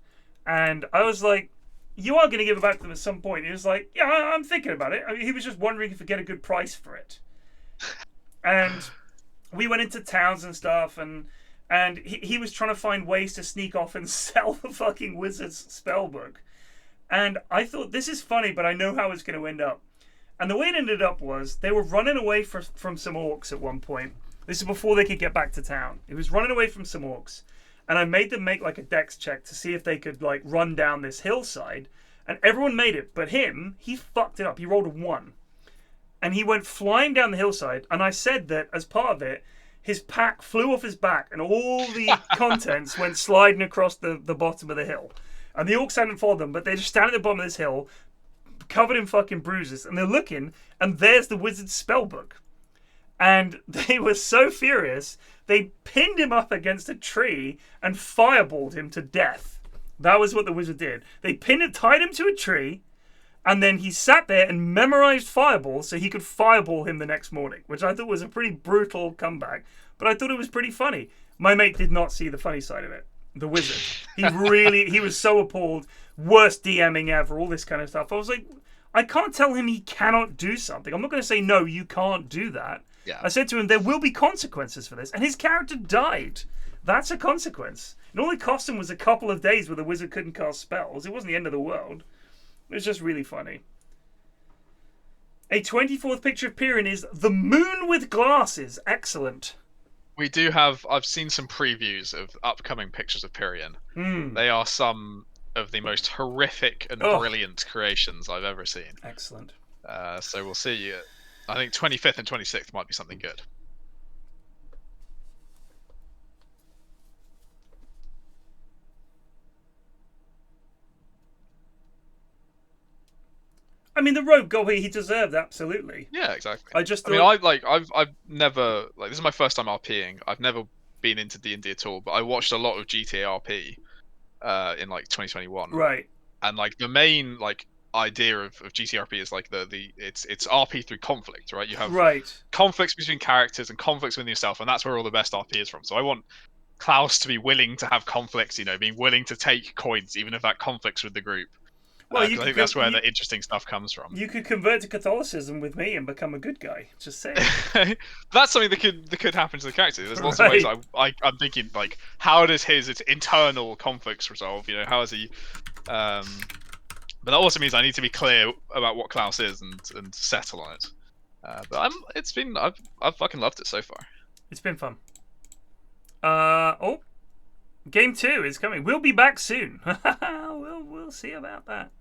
And I was like, you are going to give it back to them at some point. He was like, yeah, I'm thinking about it. I mean, he was just wondering if we get a good price for it. And we went into towns and stuff, and he was trying to find ways to sneak off and sell the fucking wizard's spellbook. And I thought, this is funny, but I know how it's going to end up. And the way it ended up was, they were running away from some orcs at one point. This is before they could get back to town. It was running away from some orcs. And I made them make like a dex check to see if they could like run down this hillside. And everyone made it, but him, he fucked it up. He rolled a 1. And he went flying down the hillside. And I said that as part of it, his pack flew off his back and all the contents went sliding across the bottom of the hill. And the orcs hadn't followed them, but they're just standing at the bottom of this hill, covered in fucking bruises. And they're looking, and there's the wizard's spellbook. And they were so furious, they pinned him up against a tree and fireballed him to death. That was what the wizard did. They tied him to a tree, and then he sat there and memorized fireball so he could fireball him the next morning, which I thought was a pretty brutal comeback, but I thought it was pretty funny. My mate did not see the funny side of it. The wizard. He was so appalled. Worst DMing ever, all this kind of stuff. I was like, I can't tell him he cannot do something. I'm not going to say, no, you can't do that. Yeah. I said to him, there will be consequences for this. And his character died. That's a consequence. It only cost him was a couple of days where the wizard couldn't cast spells. It wasn't the end of the world. It was just really funny. A 24th picture of Pyrion is the moon with glasses. Excellent. We do have. I've seen some previews of upcoming pictures of Pyrion. They are some of the most horrific and brilliant creations I've ever seen. Excellent. So we'll see. I think 25th and 26th might be something good. I mean, the rogue got what he deserved, absolutely. Yeah, exactly. I've never this is my first time RPing. I've never been into D&D at all, but I watched a lot of GTA RP in like 2021. Right. And like the main idea of GTRP is like it's RP through conflict, right? You have conflicts between characters and conflicts within yourself, and that's where all the best RP is from. So I want Klaus to be willing to have conflicts, being willing to take coins, even if that conflicts with the group. Well, I think that's where the interesting stuff comes from. You could convert to Catholicism with me and become a good guy. Just saying. That's something that could happen to the character. There's lots of ways I'm thinking, like, how does his internal conflicts resolve? How is he? But that also means I need to be clear about what Klaus is and settle on it. But I've fucking loved it so far. It's been fun. Game 2 is coming. We'll be back soon. We'll see about that.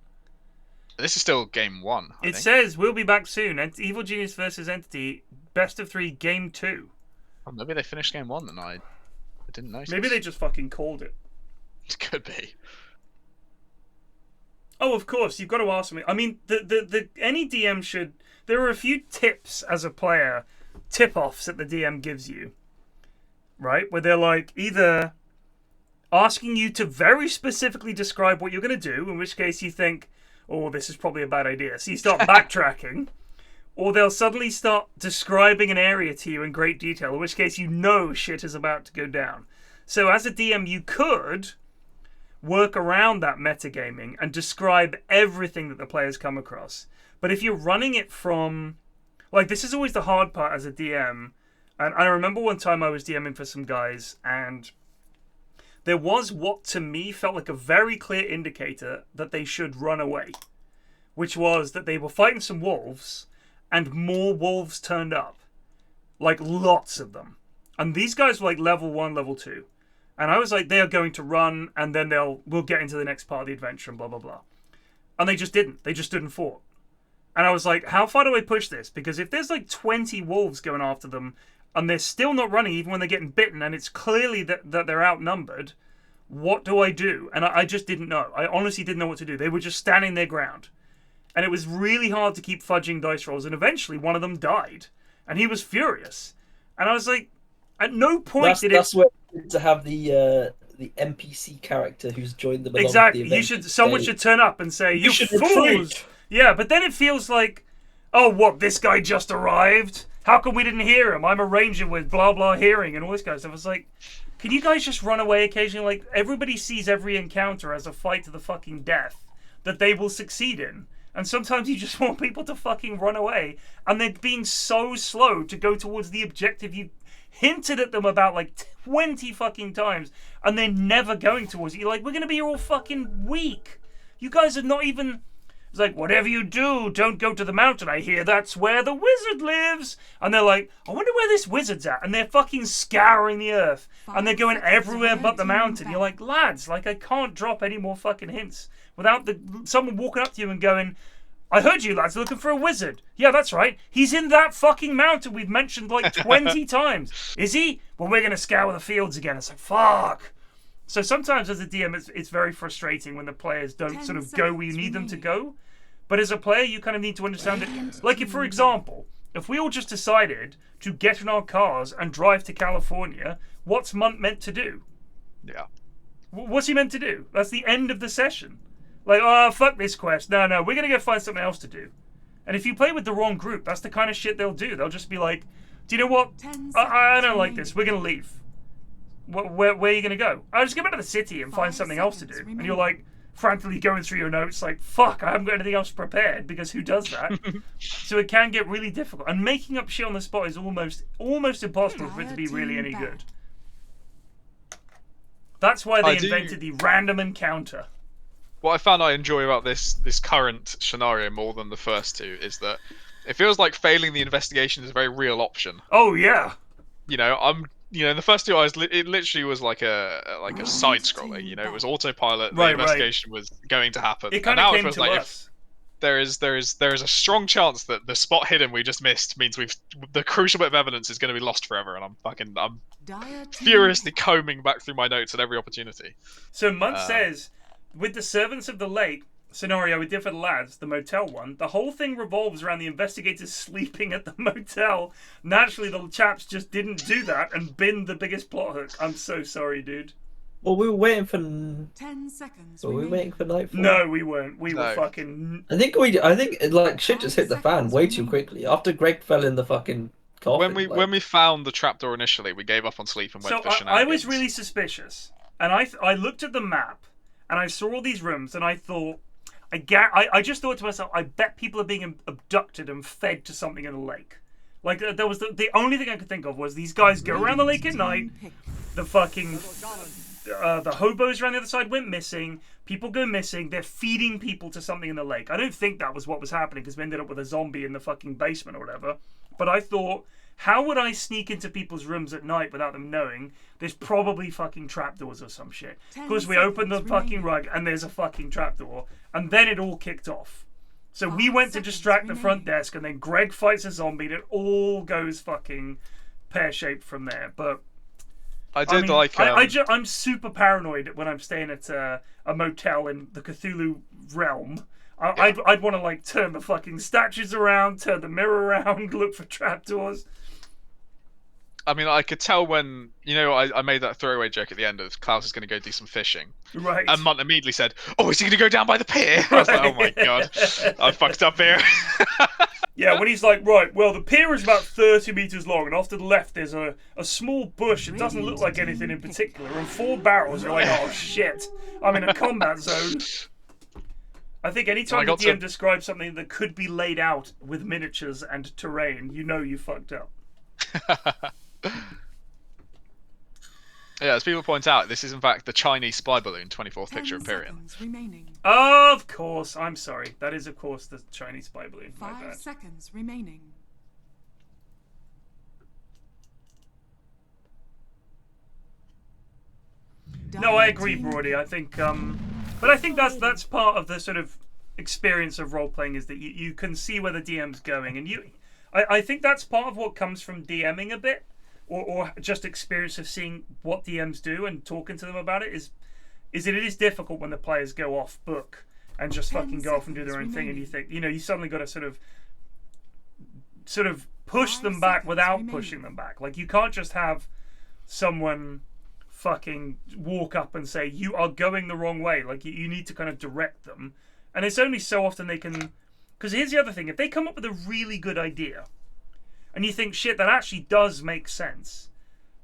This is still game 1. I think. Says we'll be back soon. And Evil Genius versus Entity, best of 3, game 2. Well, maybe they finished game 1 and I didn't notice. Maybe they just fucking called it. It could be. Oh, of course, you've got to ask me. I mean, any DM should. There are a few tips as a player, tip-offs that the DM gives you, right? Where they're like either asking you to very specifically describe what you're going to do, in which case you think, oh, this is probably a bad idea. So you start backtracking. Or they'll suddenly start describing an area to you in great detail, in which case you know shit is about to go down. So as a DM, you could work around that metagaming and describe everything that the players come across. But if you're running it from... Like, this is always the hard part as a DM. And I remember one time I was DMing for some guys, and there was what to me felt like a very clear indicator that they should run away. Which was that they were fighting some wolves, and more wolves turned up. Like, lots of them. And these guys were like level 1, level 2. And I was like, they are going to run, and then we'll get into the next part of the adventure, and blah, blah, blah. And they just didn't. They just stood and fought. And I was like, how far do I push this? Because if there's like 20 wolves going after them and they're still not running even when they're getting bitten and it's clearly that they're outnumbered, what do I do? And I just didn't know. I honestly didn't know what to do. They were just standing their ground. And it was really hard to keep fudging dice rolls. And eventually one of them died. And he was furious. And I was like, at no point did it... That's where to have the NPC character who's joined them along exactly. the event. Someone should turn up and say, you should fools! retreat. Yeah, but then it feels like, oh, what, this guy just arrived? How come we didn't hear him? I'm a ranger with blah, blah hearing and all this kind of stuff. I was like, can you guys just run away occasionally? Like, everybody sees every encounter as a fight to the fucking death that they will succeed in. And sometimes you just want people to fucking run away. And they're being so slow to go towards the objective you hinted at them about like 20 fucking times. And they're never going towards it. You're like, we're going to be here all fucking week. You guys are not even... It's like, whatever you do, don't go to the mountain. I hear that's where the wizard lives. And they're like, I wonder where this wizard's at. And they're fucking scouring the earth. And they're going everywhere but the mountain. You're like, lads, like I can't drop any more fucking hints without someone walking up to you and going, I heard you lads are looking for a wizard. Yeah, that's right. He's in that fucking mountain we've mentioned like 20 times. Is he? Well, we're going to scour the fields again. It's like, fuck. So sometimes as a DM, it's very frustrating when the players don't sort of go where you need them to go. But as a player, you kind of need to understand it. Like, if, for example, if we all just decided to get in our cars and drive to California, what's Munt meant to do? Yeah. What's he meant to do? That's the end of the session. Like, oh, fuck this quest. No, we're going to go find something else to do. And if you play with the wrong group, that's the kind of shit they'll do. They'll just be like, do you know what? I don't like this. We're going to leave. Where are you going to go? I'll just go back to the city and find something else to do. And you're like, frantically going through your notes like, fuck, I haven't got anything else prepared, because who does that? So it can get really difficult. And making up shit on the spot is almost impossible for it to be really any good. That's why they invented the random encounter. What I found I enjoy about this current scenario more than the first two is that it feels like failing the investigation is a very real option. Oh, yeah. You know, in the first two, it literally was like a side scroller. You know, it was autopilot. The investigation was going to happen. It kind of came to like us. There is a strong chance that the spot hidden we just missed means the crucial bit of evidence is going to be lost forever, and I'm furiously combing back through my notes at every opportunity. So Munt says, with the Servants of the Lake scenario we did for the lads, the motel one, the whole thing revolves around the investigators sleeping at the motel. Naturally, the chaps just didn't do that and binned the biggest plot hook. I'm so sorry, dude. Well, we were waiting for 10 seconds. Were we waiting for nightfall? No, we weren't. We were fucking. I think like shit just hit the fan way too quickly after Greg fell in the fucking coffin. When we found the trapdoor initially, we gave up on sleep and went for shenanigans. I was really suspicious, and I looked at the map and I saw all these rooms and I thought. I just thought to myself, I bet people are being abducted and fed to something in a lake. Like, there was the only thing I could think of was these guys go around the lake at night, the fucking, the hobos around the other side went missing, people go missing, they're feeding people to something in the lake. I don't think that was what was happening, because we ended up with a zombie in the fucking basement or whatever. But I thought, how would I sneak into people's rooms at night without them knowing? There's probably fucking trapdoors or some shit. Because we opened the fucking rug and there's a fucking trapdoor. And then it all kicked off. So we went to distract the front desk, and then Greg fights a zombie, and it all goes fucking pear-shaped from there. But I'm super paranoid when I'm staying at a motel in the Cthulhu realm. I'd want to like turn the fucking statues around, turn the mirror around, look for trapdoors. I mean, I could tell when, I made that throwaway joke at the end of Klaus is going to go do some fishing. Right. And Munt immediately said, oh, is he going to go down by the pier? I was like, oh my god, I fucked up here. Yeah, when he's like, right, well, the pier is about 30 meters long, and off to the left there's a small bush. It doesn't look like anything in particular, and 4 barrels. You're like, oh shit, I'm in a combat zone. I think anytime the DM describes something that could be laid out with miniatures and terrain, you fucked up. Yeah, as people point out, this is in fact the Chinese spy balloon 24th picture of Pyrion. Of course, I'm sorry. That is, of course, the Chinese spy balloon. 5 seconds remaining. No, I agree, Brody. I think, but I think that's part of the sort of experience of role playing is that you can see where the DM's going, and I think that's part of what comes from DMing a bit, or just experience of seeing what DMs do and talking to them about it is that it is difficult when the players go off book and just fucking go off and do their own thing, and you think, you suddenly got to sort of push them back without pushing them back. Like, you can't just have someone fucking walk up and say, you are going the wrong way. Like, you need to kind of direct them. And it's only so often they can... Because here's the other thing. If they come up with a really good idea, and you think, shit, that actually does make sense,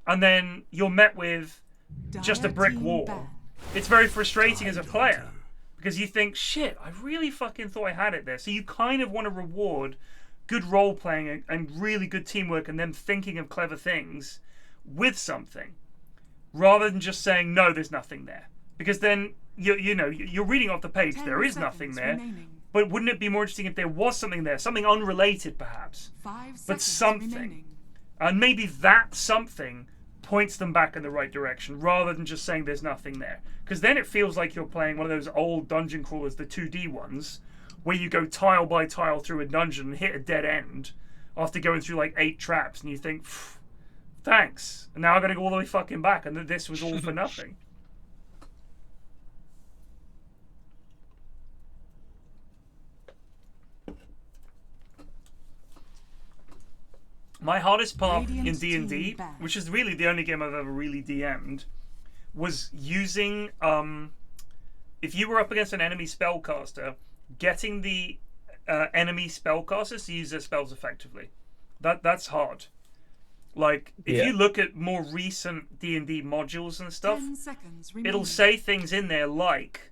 and then you're met with just a brick wall, it's very frustrating as a player. Because you think, shit, I really fucking thought I had it there. So you kind of want to reward good role-playing and really good teamwork and them thinking of clever things with something, rather than just saying, no, there's nothing there. Because then, you're reading off the page, there is nothing there. But wouldn't it be more interesting if there was something there? Something unrelated, perhaps. But something. And maybe that something points them back in the right direction, rather than just saying there's nothing there. Because then it feels like you're playing one of those old dungeon crawlers, the 2D ones, where you go tile by tile through a dungeon and hit a dead end after going through like 8 traps, and you think, thanks. And now I've got to go all the way fucking back, and this was all for nothing. My hardest part in D&D, which is really the only game I've ever really DM'd, was using, if you were up against an enemy spellcaster, getting the enemy spellcasters to use their spells effectively. That's hard. Like, if you look at more recent D&D modules and stuff, it'll say things in there like,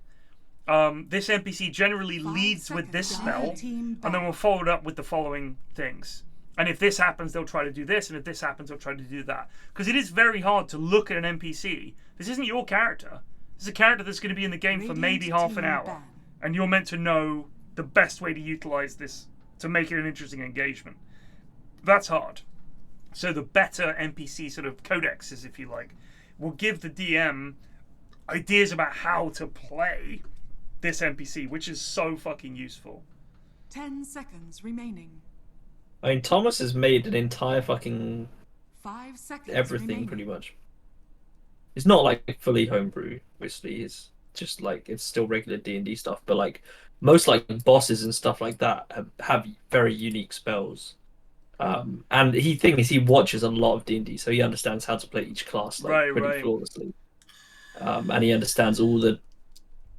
this NPC generally leads with this spell, and then we'll follow it up with the following things. And if this happens, they'll try to do this, and if this happens, they'll try to do that. Because it is very hard to look at an NPC. This isn't your character. This is a character that's going to be in the game for maybe half an hour. And you're meant to know the best way to utilize this to make it an interesting engagement. That's hard. So the better NPC sort of codexes, if you like, will give the DM ideas about how to play this NPC, which is so fucking useful. 10 seconds remaining. I mean, Thomas has made an entire fucking 5 seconds everything remaining. pretty much. It's not like fully homebrew, obviously. It's just like it's still regular D&D stuff, but like most like bosses and stuff like that have very unique spells. And he watches a lot of D&D, so he understands how to play each class like pretty flawlessly. And he understands all the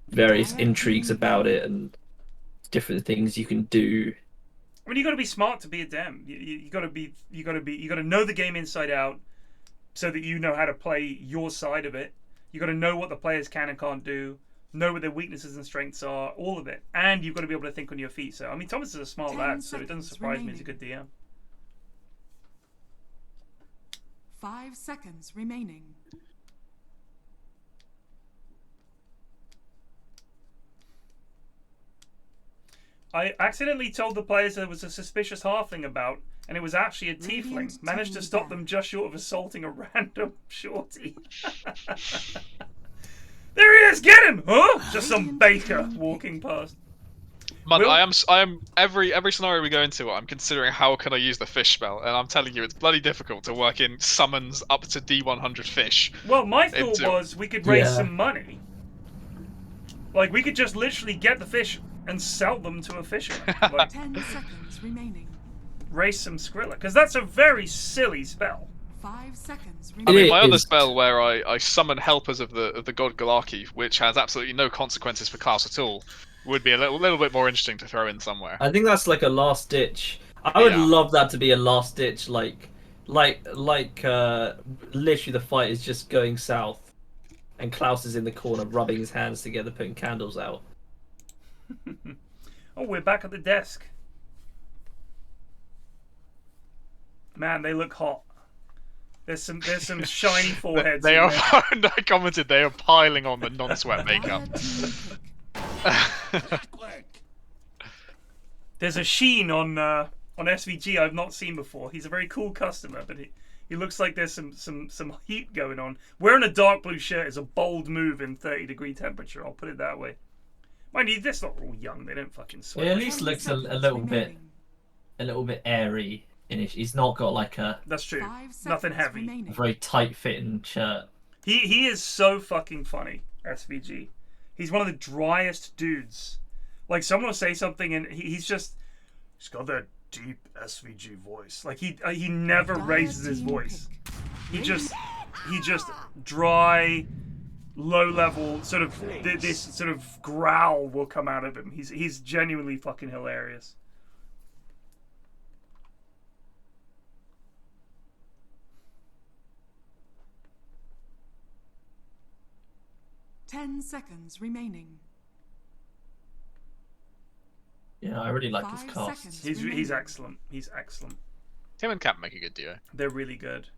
various intrigues about it and different things you can do. I mean, you got to be smart to be a DM. You got to know the game inside out, so that you know how to play your side of it. You got to know what the players can and can't do, know what their weaknesses and strengths are, all of it, and you've got to be able to think on your feet. So, I mean, Thomas is a smart lad, so it doesn't surprise me he's a good DM. 5 seconds remaining. I accidentally told the players there was a suspicious halfling about, and it was actually a tiefling. Managed to stop them just short of assaulting a random shorty. There he is! Get him! Huh? Just some baker walking past. Man, I am every scenario we go into, I'm considering how can I use the fish spell, and I'm telling you, it's bloody difficult to work in summons up to D100 fish. Well, my thought was we could raise some money. Like, we could just literally get the fish and sell them to a fisherman. Like, 10 seconds remaining. Raise some Skrilla, because that's a very silly spell. 5 seconds I remaining. mean, my other spell where I summon helpers of the god Galaki, which has absolutely no consequences for class at all, would be a little bit more interesting to throw in somewhere. I think that's like a last ditch. I would love that to be a last ditch, like literally the fight is just going south, and Klaus is in the corner rubbing his hands together, putting candles out. Oh, we're back at the desk. Man, they look hot. There's some shiny foreheads. They are. I commented they are piling on the non-sweat makeup. There's a sheen on SVG I've not seen before. He's a very cool customer, but he looks like there's some heat going on. Wearing a dark blue shirt is a bold move in 30-degree temperature. I'll put it that way. Mind you, they're not all young. They don't fucking sweat. It at least looks a little bit airy. He's not got like a. That's true. Nothing heavy. A very tight-fitting shirt. He is so fucking funny, SVG. He's one of the driest dudes. Like, someone will say something and he's got that deep SVG voice. Like, he never raises his voice. He just dry, low level sort of this sort of growl will come out of him. He's genuinely fucking hilarious. Ten seconds remaining. Yeah, I really like his cast. He's excellent. He's excellent. Him and Cap make a good duo. They're really good.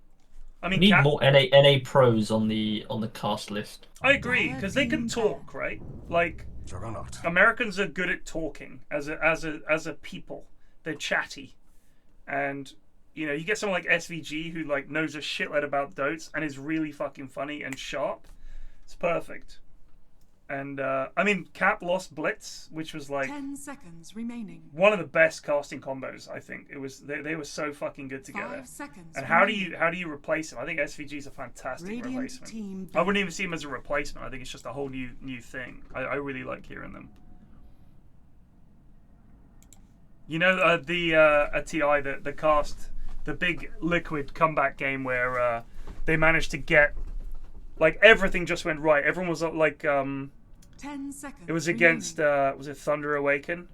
I We mean, need more NA pros on the cast list. I agree, because they can talk, right? Like, Americans are good at talking as a people. They're chatty, and you know, you get someone like SVG who like knows a shitload about Dotes and is really fucking funny and sharp. It's perfect. And I mean, Cap lost Blitz, which was like 10 seconds remaining. one of the best casting combos. I think it was. They were so fucking good together. 5 seconds. And how do you replace him? I think SVG is a fantastic replacement. I wouldn't even see him as a replacement. I think it's just a whole new thing. I really like hearing them. You know, a TI, the cast, the big Liquid comeback game where they managed to get, like, everything just went right. Everyone was like, 10 seconds. it was against, was it Thunder Awaken?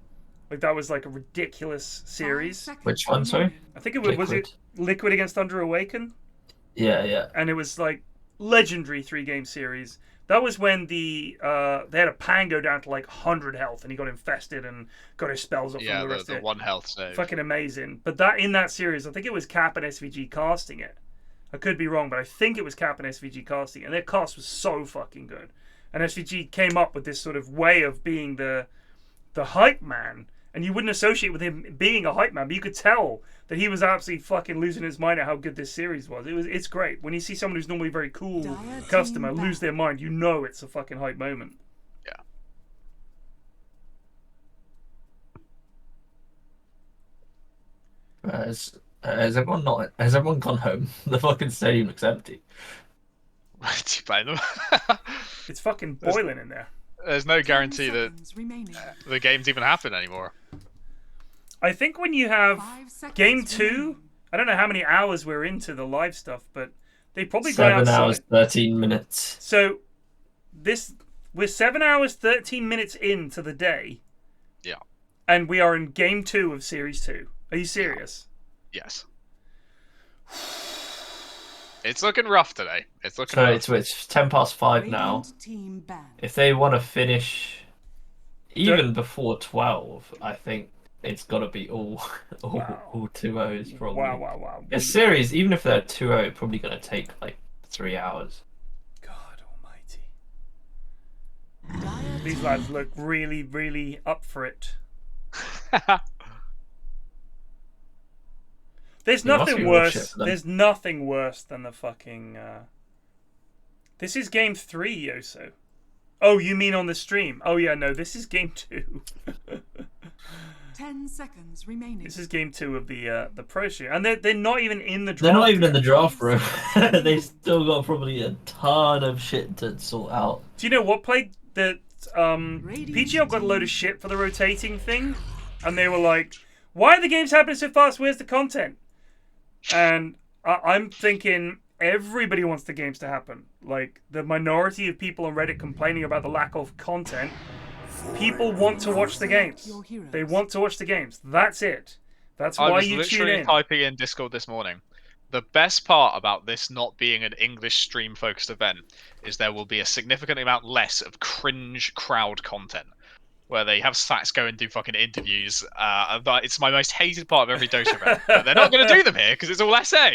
Like, that was like a ridiculous series. Which one, sorry? I think was it Liquid against Thunder Awaken? Yeah. And it was like legendary 3-game series. That was when they had a Pan go down to like 100 health and he got infested and got his spells off. Yeah, and the rest the of it. 1 health save. Fucking amazing. But in that series, I think it was Cap and SVG casting it. I could be wrong, but I think it was Cap and SVG casting it. And their cast was so fucking good. And SVG came up with this sort of way of being the hype man. And you wouldn't associate with him being a hype man, but you could tell that he was absolutely fucking losing his mind at how good this series was. It's great. When you see someone who's normally a very cool customer lose their mind, you know it's a fucking hype moment. Yeah. Has everyone gone home? The fucking stadium looks empty. Do you blame them? It's fucking boiling in there. There's no guarantee that the games even happen anymore. I think when you have game 2, I don't know how many hours we're into the live stuff, but they probably go outside. 7 hours, 13 minutes. So we're 7 hours, 13 minutes into the day. Yeah. And we are in game 2 of series 2. Are you serious? Yes. It's looking rough today. It's looking rough. It's 5:10 now. If they want to finish even before 12, I think it's got to be all 2-0s probably. Wow. A series, even if they're 2-0, probably going to take like 3 hours. God almighty. These lads look really, really up for it. There's nothing worse. There's nothing worse than the fucking. This is game 3, Yoso. Oh, you mean on the stream? Oh yeah, no. This is game 2. 10 seconds remaining. This is game 2 of the pro stream, and they're not even in the draft. They're not even in the draft room. They still got probably a ton of shit to sort out. Do you know what played that? PGL got a load of shit for the rotating thing, and they were like, "Why are the games happening so fast? Where's the content?" And I'm thinking everybody wants the games to happen. Like, the minority of people on Reddit complaining about the lack of content, people want to watch the games. They want to watch the games. That's it. That's why you tune in. I was literally typing in Discord this morning. The best part about this not being an English stream-focused event is there will be a significant amount less of cringe crowd content, where they have Slacks go and do fucking interviews. But it's my most hated part of every Dota event. But they're not going to do them here because it's all SA.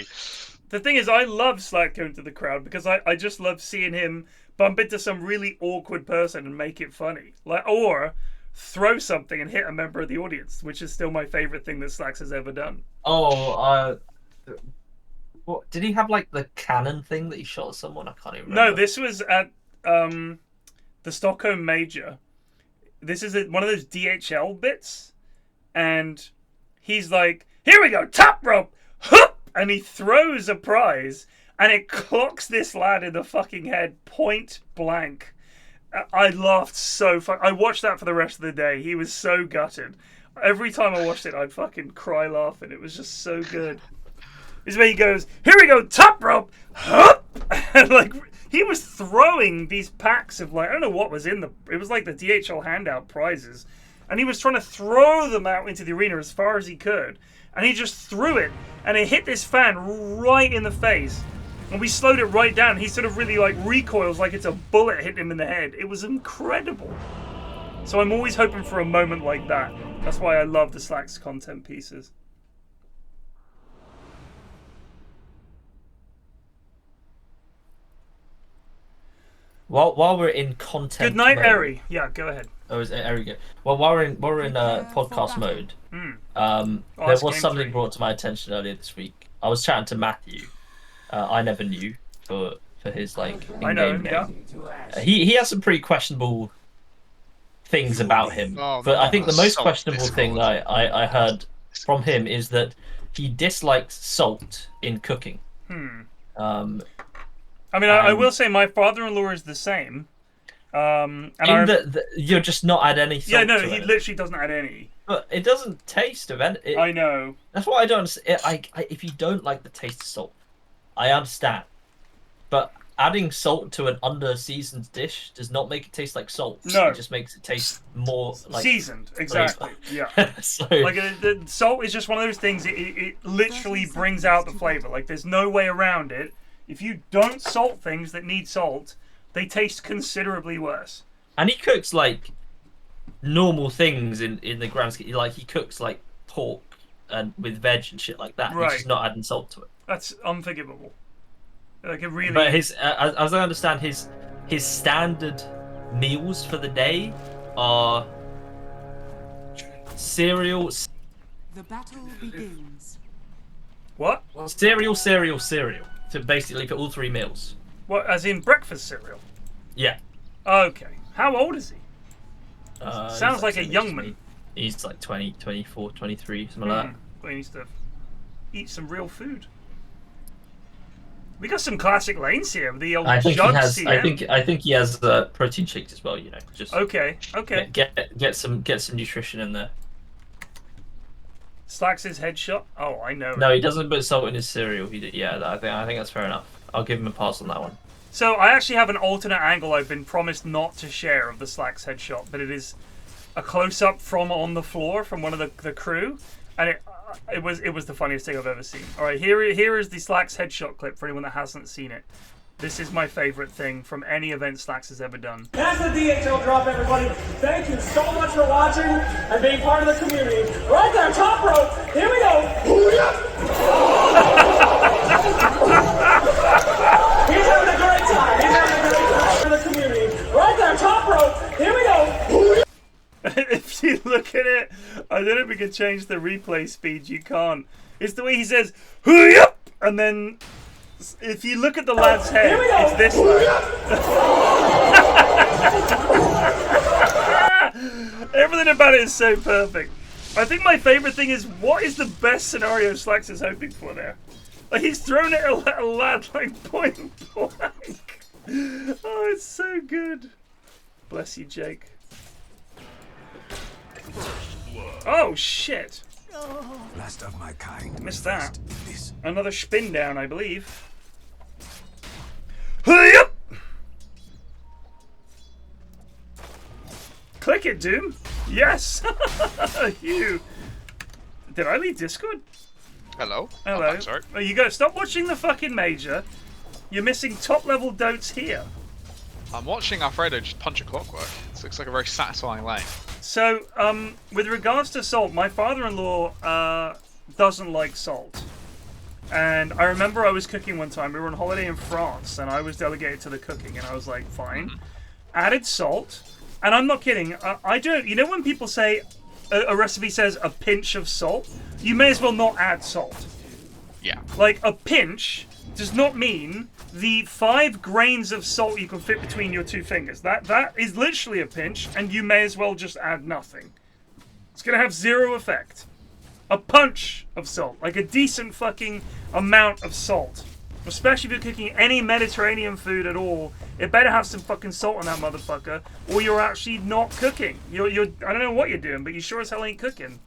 The thing is, I love Slack going to the crowd because I just love seeing him bump into some really awkward person and make it funny. Or throw something and hit a member of the audience, which is still my favorite thing that Slacks has ever done. What did he have, like the cannon thing that he shot at someone? I can't even No, remember. this was at the Stockholm Major. this is one of those DHL bits, and he's like, "Here we go, top rope, hup!" And he throws a prize, and it clocks this lad in the fucking head point blank. I laughed so I watched that for the rest of the day. He was so gutted. Every time I watched it, I'd fucking cry laughing. It was just so good. This is where he goes, "Here we go, top rope, hup!" And like, he was throwing these packs of like, I don't know what was in it was like the DHL handout prizes. And he was trying to throw them out into the arena as far as he could. And he just threw it, and it hit this fan right in the face. And we slowed it right down. He sort of really like recoils like it's a bullet hitting him in the head. It was incredible. So I'm always hoping for a moment like that. That's why I love the Slacks content pieces. While we're in content Good night, mode, Eri. Yeah, go ahead. Oh, is it Eri go? Well, while we're in podcast mode, there was something brought to my attention earlier this week. I was chatting to Matthew. I never knew for his like in-game name. He has some pretty questionable things about him. But I think the most questionable thing that I heard from him is that he dislikes salt in cooking. I mean, I will say my father-in-law is the same. And you're just not add any salt. Yeah, no, to he it. literally doesn't add any. But it doesn't taste of any. I know. That's what I don't understand. If you don't like the taste of salt, I understand. But adding salt to an under-seasoned dish does not make it taste like salt. No. It just makes it taste more like seasoned. Exactly. flavor. Yeah. So, like the salt is just one of those things. It literally brings out the flavor. Like there's no way around it. If you don't salt things that need salt, they taste considerably worse. And he cooks like normal things in the grand scheme. Like he cooks like pork and with veg and shit like that. Right. He's just not adding salt to it. That's unforgivable. Like it really. But his, as I understand, his standard meals for the day are cereal. The battle begins. What? Cereal. To basically for all three meals. What? As in breakfast cereal? Yeah. Okay. How old is he? Sounds like a young man. man. He's like 20, 24, 23, something like that. Well, he needs to eat some real food. We got some classic lanes here. The old I think Jug he has. CM. I think he has protein shakes as well. You know, just okay. Get some nutrition in there. Slacks his headshot. Oh, I know. No, he doesn't put salt in his cereal. I think that's fair enough. I'll give him a pass on that one. So I actually have an alternate angle I've been promised not to share of the Slacks headshot, but it is a close-up from on the floor from one of the crew, and it was the funniest thing I've ever seen. All right, here is the Slacks headshot clip for anyone that hasn't seen it. This is my favorite thing from any event Slacks has ever done. That's the DHL drop, everybody. Thank you so much for watching and being part of the community. Right there, top rope. Here we go. He's having a great time. He's having a great time for the community. Right there, top rope. Here we go. If you look at it, I don't know if we can change the replay speed. You can't. It's the way he says, "Hoo-yup!" And then if you look at the lad's head, it's this lad. Everything about it is so perfect. I think my favorite thing is, what is the best scenario Slacks is hoping for there? Like, he's thrown it at a lad like point blank. Oh, it's so good. Bless you, Jake. Oh shit! Last of my kind. Missed that. Another spin down, I believe. Yep. Click it, Doom. Yes. HUE. Did I leave Discord? Hello. Hello. Oh, sorry. Oh, you go. Stop watching the fucking major. You're missing top level dotes here. I'm watching Alfredo just punch a clockwork. This looks like a very satisfying lane. So, with regards to salt, my father-in-law doesn't like salt. And I remember I was cooking one time. We were on holiday in France, and I was delegated to the cooking, and I was like, fine. Added salt, and I'm not kidding. I don't. You know when people say a recipe says a pinch of salt, you may as well not add salt. Yeah. Like a pinch does not mean the 5 grains of salt you can fit between your 2 fingers. That is literally a pinch, and you may as well just add nothing. It's gonna have 0 effect. A punch of salt, like a decent fucking amount of salt. Especially if you're cooking any Mediterranean food at all, it better have some fucking salt on that motherfucker, or you're actually not cooking. You're I don't know what you're doing, but you sure as hell ain't cooking.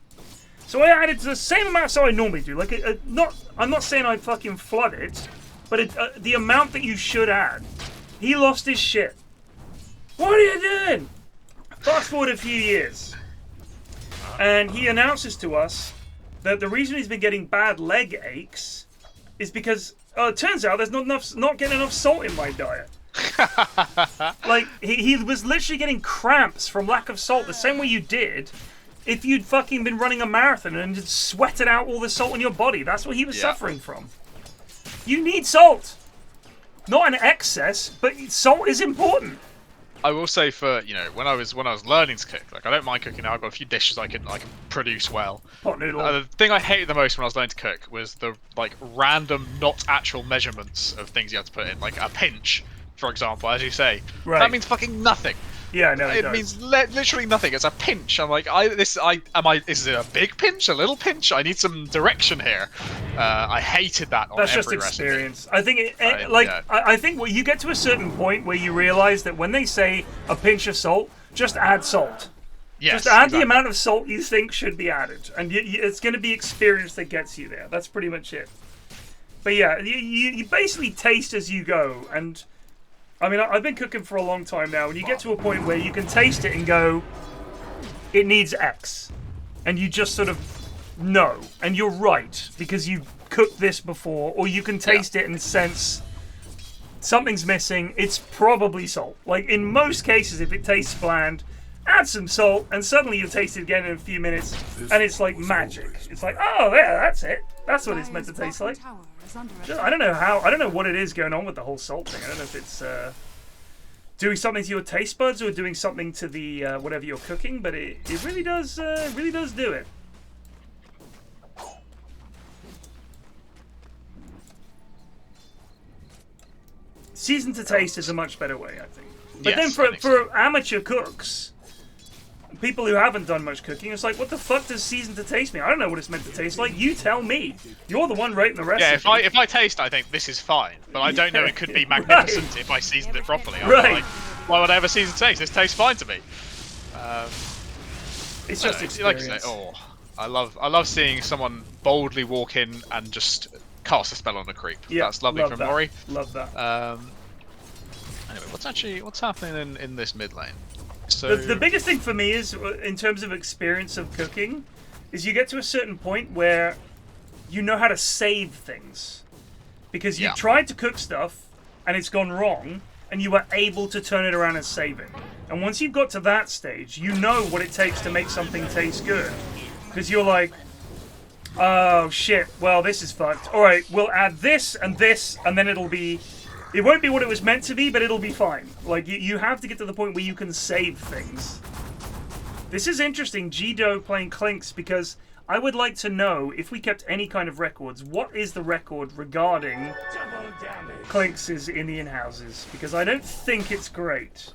So I added the same amount of salt I normally do. Like, I'm not saying I fucking flood it, but the amount that you should add. He lost his shit. What are you doing? Fast forward a few years, and he announces to us that the reason he's been getting bad leg aches is because it turns out there's not getting enough salt in my diet. Like, he was literally getting cramps from lack of salt, the same way you did if you'd fucking been running a marathon and just sweated out all the salt in your body. That's what he was suffering from. You need salt. Not in excess, but salt is important. I will say, for when I was learning to cook, like, I don't mind cooking now. I've got a few dishes I can produce well. Pot noodle. The thing I hated the most when I was learning to cook was the random, not actual measurements of things you have to put in. Like a pinch, for example, as you say. Right. That means fucking nothing. Yeah, no, it means literally nothing. It's a pinch. I'm like, is it a big pinch, a little pinch? I need some direction here. I hated that. That's just experience. I think I think you get to a certain point where you realize that when they say a pinch of salt, just add salt. Yes, just add the amount of salt you think should be added, and it's going to be experience that gets you there. That's pretty much it. But yeah, you basically taste as you go, and I mean, I've been cooking for a long time now, and you get to a point where you can taste it and go, it needs X. And you just sort of know. And you're right, because you've cooked this before, or you can taste it and sense something's missing. It's probably salt. Like, in most cases, if it tastes bland, add some salt, and suddenly you'll taste it again in a few minutes, and it's like magic. It's like, oh, yeah, that's it. That's what it's meant to taste like. I don't know what it is going on with the whole salt thing. I don't know if it's doing something to your taste buds or doing something to the whatever you're cooking, but it really does do it. Season to taste is a much better way, I think. But then for amateur cooks, people who haven't done much cooking, it's like, what the fuck does season to taste mean? I don't know what it's meant to taste like. You tell me. You're the one writing the recipe. Yeah, if I taste, I think this is fine, but I don't know it could be magnificent if I seasoned it properly. I'm like, why would I ever season taste? This tastes fine to me. It's just experience. Like you say, I love seeing someone boldly walk in and just cast a spell on a creep. Yeah, that's lovely from Mori. Love that. Anyway, what's happening in this mid lane? So the biggest thing for me is, in terms of experience of cooking, is you get to a certain point where you know how to save things. Because you tried to cook stuff, and it's gone wrong, and you were able to turn it around and save it. And once you've got to that stage, you know what it takes to make something taste good. Because you're like, oh shit, well this is fucked. Alright, we'll add this, and then it won't be what it was meant to be, but it'll be fine. Like, you have to get to the point where you can save things. This is interesting, G-Do playing Clinks, because I would like to know, if we kept any kind of records, what is the record regarding Clinks in the in-houses? Because I don't think it's great.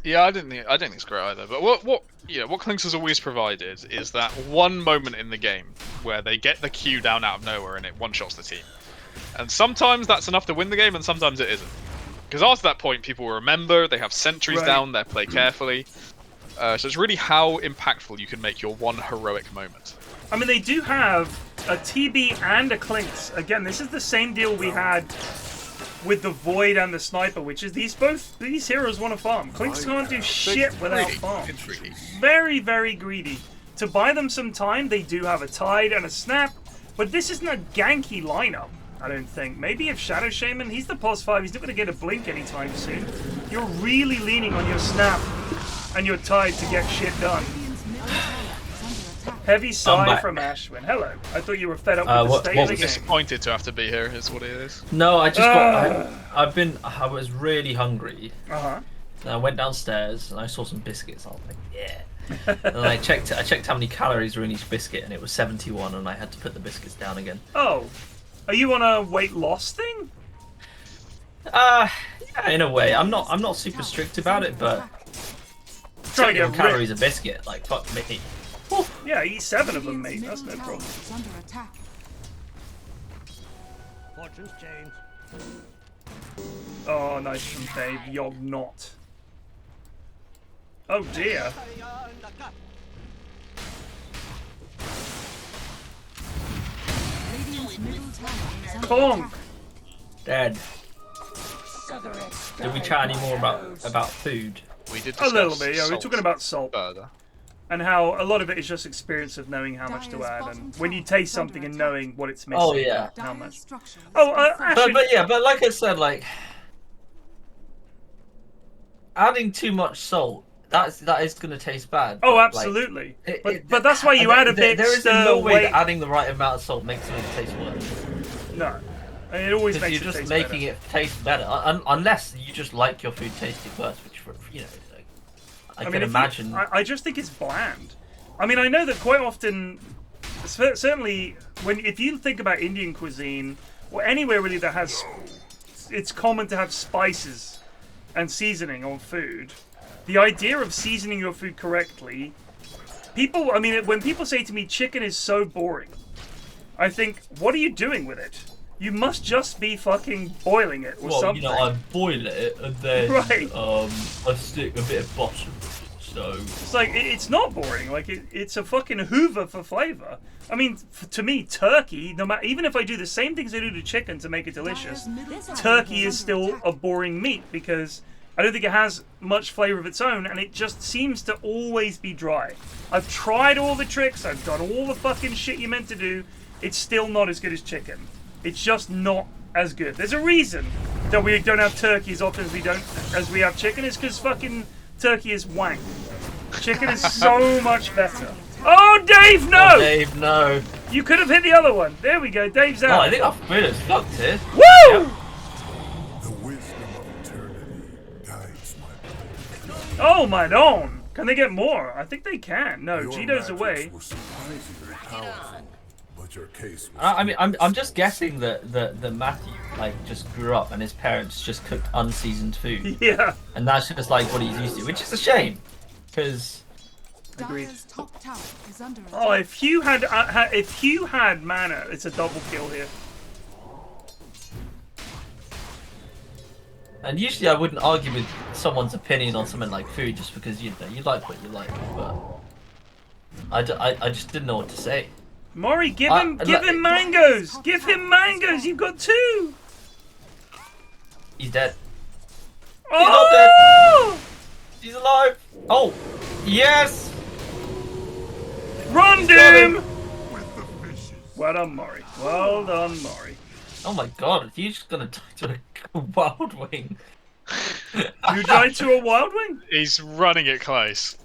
Yeah, I don't think it's great either. But what Clinks has always provided is that one moment in the game where they get the Q down out of nowhere and it one-shots the team. And sometimes that's enough to win the game, and sometimes it isn't. Because after that point, people will remember, they have sentries down, they play carefully. So it's really how impactful you can make your one heroic moment. I mean, they do have a TB and a Clinks. Again, this is the same deal we had with the Void and the Sniper, which is these heroes want to farm. Clinks can't do shit without farm. Very, very greedy. To buy them some time, they do have a Tide and a Snap, but this isn't a ganky lineup. I don't think. Maybe if Shadow Shaman, he's the +5, he's not going to get a blink anytime soon. You're really leaning on your Snap and your Tide to get shit done. Heavy sigh from Ashwin. Hello. I thought you were fed up with the state of the game. Disappointed to have to be here is what it is. No, I just I was really hungry. Uh-huh. And I went downstairs and I saw some biscuits. I was like, yeah. And I checked how many calories were in each biscuit, and it was 71, and I had to put the biscuits down again. Oh. Are you on a weight loss thing? Yeah, in a way. I'm not super strict about it, but Trying to 70 get calories a biscuit, like fuck me. Yeah, eat 7 of them, mate. That's no problem. Fortune's changed. Oh, nice from Dave. You're not. Oh dear. Conk. Dead. Did we chat any more about food? We did A discuss little bit, yeah. We were salt talking about salt. further. And how a lot of it is just experience of knowing how much to add, and when you taste something and knowing what it's missing, Oh, yeah. how much. Oh, actually, but like I said, like adding too much salt, that is going to taste bad. Oh, but, absolutely. Like, but that's why you add a bit. There is no way that adding the right amount of salt makes it taste worse. No, I mean, it always Because makes you're it just taste making better. it taste better, unless you just like your food tasting worse, which you know. I can imagine. I just think it's bland. I mean, I know that quite often, certainly, if you think about Indian cuisine, or anywhere really that has, it's common to have spices and seasoning on food. The idea of seasoning your food correctly, people, I mean, when people say to me, chicken is so boring, I think, what are you doing with it? You must just be fucking boiling it or something. You know, I boil it and then Right. I stick a bit of butter. So it's like it's not boring. Like it's a fucking hoover for flavor. I mean, to me, turkey, no matter, even if I do the same things I do to chicken to make it delicious, turkey is still a boring meat because I don't think it has much flavor of its own, and it just seems to always be dry. I've tried all the tricks. I've done all the fucking shit you're meant to do. It's still not as good as chicken. It's just not as good. There's a reason that we don't have turkey as often as we have chicken. It's because fucking turkey is wank. Chicken is so much better. Oh, Dave, no! Oh, Dave, no. You could have hit the other one. There we go. Dave's out. Oh, I think Alfredo's fucked here. Woo! Yep. The wisdom of eternity guides my path. Oh, my own. Can they get more? I think they can. No, Your Gito's magics away. were surprisingly powerful, but your case was I mean, I'm just guessing that Matthew like just grew up and his parents just cooked unseasoned food. Yeah. And that's just like what he's used to, which is a shame, because. Agreed. Top tower is under Oh, if Hugh had mana, it's a double kill here. And usually I wouldn't argue with someone's opinion on something like food just because you like what you like, but I just didn't know what to say. Maury, give him mangoes. Give him mangoes. You've got 2. He's dead. Oh! He's not dead. He's alive. Oh, yes. Run, He's got him. Doom! Well done, Maury. Well done, Maury. Oh my god, he's just gonna die to a wild wing. You died to a wild wing? He's running it close.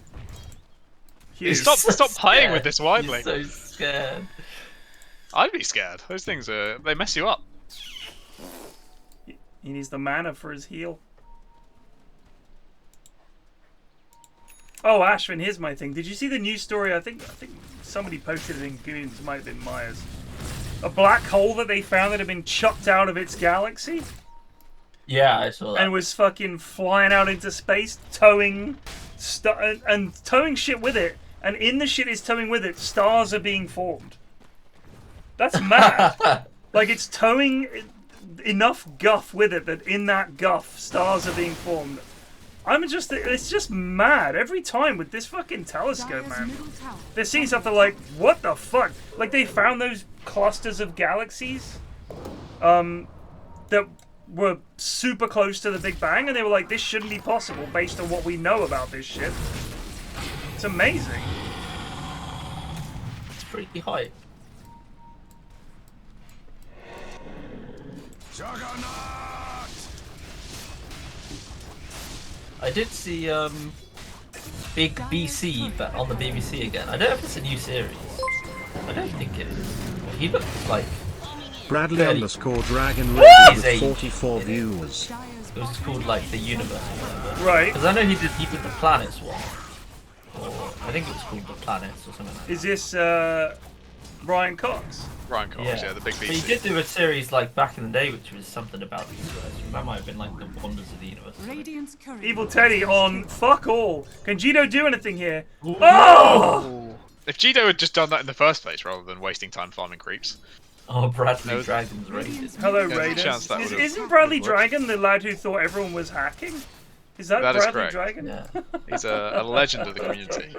Hugh. Stop playing with this He's widely. so scared. I'd be scared. Those things they mess you up. He needs the mana for his heal. Oh, Ashvin, here's my thing. Did you see the news story? I think somebody posted it in Goons. Might have been Myers. A black hole that they found that had been chucked out of its galaxy Yeah, I saw that. and was fucking flying out into space, towing and towing shit with it. And in the shit it's towing with it, stars are being formed. That's mad. Like it's towing enough guff with it that in that guff, stars are being formed. It's just mad every time with this fucking telescope, man. They're seeing something like, what the fuck? Like they found those clusters of galaxies that were super close to the Big Bang, and they were like, this shouldn't be possible based on what we know about this shit. It's amazing. It's pretty hype. I did see Big BC, but on the BBC again. I don't know if it's a new series. I don't think it is. He looks like Bradley fairly- Dragon His with age 44 in it. viewers. It was called like the Universe or whatever. Right. Because I know he did the Planets one. Or I think it was called the Planets or something like that. Is this Brian Cox. Brian Cox, yeah, the big But VC. he did do a series like back in the day, which was something about the universe. That might have been like the wonders of the universe. Radiant's courier. Evil Teddy on fuck all. Can Jito do anything here? Oh! If Jito had just done that in the first place rather than wasting time farming creeps. Oh, Bradley Dragon's raided. Hello, There's a Raiders. chance that would've Isn't Bradley worked. Dragon the lad who thought everyone was hacking? Is that That is Bradley correct. Dragon? Yeah. He's a legend of the community.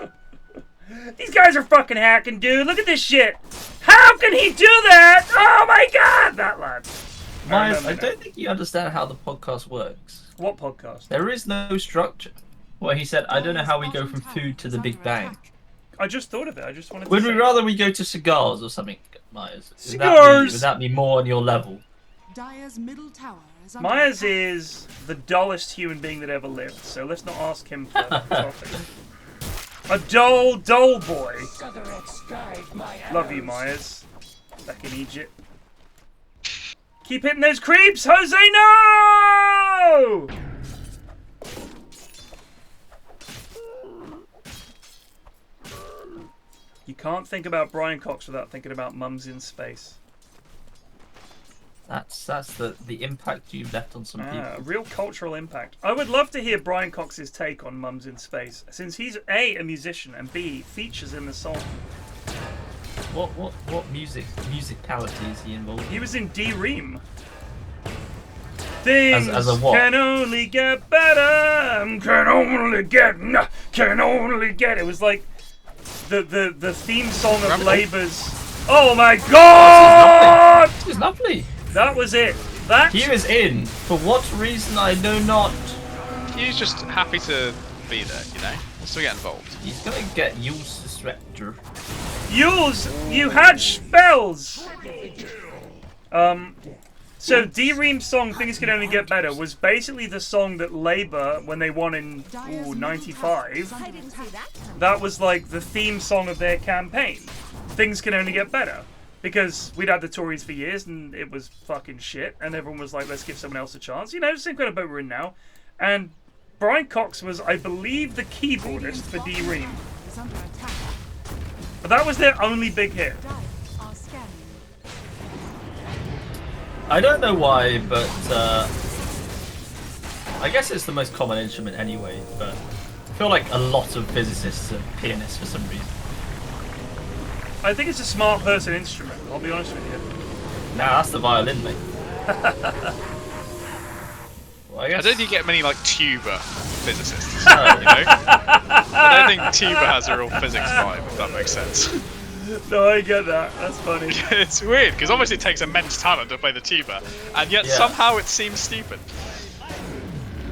These guys are fucking hacking, dude. Look at this shit. How can he do that? Oh my god, that lad. Myers, I don't think you understand how the podcast works. What podcast? There is no structure. Well, he said, I don't know how we go from food to the Big Bang. I just thought of it. I just wanted to Would say we rather we go to cigars or something, Myers? Cigars! Would that be more on your level? Dire's middle tower is under Myers attack. is the dullest human being that ever lived, so let's not ask him for topics. A dull boy. Love you, Myers. Back in Egypt. Keep hitting those creeps, Jose, no! You can't think about Brian Cox without thinking about Mums in Space. That's the impact you've left on some people. Real cultural impact. I would love to hear Brian Cox's take on Mums in Space, since he's A, a musician, and B, features in the song. What musicality is he involved in? He was in D-Ream. Things As a what? can only get better. Can only get. It was like the theme song of Labour's. Oh my god! It was lovely. That was it. That He was in. For what reason I know not. He's just happy to be there, you know? Wants to get involved. He's gonna get used to Spectre. you had spells. So D-Ream's song "Things Can Only Get Better" was basically the song that Labour, when they won in '95, that was like the theme song of their campaign. Things can only get better. Because we'd had the Tories for years and it was fucking shit, and everyone was like, let's give someone else a chance. You know, same kind of boat we're in now. And Brian Cox was, I believe, the keyboardist for D-Ream. Is under attack. But that was their only big hit. Dire are scanning. I don't know why, but I guess it's the most common instrument anyway, but I feel like a lot of physicists are pianists for some reason. I think it's a smart person instrument, I'll be honest with you. Nah, that's the violin, mate. Well, I I guess... don't think you get many like tuba physicists. No. You know? I don't think tuba has a real physics vibe, if that makes sense. No, I get that. That's funny. It's weird because obviously it takes immense talent to play the tuba, and yet somehow it seems stupid.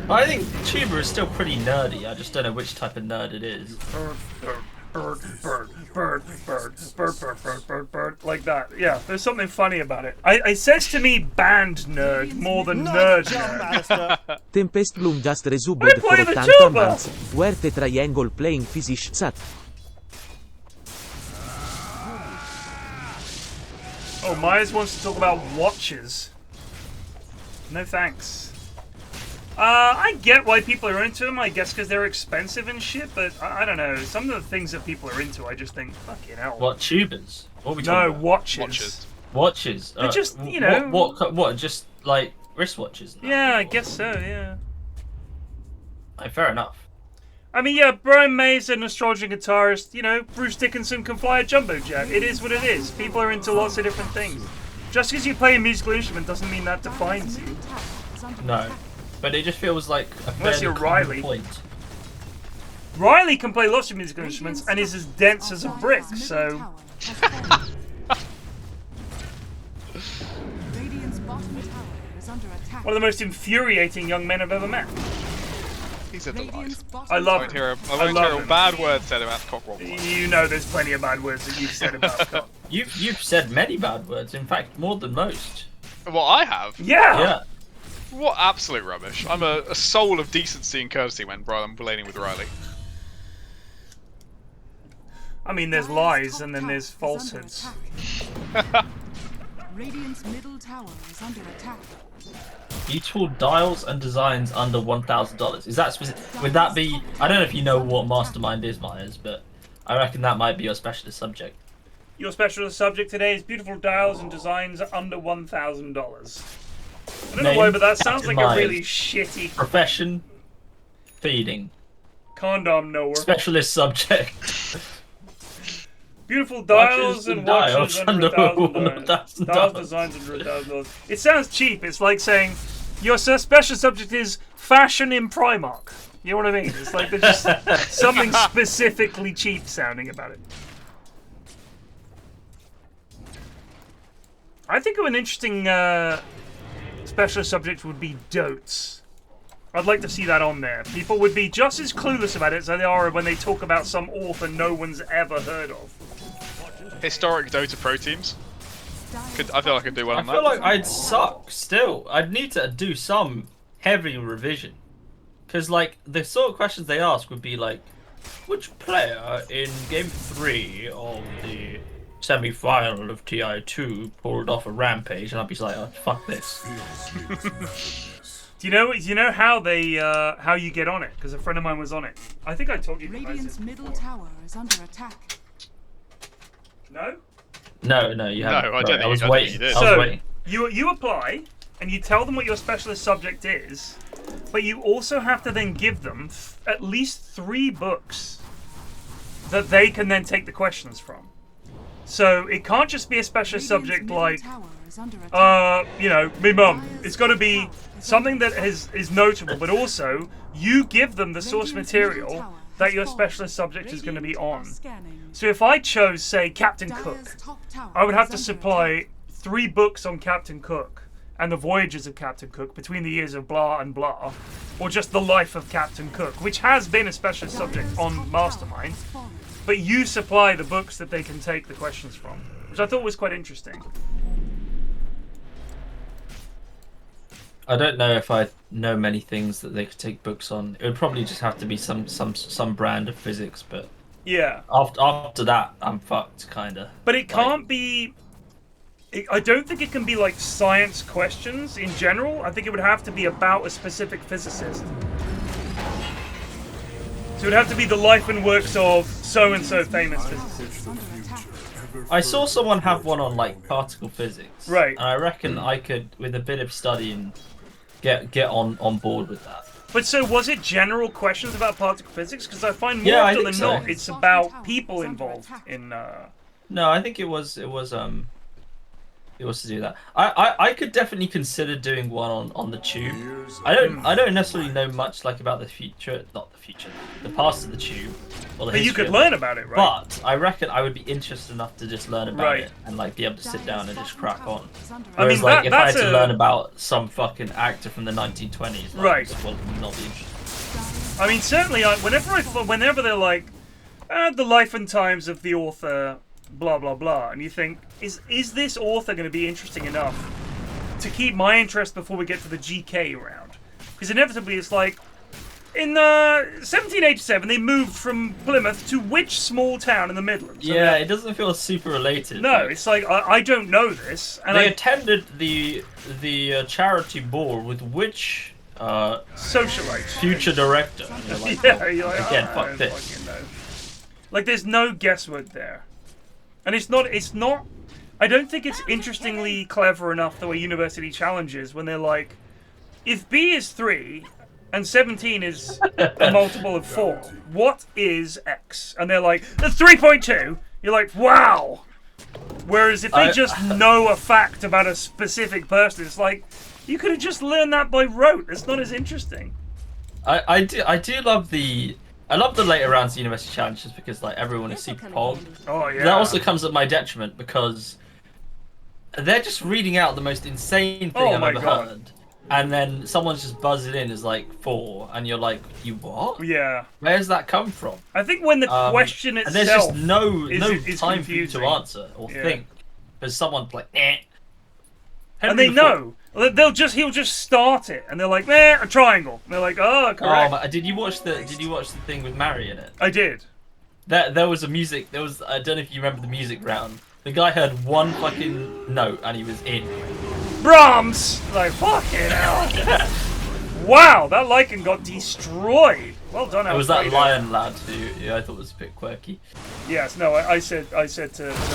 I think tuba is still pretty nerdy. I just don't know which type of nerd it is. Bird, like that. Yeah, there's something funny about it. It says to me band nerd more than nerd nerd. Tempest Bloom just resubbed for playing the 80 tuba! months. Werte triangle playing physics chat. Oh, Myers wants to talk about watches. No thanks. I get why people are into them, I guess because they're expensive and shit, but I don't know. Some of the things that people are into, I just think, fucking hell. What, tubas? What are we No, talking about? watches. Watches? They're just, you know... What, just like wristwatches? Yeah, I guess so, yeah. Fair enough. I mean, yeah, Brian May's an astrologer guitarist. You know, Bruce Dickinson can fly a jumbo jet. It is what it is. People are into lots of different things. Just because you play a musical instrument doesn't mean that defines you. No. But it just feels like a Unless fairly you're common Riley. point. Riley can play lots of musical instruments and is as dense as a brick, so... Radiant's bottom tower is under attack. One of the most infuriating young men I've ever met. He's a delight. I love I him. won't hear a bad word said about Cockwall. You know there's plenty of bad words that you've said about Cock. You've said many bad words, in fact, more than most. Well, I have. Yeah! Yeah. What absolute rubbish. I'm a soul of decency and courtesy when I'm relating with Riley. I mean, there's lies and then there's falsehoods. Radiant's middle tower is under attack. Beautiful dials and designs under $1,000. Is that specific? Would that be? I don't know if you know what Mastermind is, Myers, but I reckon that might be your specialist subject. Your specialist subject today is beautiful dials and designs under $1,000. I don't know why, but that sounds like a really shitty profession. Feeding. Condom knower. Specialist subject. Beautiful dials and watches under $1,000. Dials designs under $1,000. It sounds cheap. It's like saying your special subject is fashion in Primark. You know what I mean? It's like there's just something specifically cheap sounding about it. I think an interesting special subject would be dotes. I'd like to see that on there. People would be just as clueless about it as they are when they talk about some author no one's ever heard of. Historic Dota pro teams. I feel like I could do well on that. I feel like I'd suck still. I'd need to do some heavy revision. Because, like, the sort of questions they ask would be like, which player in Game 3 of the semi-final of TI2 pulled off a rampage? And I'd be like, oh, fuck this. Do you know how they how you get on it? Because a friend of mine was on it. I think I told you. Radiant's middle tower is under attack. No? No, you haven't. No, I don't think I was you waiting. did. I was waiting. You apply and you tell them what your specialist subject is, but you also have to then give them at least 3 books that they can then take the questions from. So it can't just be a specialist subject like, you know, me mum. It's got to be something that is notable, but also you give them the source material that your specialist subject is going to be on. So if I chose, say, Captain Cook, I would have to supply 3 books on Captain Cook and the voyages of Captain Cook between the years of blah and blah, or just the life of Captain Cook, which has been a specialist subject on Mastermind, but you supply the books that they can take the questions from, which I thought was quite interesting. I don't know if I know many things that they could take books on. It would probably just have to be some brand of physics, but yeah. After that, I'm fucked, kinda. But it can't be. I don't think it can be like science questions in general. I think it would have to be about a specific physicist. So it would have to be the life and works of so and so famous physicists. I saw someone have one on like particle physics, right? And I reckon I could, with a bit of studying, get on board with that. But so was it general questions about particle physics? Because I find more often than not, it's about people involved in. No, I think it was to do that. I could definitely consider doing one on the tube. I don't necessarily know much like about the past of the tube. Or the but you could of learn it. about it, right? But I reckon I would be interested enough to just learn about it and like be able to sit down and just crack on. Whereas like if I had to learn about some fucking actor from the 1920s, like, right? Just would not be interested. I mean, certainly, whenever they're like, the life and times of the author, blah blah blah, and you think, is this author going to be interesting enough to keep my interest before we get to the GK round? Because inevitably, it's like, in 1787, they moved from Plymouth to which small town in the Midlands? Yeah, it doesn't feel super related. No, it's like I don't know this. And they attended the charity ball with which socialite future director. You're like, yeah, you're like, again, fuck this. Like, there's no guesswork there, and it's not. I don't think it's interestingly clever enough the way University Challenge is when they're like, if B is 3. And 17 is a multiple of 4. What is X? And they're like, that's 3.2. You're like, wow. Whereas if they just know a fact about a specific person, it's like, you could have just learned that by rote. It's not as interesting. I do love the later rounds of University Challenges because like everyone is super pog. Oh yeah. That also comes at my detriment because they're just reading out the most insane thing I've ever heard. And then someone's just buzzing in as like 4, and you're like, you what? Yeah. Where's that come from? I think when the question itself and there's just no time confusing. for you to answer or think, because someone's like, eh. And they know. He'll just start it, and they're like, a triangle. And they're like, oh, correct. Oh, did you watch the thing with Mary in it? I did. There was a music. I don't know if you remember the music round. The guy heard one fucking note and he was in. Brahms! Like, fucking hell. Wow, that Lycan got destroyed. Well done, Alfredo. It was that lion lad who I thought was a bit quirky. Yes, no, I said to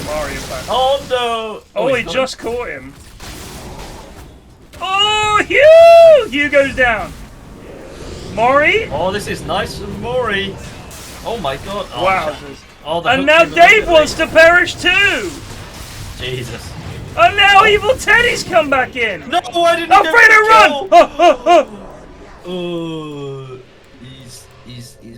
Mario, in fact. Oh no! Oh, he just caught him. Oh, Hugh! Hugh goes down. Mori? Oh, this is nice from Mori. Oh my god. Oh, wow. Oh, and now Dave wants to perish too! Jesus. And now Evil Teddy's come back in! No, why didn't Alfredo, run! Oh, he's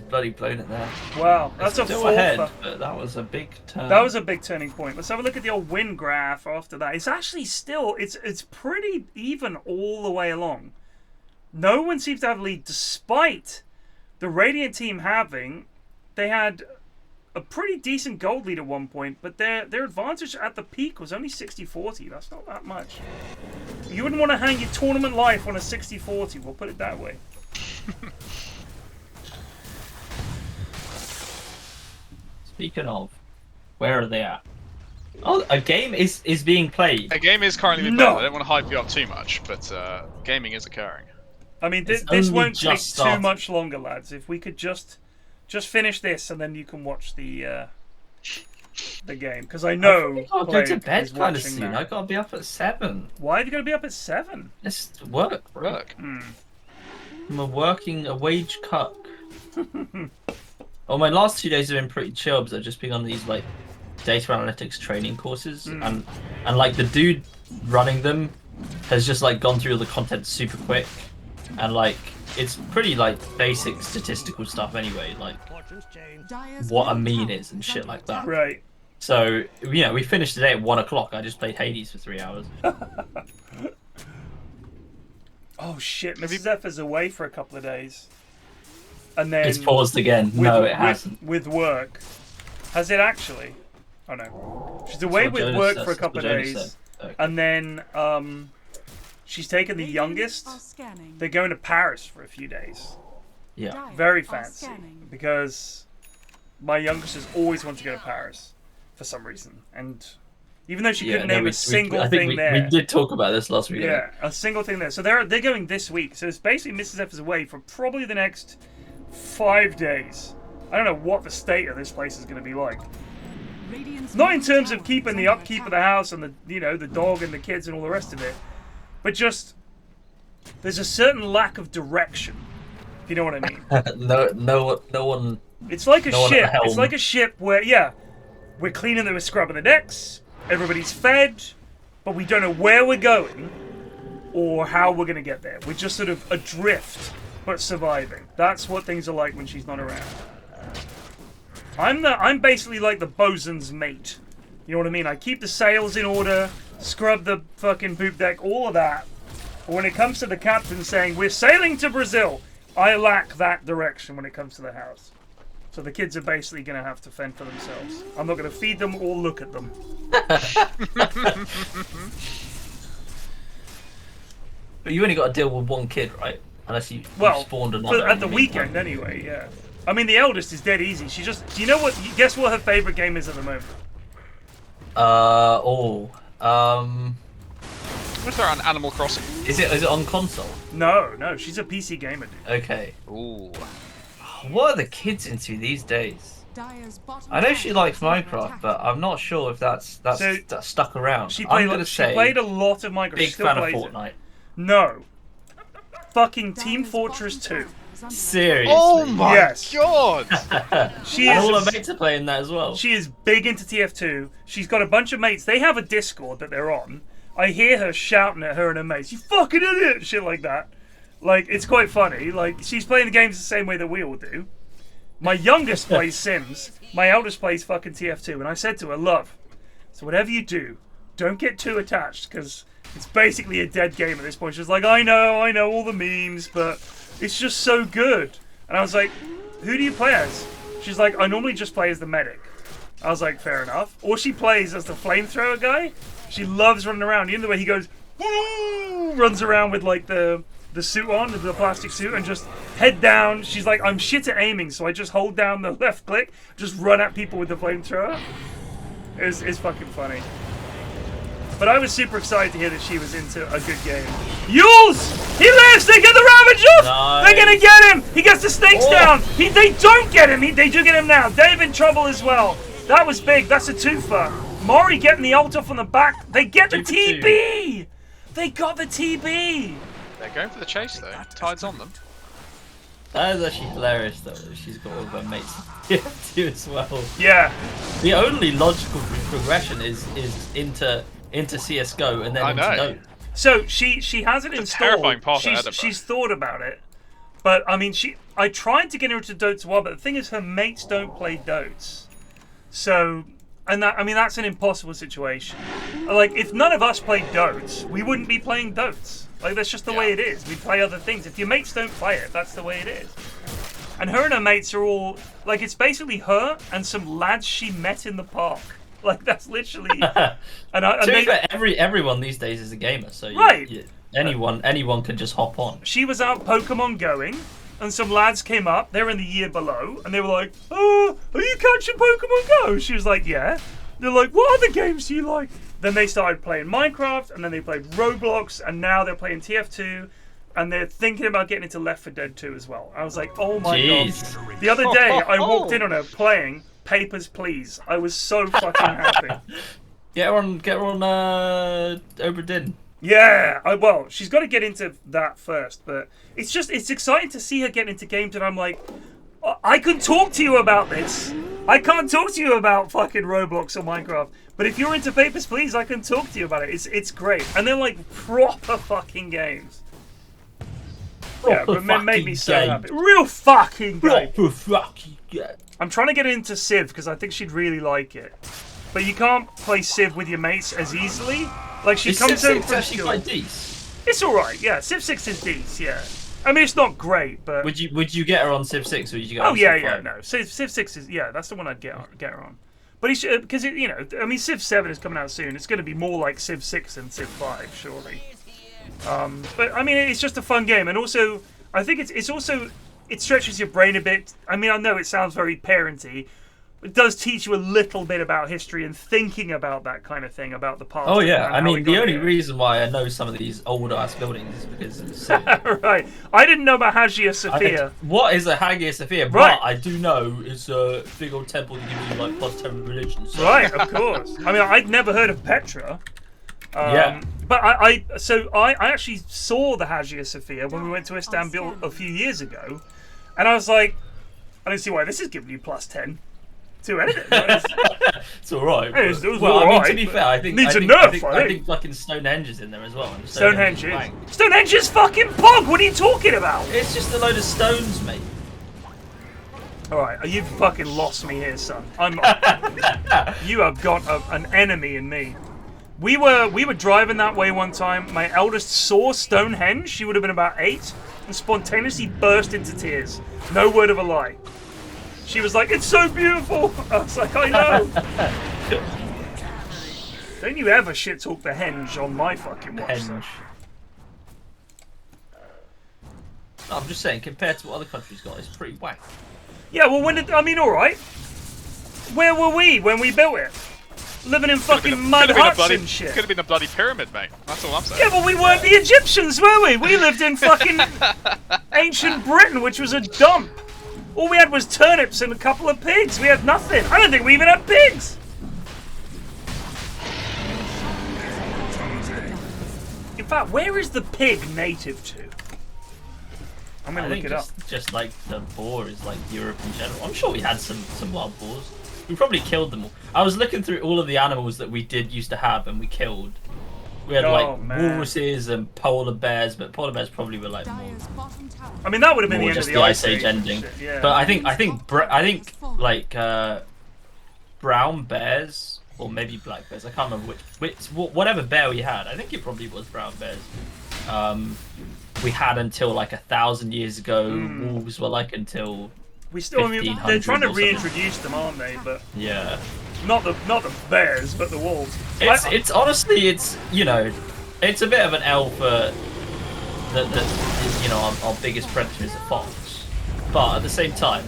bloody blown it there. Wow, that's a still fourth. ahead, but that was a big turn. That was a big turning point. Let's have a look at the old win graph after that. It's actually still, it's pretty even all the way along. No one seems to have a lead, despite the Radiant team having, they had a pretty decent gold lead at one point, but their advantage at the peak was only 60-40. That's not that much. You wouldn't want to hang your tournament life on a 60-40, we'll put it that way. Speaking of, where are they at? Oh, a game is being played. A game is currently being played. I don't want to hype you up too much, but gaming is occurring. I mean, this won't take too much longer, lads. If we could just finish this, and then you can watch the game, because I know I'll go to bed is kind of watching soon. that. I gotta be up at 7. Why have you got to be up at 7? Let's work. I'm a wage cuck. Oh, my last 2 days have been pretty chill because I've just been on these like data analytics training courses, and like the dude running them has just like gone through all the content super quick, and like it's pretty like basic statistical stuff anyway, like what a mean is and shit like that. Right. So you know, we finished today at 1 o'clock. I just played Hades for 3 hours. Oh shit! Mrs. Zephyr's away for a couple of days. And then It's paused again. No, it hasn't. With work. Has it actually? Oh no. She's away with work for a couple of days. Okay. And then she's taken the youngest. They're going to Paris for a few days. Yeah. Very fancy. Because my youngest has always wanted to go to Paris for some reason. And even though she couldn't name a single thing there. We did talk about this last week. Yeah, a single thing there. So they're going this week. So it's basically Mrs. F is away for probably the next 5 days. I don't know what the state of this place is going to be like. Not in terms of keeping the upkeep of the house and the dog and the kids and all the rest of it, but just there's a certain lack of direction. If you know what I mean. No one. It's like a ship. It's like a ship where we're cleaning we're scrubbing the decks. Everybody's fed, but we don't know where we're going or how we're going to get there. We're just sort of adrift, but surviving. That's what things are like when she's not around. I'm basically like the bosun's mate. You know what I mean? I keep the sails in order, scrub the fucking poop deck, all of that. But when it comes to the captain saying, we're sailing to Brazil, I lack that direction when it comes to the house. So the kids are basically going to have to fend for themselves. I'm not going to feed them or look at them. But you only got to deal with one kid, right? Unless you spawned another. At the weekend, anyway, yeah. I mean, the eldest is dead easy. She just... Do you know what... Guess what her favourite game is at the moment? What's there on Animal Crossing? Is it on console? No. She's a PC gamer, dude. Okay. Ooh. What are the kids into these days? I know she likes Minecraft, but I'm not sure if that's stuck around. She played a lot of Minecraft. Big fan of Fortnite. No. Fucking Team Fortress 2. Seriously? Oh my god! All her mates are playing that as well. She is big into TF2. She's got a bunch of mates. They have a Discord that they're on. I hear her shouting at her and her mates, "You fucking idiot!" Shit like that. Like, it's quite funny. Like, she's playing the games the same way that we all do. My youngest plays Sims. My eldest plays fucking TF2. And I said to her, love, so whatever you do, don't get too attached, because it's basically a dead game at this point. She's like, I know all the memes, but it's just so good. And I was like, who do you play as? She's like, I normally just play as the medic. I was like, fair enough. Or she plays as the flamethrower guy. She loves running around. You know the way he goes, runs around with like the suit on, the plastic suit, and just head down. She's like, I'm shit at aiming, so I just hold down the left click, just run at people with the flamethrower. It's fucking funny. But I was super excited to hear that she was into a good game. Yules! He lives! They get the Ravage off! Nice. They're gonna get him! He gets the snakes down! They don't get him! They do get him now. Dave in trouble as well. That was big. That's a twofer. Mori getting the ult off on the back. They get the TB! They got the TB! They're going for the chase though. Tide's on them. That is actually hilarious though. She's got all of her mates too as well. Yeah. The only logical progression is into CS:GO and then into Dota. So she has it installed. Terrifying path ahead of her. She's thought about it, but I mean, I tried to get her into Dota 1, but the thing is, her mates don't play Dotes. So, and that's an impossible situation. Like, if none of us played Dotes, we wouldn't be playing Dotes. Like, that's just the way it is. We play other things. If your mates don't play it, that's the way it is. And her and her mates are all like, it's basically her and some lads she met in the park. Like, that's literally. To be fair, everyone these days is a gamer, so anyone can just hop on. She was out Pokemon going, and some lads came up. They were in the year below, and they were like, "Oh, are you catching Pokemon Go?" She was like, "Yeah." They're like, "What other games do you like?" Then they started playing Minecraft, and then they played Roblox, and now they're playing TF2, and they're thinking about getting into Left 4 Dead 2 as well. I was like, "Oh my god!" The other day, I walked in on her playing Papers, Please. I was so fucking happy. Get her on Obra Dinn. Yeah, well, she's got to get into that first, but it's exciting to see her get into games that I'm like, I can talk to you about this. I can't talk to you about fucking Roblox or Minecraft, but if you're into Papers, Please, I can talk to you about it. It's great, and they're like proper fucking games. Yeah, but it made me so happy. Real fucking game. Proper fucking game. I'm trying to get into Civ because I think she'd really like it. But you can't play Civ with your mates as easily. Like, she comes in from actually quite decent. It's alright, yeah. Civ 6 is decent, yeah. I mean, it's not great, but... Would you get her on Civ 6 or would you get her on Civ 5? Yeah, no. Civ 6 is... Yeah, that's the one I'd get her on. But because, you know, I mean, Civ 7 is coming out soon. It's going to be more like Civ 6 than Civ 5, surely. But, I mean, it's just a fun game. And also, I think it's also... It stretches your brain a bit. I mean, I know it sounds very parenty. It does teach you a little bit about history and thinking about that kind of thing, about the past. Oh, yeah. I mean, the only reason why I know some of these old-ass buildings is because of Civ. Right. I didn't know about Hagia Sophia. What is a Hagia Sophia? Right. But I do know it's a big old temple that gives you, like, plus 10 religions. So. Right, of course. I mean, I'd never heard of Petra. Yeah. But I actually saw the Hagia Sophia when we went to Istanbul a few years ago. And I was like, I don't see why this is giving you plus 10 to anything. It's alright. It was well, all I mean, right, to be fair, I think fucking Stonehenge is in there as well. Stonehenge is fucking pog! What are you talking about? It's just a load of stones, mate. Alright, you've fucking lost me here, son. You have got an enemy in me. We were driving that way one time. My eldest saw Stonehenge. She would have been about 8, and spontaneously burst into tears. No word of a lie. She was like, "It's so beautiful." I was like, "I know." Don't you ever shit talk the henge on my fucking watch. Henge. No, I'm just saying, compared to what other countries got, it's pretty whack. Yeah, well, all right. Where were we when we built it? Living in fucking mud huts and shit. Could have been a bloody pyramid, mate. That's all I'm saying. Yeah, but we weren't the Egyptians, were we? We lived in fucking ancient Britain, which was a dump. All we had was turnips and a couple of pigs. We had nothing. I don't think we even had pigs. In fact, where is the pig native to? I'm gonna look it up. Just like the boar is like Europe in general. I'm sure we had some wild boars. We probably killed them all. I was looking through all of the animals that we used to have and we killed. We had walruses and polar bears, but polar bears probably were like more. I mean, that would have been the end of the Ice Age ending. Yeah. But I think like brown bears or maybe black bears. I can't remember whatever bear we had. I think it probably was brown bears. We had until like 1,000 years ago. Wolves were like until. They're trying to reintroduce them, aren't they? But yeah, not the bears, but the wolves. It's honestly, it's a bit of an L for our biggest predator is a fox. But at the same time,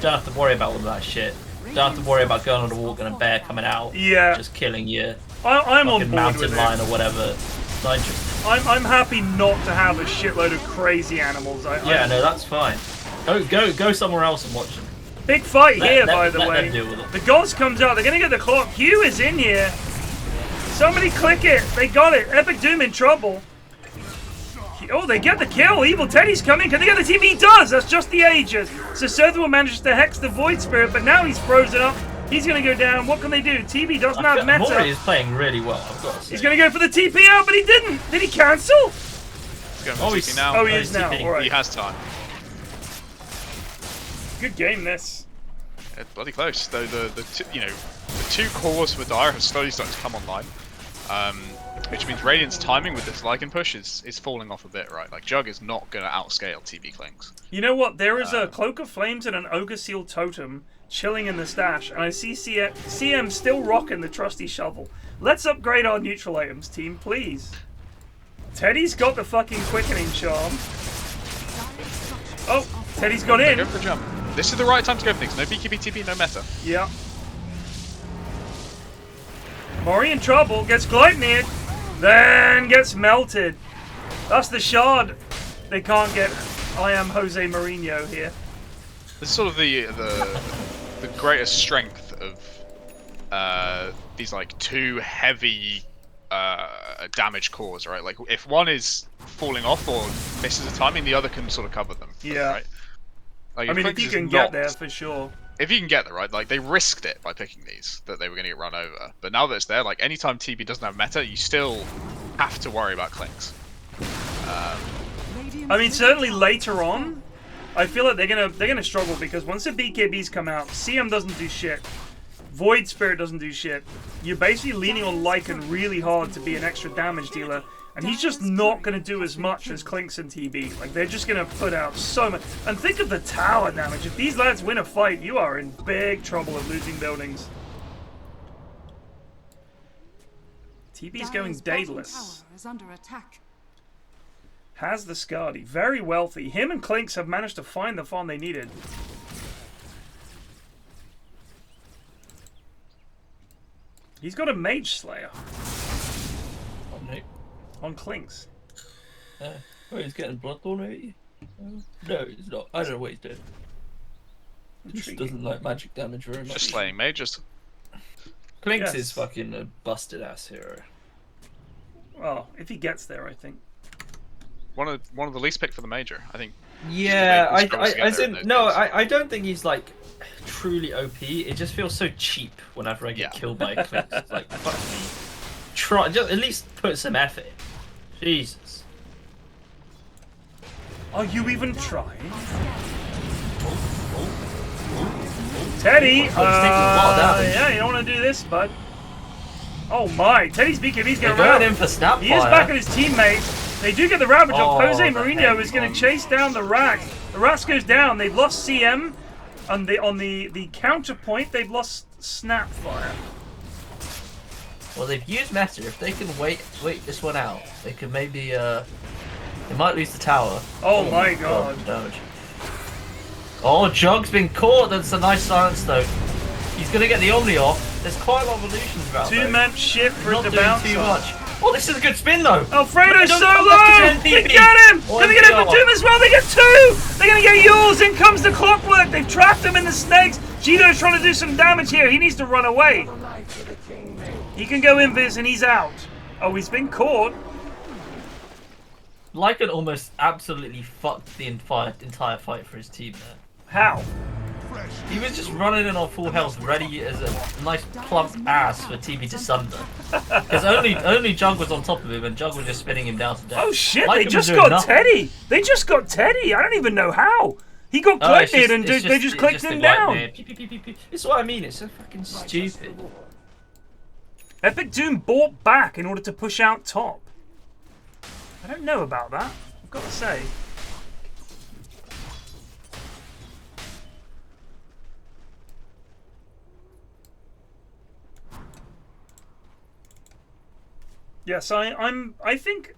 don't have to worry about all that shit. Don't have to worry about going on a walk and a bear coming out, just killing you. I'm on board mountain with lion it. or whatever. It's not interesting. I'm happy not to have a shitload of crazy animals. Yeah, no, that's fine. Go somewhere else and watch them. Big fight here, by the way. Them deal with it. The Gods comes out. They're gonna get the clock. HUE is in here. Somebody click it. They got it. Epic Doom in trouble. Oh, they get the kill. Evil Teddy's coming. Can they get the team? He does. That's just the Aegis. So Serthal manages to hex the Void Spirit, but now he's frozen up. He's going to go down. What can they do? TB doesn't have meta. Mori is playing really well, I've got to say. He's going to go for the TP out, but he didn't. Did he cancel? He's going for TP now. Oh, he is now. All right. He has time. Good game, this. It's bloody close. Though the two cores for Dire have slowly started to come online. Which means Radiant's timing with this Lycan push is falling off a bit, right? Like, Jug is not going to outscale TB Clings. You know what? There is a Cloak of Flames and an Ogre Seal Totem chilling in the stash, and I see CM still rocking the trusty shovel. Let's upgrade our neutral items, team, please. Teddy's got the fucking quickening charm. Oh, Teddy's got in. Go for the jump. This is the right time to go for things. No BKB TP, no meta. Yeah. Mori in trouble, gets Gleipnir, then gets melted. That's the shard. They can't get I am Jose Mourinho here. This is sort of the greatest strength of these like two heavy damage cores, right? Like if one is falling off or misses a timing, the other can sort of cover them. Yeah. Right? Like, I mean, if you can get there for sure. If you can get there, right? Like they risked it by picking these, that they were going to get run over. But now that it's there, like anytime TB doesn't have meta, you still have to worry about clings. I mean, certainly later on, I feel like they're gonna struggle because once the BKBs come out, CM doesn't do shit, Void Spirit doesn't do shit. You're basically leaning on Lycan really hard to be an extra damage dealer, and he's just not gonna do as much as Clinks and TB. Like they're just gonna put out so much. And think of the tower damage. If these lads win a fight, you are in big trouble of losing buildings. TB's going daedalus. Is under attack. Has the Skadi. Very wealthy. Him and Clinks have managed to find the farm they needed. He's got a Mage Slayer. On Clinks. Oh, he's getting Bloodthorn already? No, he's not. I don't know what he's doing. He just doesn't like magic damage very much. Just slaying mages. Clinks is fucking a busted ass hero. Well, if he gets there, I think. One of the least picked for the major, I think. Yeah, I don't think he's like truly OP. It just feels so cheap whenever I get killed by a Clinks. It's like, fuck me. Try, just at least put some effort. Jesus. Are you even trying? Teddy, yeah, you don't want to do this, bud. Oh my, Teddy's BKB's getting going in for Snapfire. He is back at his teammates. They do get the Ravage off. Jose Mourinho is going one. to chase down the Rax. The Rax goes down. They've lost CM. On the counterpoint, they've lost Snapfire. Well, they've used Meta. If they can wait this one out, they could maybe they might lose the tower. Oh my god. Damage. Oh, Jug's been caught. That's a nice silence though. He's gonna get the Omni off. There's quite a lot of illusions about that. 2-man shift for it to bounce too much. Oh, this is a good spin though. Alfredo's so low! They get him! Can they get him for Doom as well? They get 2! They're gonna get yours! In comes the Clockwork! They've trapped him in the snakes! Gito's trying to do some damage here. He needs to run away. He can go invis and he's out. Oh, he's been caught. Lycan almost absolutely fucked the entire fight for his team there. How? He was just running in on full health, ready as a nice plump ass for TB to sunder. Because only Jug was on top of him, and Jug was just spinning him down to death. Oh shit! Lycan They just was doing got nothing. Teddy. They just got Teddy. I don't even know how. He got collected and they just clicked him down. This is what I mean. It's so fucking stupid. Epic Doom bought back in order to push out top. I don't know about that. I've got to say. Yes, I think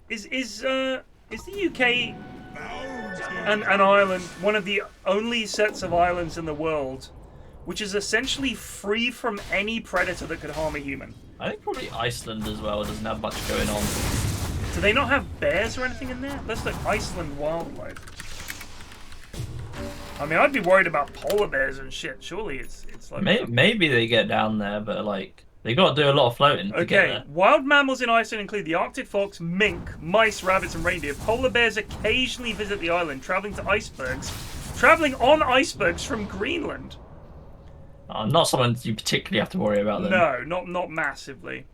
is the UK and Ireland one of the only sets of islands in the world which is essentially free from any predator that could harm a human. I think probably Iceland as well doesn't have much going on. Do they not have bears or anything in there? That's like Iceland wildlife. I mean, I'd be worried about polar bears and shit. Surely it's like... Maybe they get down there, but like, they got to do a lot of floating to get there. Wild mammals in Iceland include the Arctic fox, mink, mice, rabbits, and reindeer. Polar bears occasionally visit the island, traveling on icebergs from Greenland. Not someone you particularly have to worry about then. No, not massively.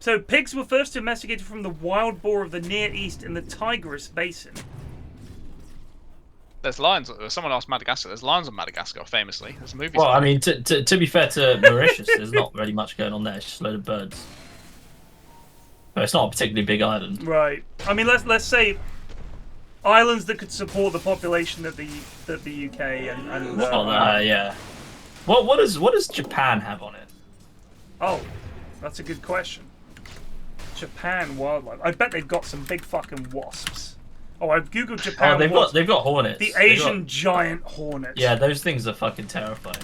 So, pigs were first domesticated from the wild boar of the Near East in the Tigris Basin. There's lions. Someone asked Madagascar. There's lions on Madagascar, famously. There's a movie. Well, I mean, to be fair to Mauritius, there's not really much going on there. It's just a load of birds. But it's not a particularly big island. Right. I mean, let's say islands that could support the population that the UK and yeah. What does Japan have on it? Oh, that's a good question. Japan wildlife. I bet they've got some big fucking wasps. Oh, I've googled Japan. Oh, they've got hornets. The Asian giant hornets. Yeah, those things are fucking terrifying.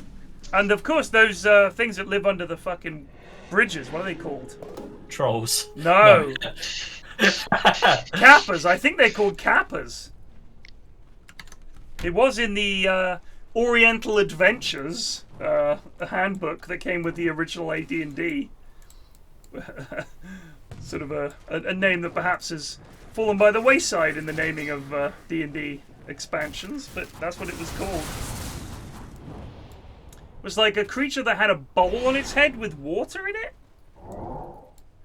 And of course, those things that live under the fucking bridges. What are they called? Trolls. No. Kappas. I think they're called kappas. It was in the Oriental Adventures a handbook that came with the original AD&D. Sort of a name that perhaps has fallen by the wayside in the naming of D&D expansions, but that's what it was called. It was like a creature that had a bowl on its head with water in it.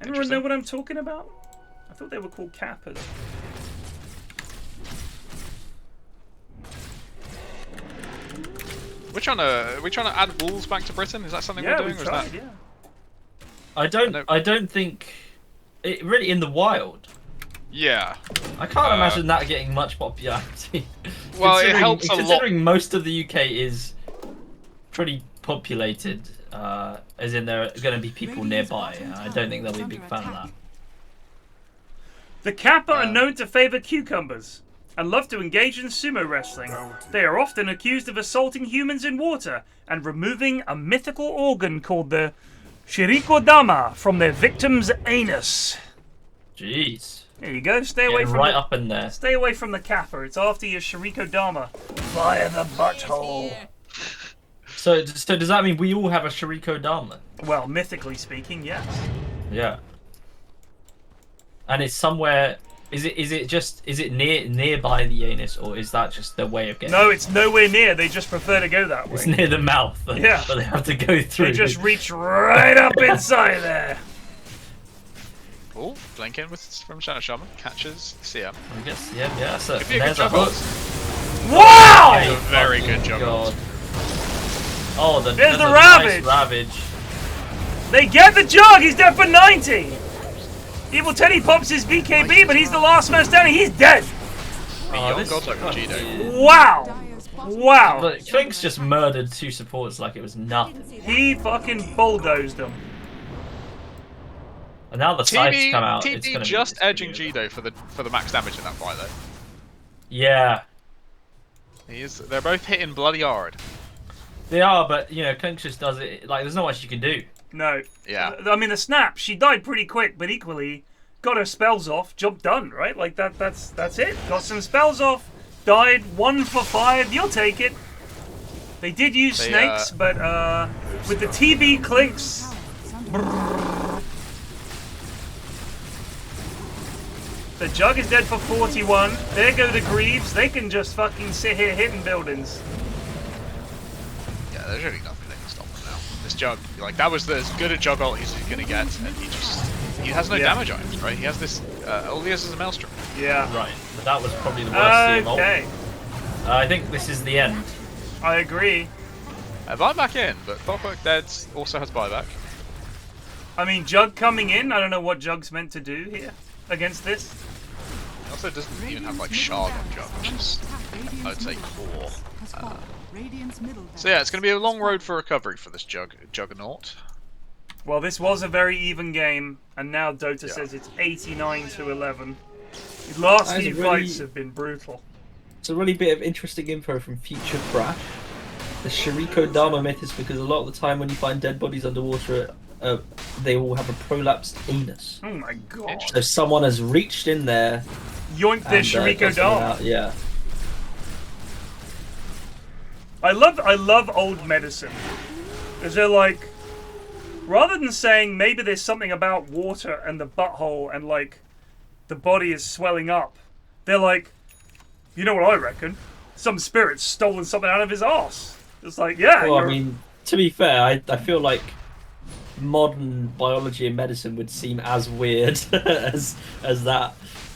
Anyone know what I'm talking about? I thought they were called kappas. We're trying to add wolves back to Britain. Is that something we're doing? We tried, or is that... yeah. I don't think it really in the wild. Yeah. I can't imagine that getting much popularity. Well, it helps a lot. Considering most of the UK is pretty populated, as in there are going to be people nearby. I don't think they'll be a big fan of that. The kappa are known to favour cucumbers and love to engage in sumo wrestling. They are often accused of assaulting humans in water and removing a mythical organ called the shirikodama from their victim's anus. Jeez. There you go. Stay away from up in there. Stay away from the kappa. It's after your shirikodama via the butthole. So does that mean we all have a shirikodama? Well, mythically speaking, yes. Yeah. And it's somewhere. Is it nearby the anus, or is that just their way of getting? No, it's nowhere near. They just prefer to go that way. It's near the mouth. Yeah. But they have to go through. They just reach right up inside there. Oh, Blinken from Shadow Shaman catches CM. I guess, yeah. So could be a good jug ult. Wow! It's a very good jug ult. Oh, there's the Ravage. Ravage. Ravage. They get the jug. He's dead for 90. Evil Teddy pops his BKB, but he's the last man standing. He's dead. Wow. Wow. But Klink's just murdered two supports like it was nothing. He fucking bulldozed them. And now the sides come out. TB it's gonna just edging Jido for the max damage in that fight though. Yeah. They're both hitting bloody hard. They are, but you know, Klink just does it. Like, there's not much you can do. No. Yeah. I mean, the snap. She died pretty quick, but equally got her spells off. Job done, right? Like that's it. Got some spells off. Died 1 for 5. You'll take it. They did use snakes, but with the TB Klinks. The Jug is dead for 41. There go the Greaves. They can just fucking sit here hitting buildings. Yeah, there's really nothing they can stop them now. This Jug, like, that was as good a Jug ult he's gonna get, and he has no damage items, right? He has this, all he has is a Maelstrom. Yeah. Right, but that was probably the worst CM ult. Okay. I think this is the end. I agree. Buyback in, but Clockwork Dead also has buyback. I mean, Jug coming in, I don't know what Jug's meant to do here against this. It also doesn't even have like Shard on Jug, which is, I would say, core. So yeah, it's going to be a long road for recovery for this Juggernaut. Well, this was a very even game, and now Dota says it's 89-11. The last few fights have been brutal. It's a really bit of interesting info from Future Crash. The Shiriko Dharma myth is because a lot of the time when you find dead bodies underwater they all have a prolapsed anus. Oh my god. So someone has reached in there. Yoink their Shuriko Dharma. Yeah. I love old medicine. Because they're like, rather than saying maybe there's something about water and the butthole and like the body is swelling up, they're like, you know what I reckon? Some spirit's stolen something out of his arse. It's like, yeah. Well, I mean, to be fair, I feel like modern biology and medicine would seem as weird as that.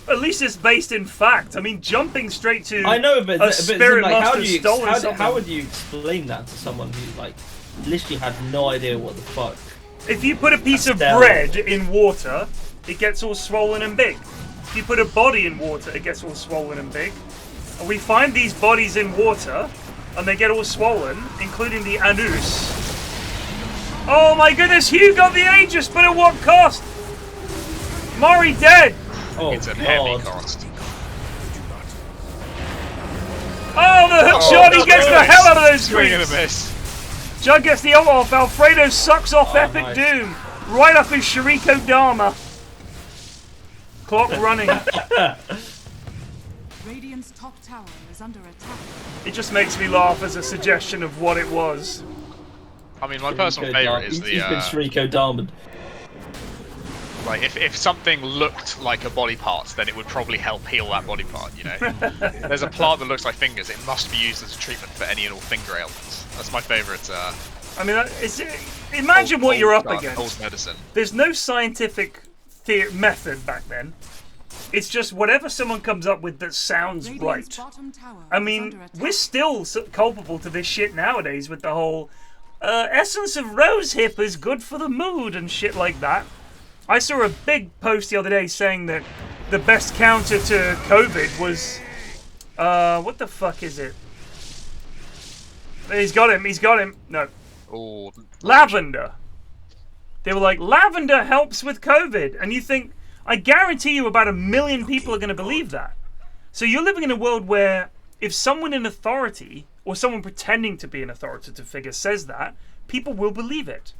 At least it's based in fact. I mean, jumping straight to I know, but a spirit like, must have stolen something. how would you explain that to someone who like literally had no idea what the fuck? If you put a piece of bread in water, it gets all swollen and big. If you put a body in water, it gets all swollen and big. And we find these bodies in water, and they get all swollen, including the anus. Oh my goodness, HUE got the Aegis, but at what cost? Mari dead! Oh, it's a heavy cost. Oh, the hook shot! He gets the hell out of those Swing and a creeps! miss. Jug gets the ult off. Alfredo sucks off Epic nice. Doom. Right up his Shuriko Dharma. Clock running. Radiant's top tower is under attack. It just makes me laugh as a suggestion of what it was. I mean, my personal favourite is the... He's been Shuriko Dharma. Like, if something looked like a body part, then it would probably help heal that body part, you know? There's a plant that looks like fingers, it must be used as a treatment for any and all finger ailments. That's my favourite, I mean, imagine what you're up old against. medicine. There's no scientific method back then. It's just whatever someone comes up with that sounds right. I mean, we're still culpable to this shit nowadays with the whole essence of rosehip is good for the mood and shit like that. I saw a big post the other day saying that the best counter to COVID was... what the fuck is it? He's got him. No. Oh, lavender. They were like, lavender helps with COVID. And you think, I guarantee you about 1 million people are going to believe that. So you're living in a world where if someone in authority, or someone pretending to be an authoritative figure says that, people will believe it.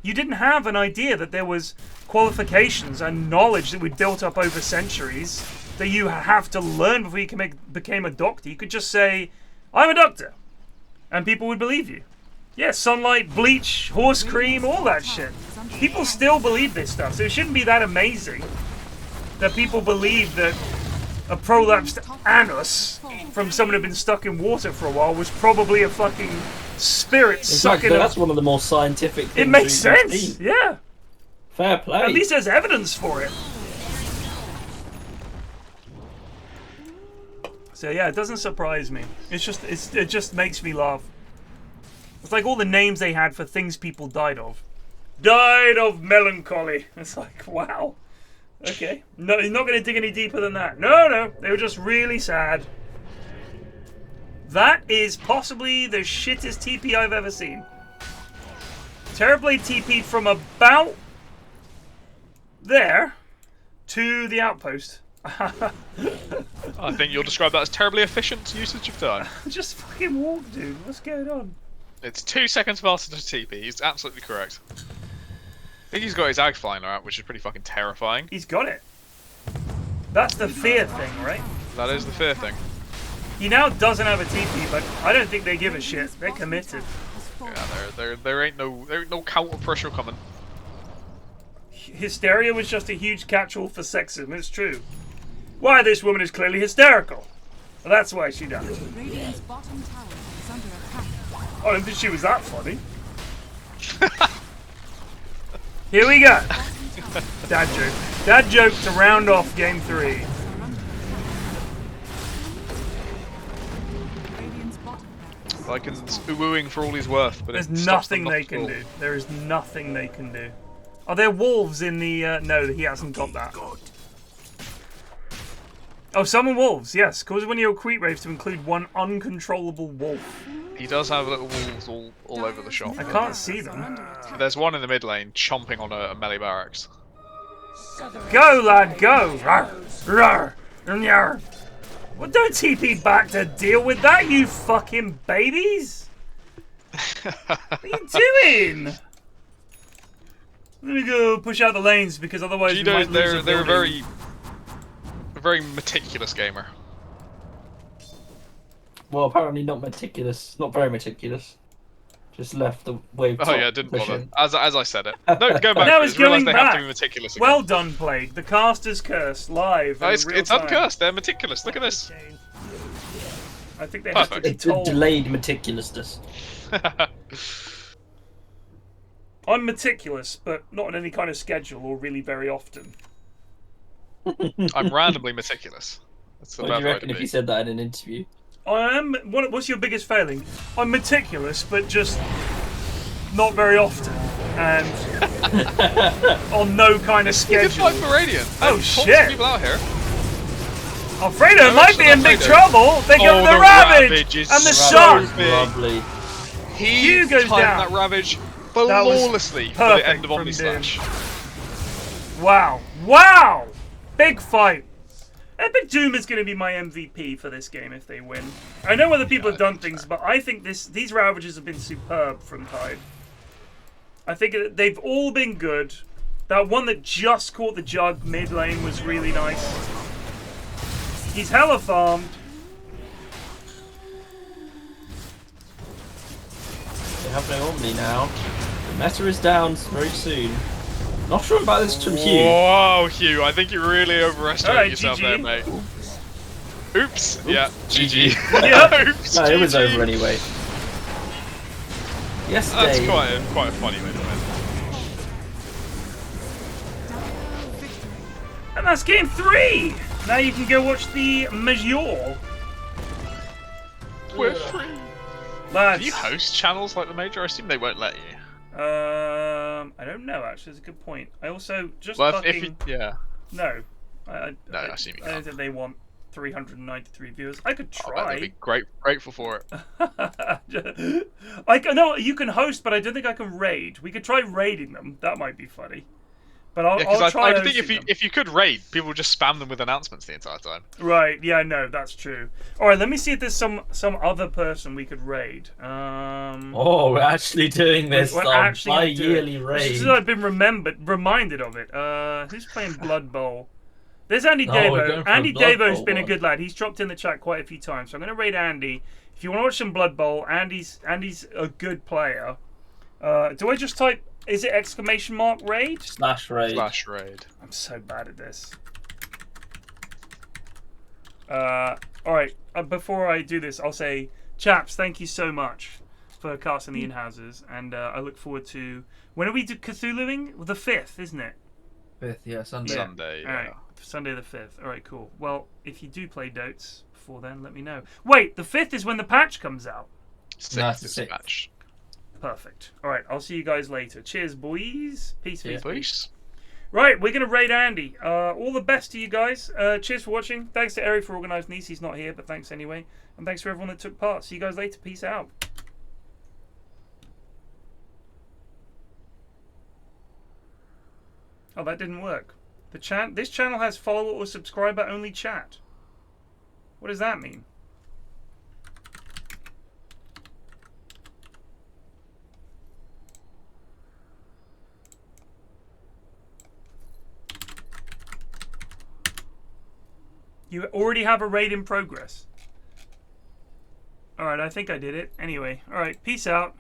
You didn't have an idea that there was qualifications and knowledge that we'd built up over centuries that you have to learn before you became a doctor. You could just say, I'm a doctor. And people would believe you. Yeah, sunlight, bleach, horse cream, all that shit. People still believe this stuff, so it shouldn't be that amazing that people believe that a prolapsed anus from someone who'd been stuck in water for a while was probably a fucking spirit sucking. That's one of the more scientific things. It makes sense, yeah. Fair play. At least there's evidence for it. So yeah, it doesn't surprise me. It just makes me laugh. It's like all the names they had for things people died of. Died of melancholy. It's like, wow. Okay. No, you're not going to dig any deeper than that. No. They were just really sad. That is possibly the shittest TP I've ever seen. Terrorblade TP'd from about there to the outpost. I think you'll describe that as terribly efficient usage of time. Just fucking walk, dude. What's going on? It's 2 seconds faster to TP. He's absolutely correct. I think he's got his Ag Flying out, which is pretty fucking terrifying. He's got it. That's the fear thing, right? That is the fear thing. He now doesn't have a TP, but I don't think they give a shit. They're committed. Yeah, there ain't no counter pressure coming. Hysteria was just a huge catch-all for sexism. It's true. Why, this woman is clearly hysterical. Well, that's why she died. Radiant's bottom tower is under attack. I don't think she was that funny. Here we go. Dad joke. Dad joke to round off game 3. Lycan's wooing for all he's worth, but there's nothing they can do. There is nothing they can do. Are there wolves in the... no, he hasn't got that. Oh, summon wolves, yes. Cause one of your creep waves to include one uncontrollable wolf. He does have little wolves all over the shop. I can't see them. There's one in the mid lane chomping on a melee barracks. Go, lad, go! Rawr, rawr, rawr. Well, don't TP back to deal with that, you fucking babies! What are you doing? Let me go push out the lanes because otherwise we might lose a they're building. a very meticulous gamer. Well, apparently not meticulous. Not very meticulous. Just left the wave. Oh yeah, didn't bother. As I said it. No, go back. Now it's going they back. have to be meticulous again. Well done, Plague. The Caster's Curse live. No, in it's real time. uncursed. They're meticulous. Look at this. I think they have to be It's a told. delayed meticulousness. I'm meticulous, but not on any kind of schedule or really very often. I'm randomly meticulous. That's the What do bad you way reckon to if be. you said that in an interview? I am. What's your biggest failing? I'm meticulous, but just not very often, and on no kind of You schedule. could fight for Radiant. Oh There's shit! people out here. Alfredo No, might be in big Alfredo. trouble. They got the Ravage is and the so Shot. big. Lovely. He HUE goes timed down. that Ravage That was flawlessly for perfect the end of from Omni Dim. Slash. Wow! Wow! Big fight. Epic Doom is going to be my MVP for this game if they win. I know other people have done things, but I think these Ravages have been superb from Tide. I think they've all been good. That one that just caught the Jug mid lane was really nice. He's hella farmed. They have no Omni now. The meta is down very soon. Not sure about this from HUE. Whoa, HUE, I think you really overestimated Alright, yourself GG. there, mate. Oops. Yeah, GG. GG. Yep. Oops, No, it was GG. over anyway. Yes, That's Dave. quite a funny way to win. And that's game 3! Now you can go watch the Major. We're free. Lads. Can you host channels like the Major? I assume they won't let you. I don't know actually, that's a good point. I also just Well, fucking... if you, yeah. No. No, I assume you I don't can't. think they want 393 viewers. I could I bet they'd try. be grateful for it. No, you can host, but I don't think I can raid. We could try raiding them. That might be funny. But I'll try I think hosting them. if you could raid, people would just spam them with announcements the entire time. Right, yeah, no, that's true. Alright, let me see if there's some other person we could raid. Oh, we're actually doing this We're on actually my gonna do it. yearly raid. This is I've been reminded of it. Who's playing Blood Bowl? There's Andy Oh, we're Davo. going for a Andy Blood Davo's Bowl been a one. good lad. He's dropped in the chat quite a few times. So I'm going to raid Andy. If you want to watch some Blood Bowl, Andy's a good player. Do I just type, is it ! raid? Slash raid. Slash raid. I'm so bad at this. Alright, before I do this, I'll say, chaps, thank you so much for casting the in-houses. And I look forward to, when are we Cthulhuing? Well, the 5th, isn't it? 5th, yeah, Sunday. Sunday, yeah. Alright, Sunday the 5th. Alright, cool. Well, if you do play Dotes before then, let me know. Wait, the 5th is when the patch comes out. No, it's the 6th. Match. Perfect. Alright, I'll see you guys later. Cheers, boys. Peace, peace, Cheers, peace. Peace. Right, we're going to raid Andy. All the best to you guys. Cheers for watching. Thanks to Eri for organising these. He's not here, but thanks anyway. And thanks for everyone that took part. See you guys later. Peace out. Oh, that didn't work. This channel has follower or subscriber only chat. What does that mean? You already have a raid in progress. Alright, I think I did it. Anyway, alright, peace out.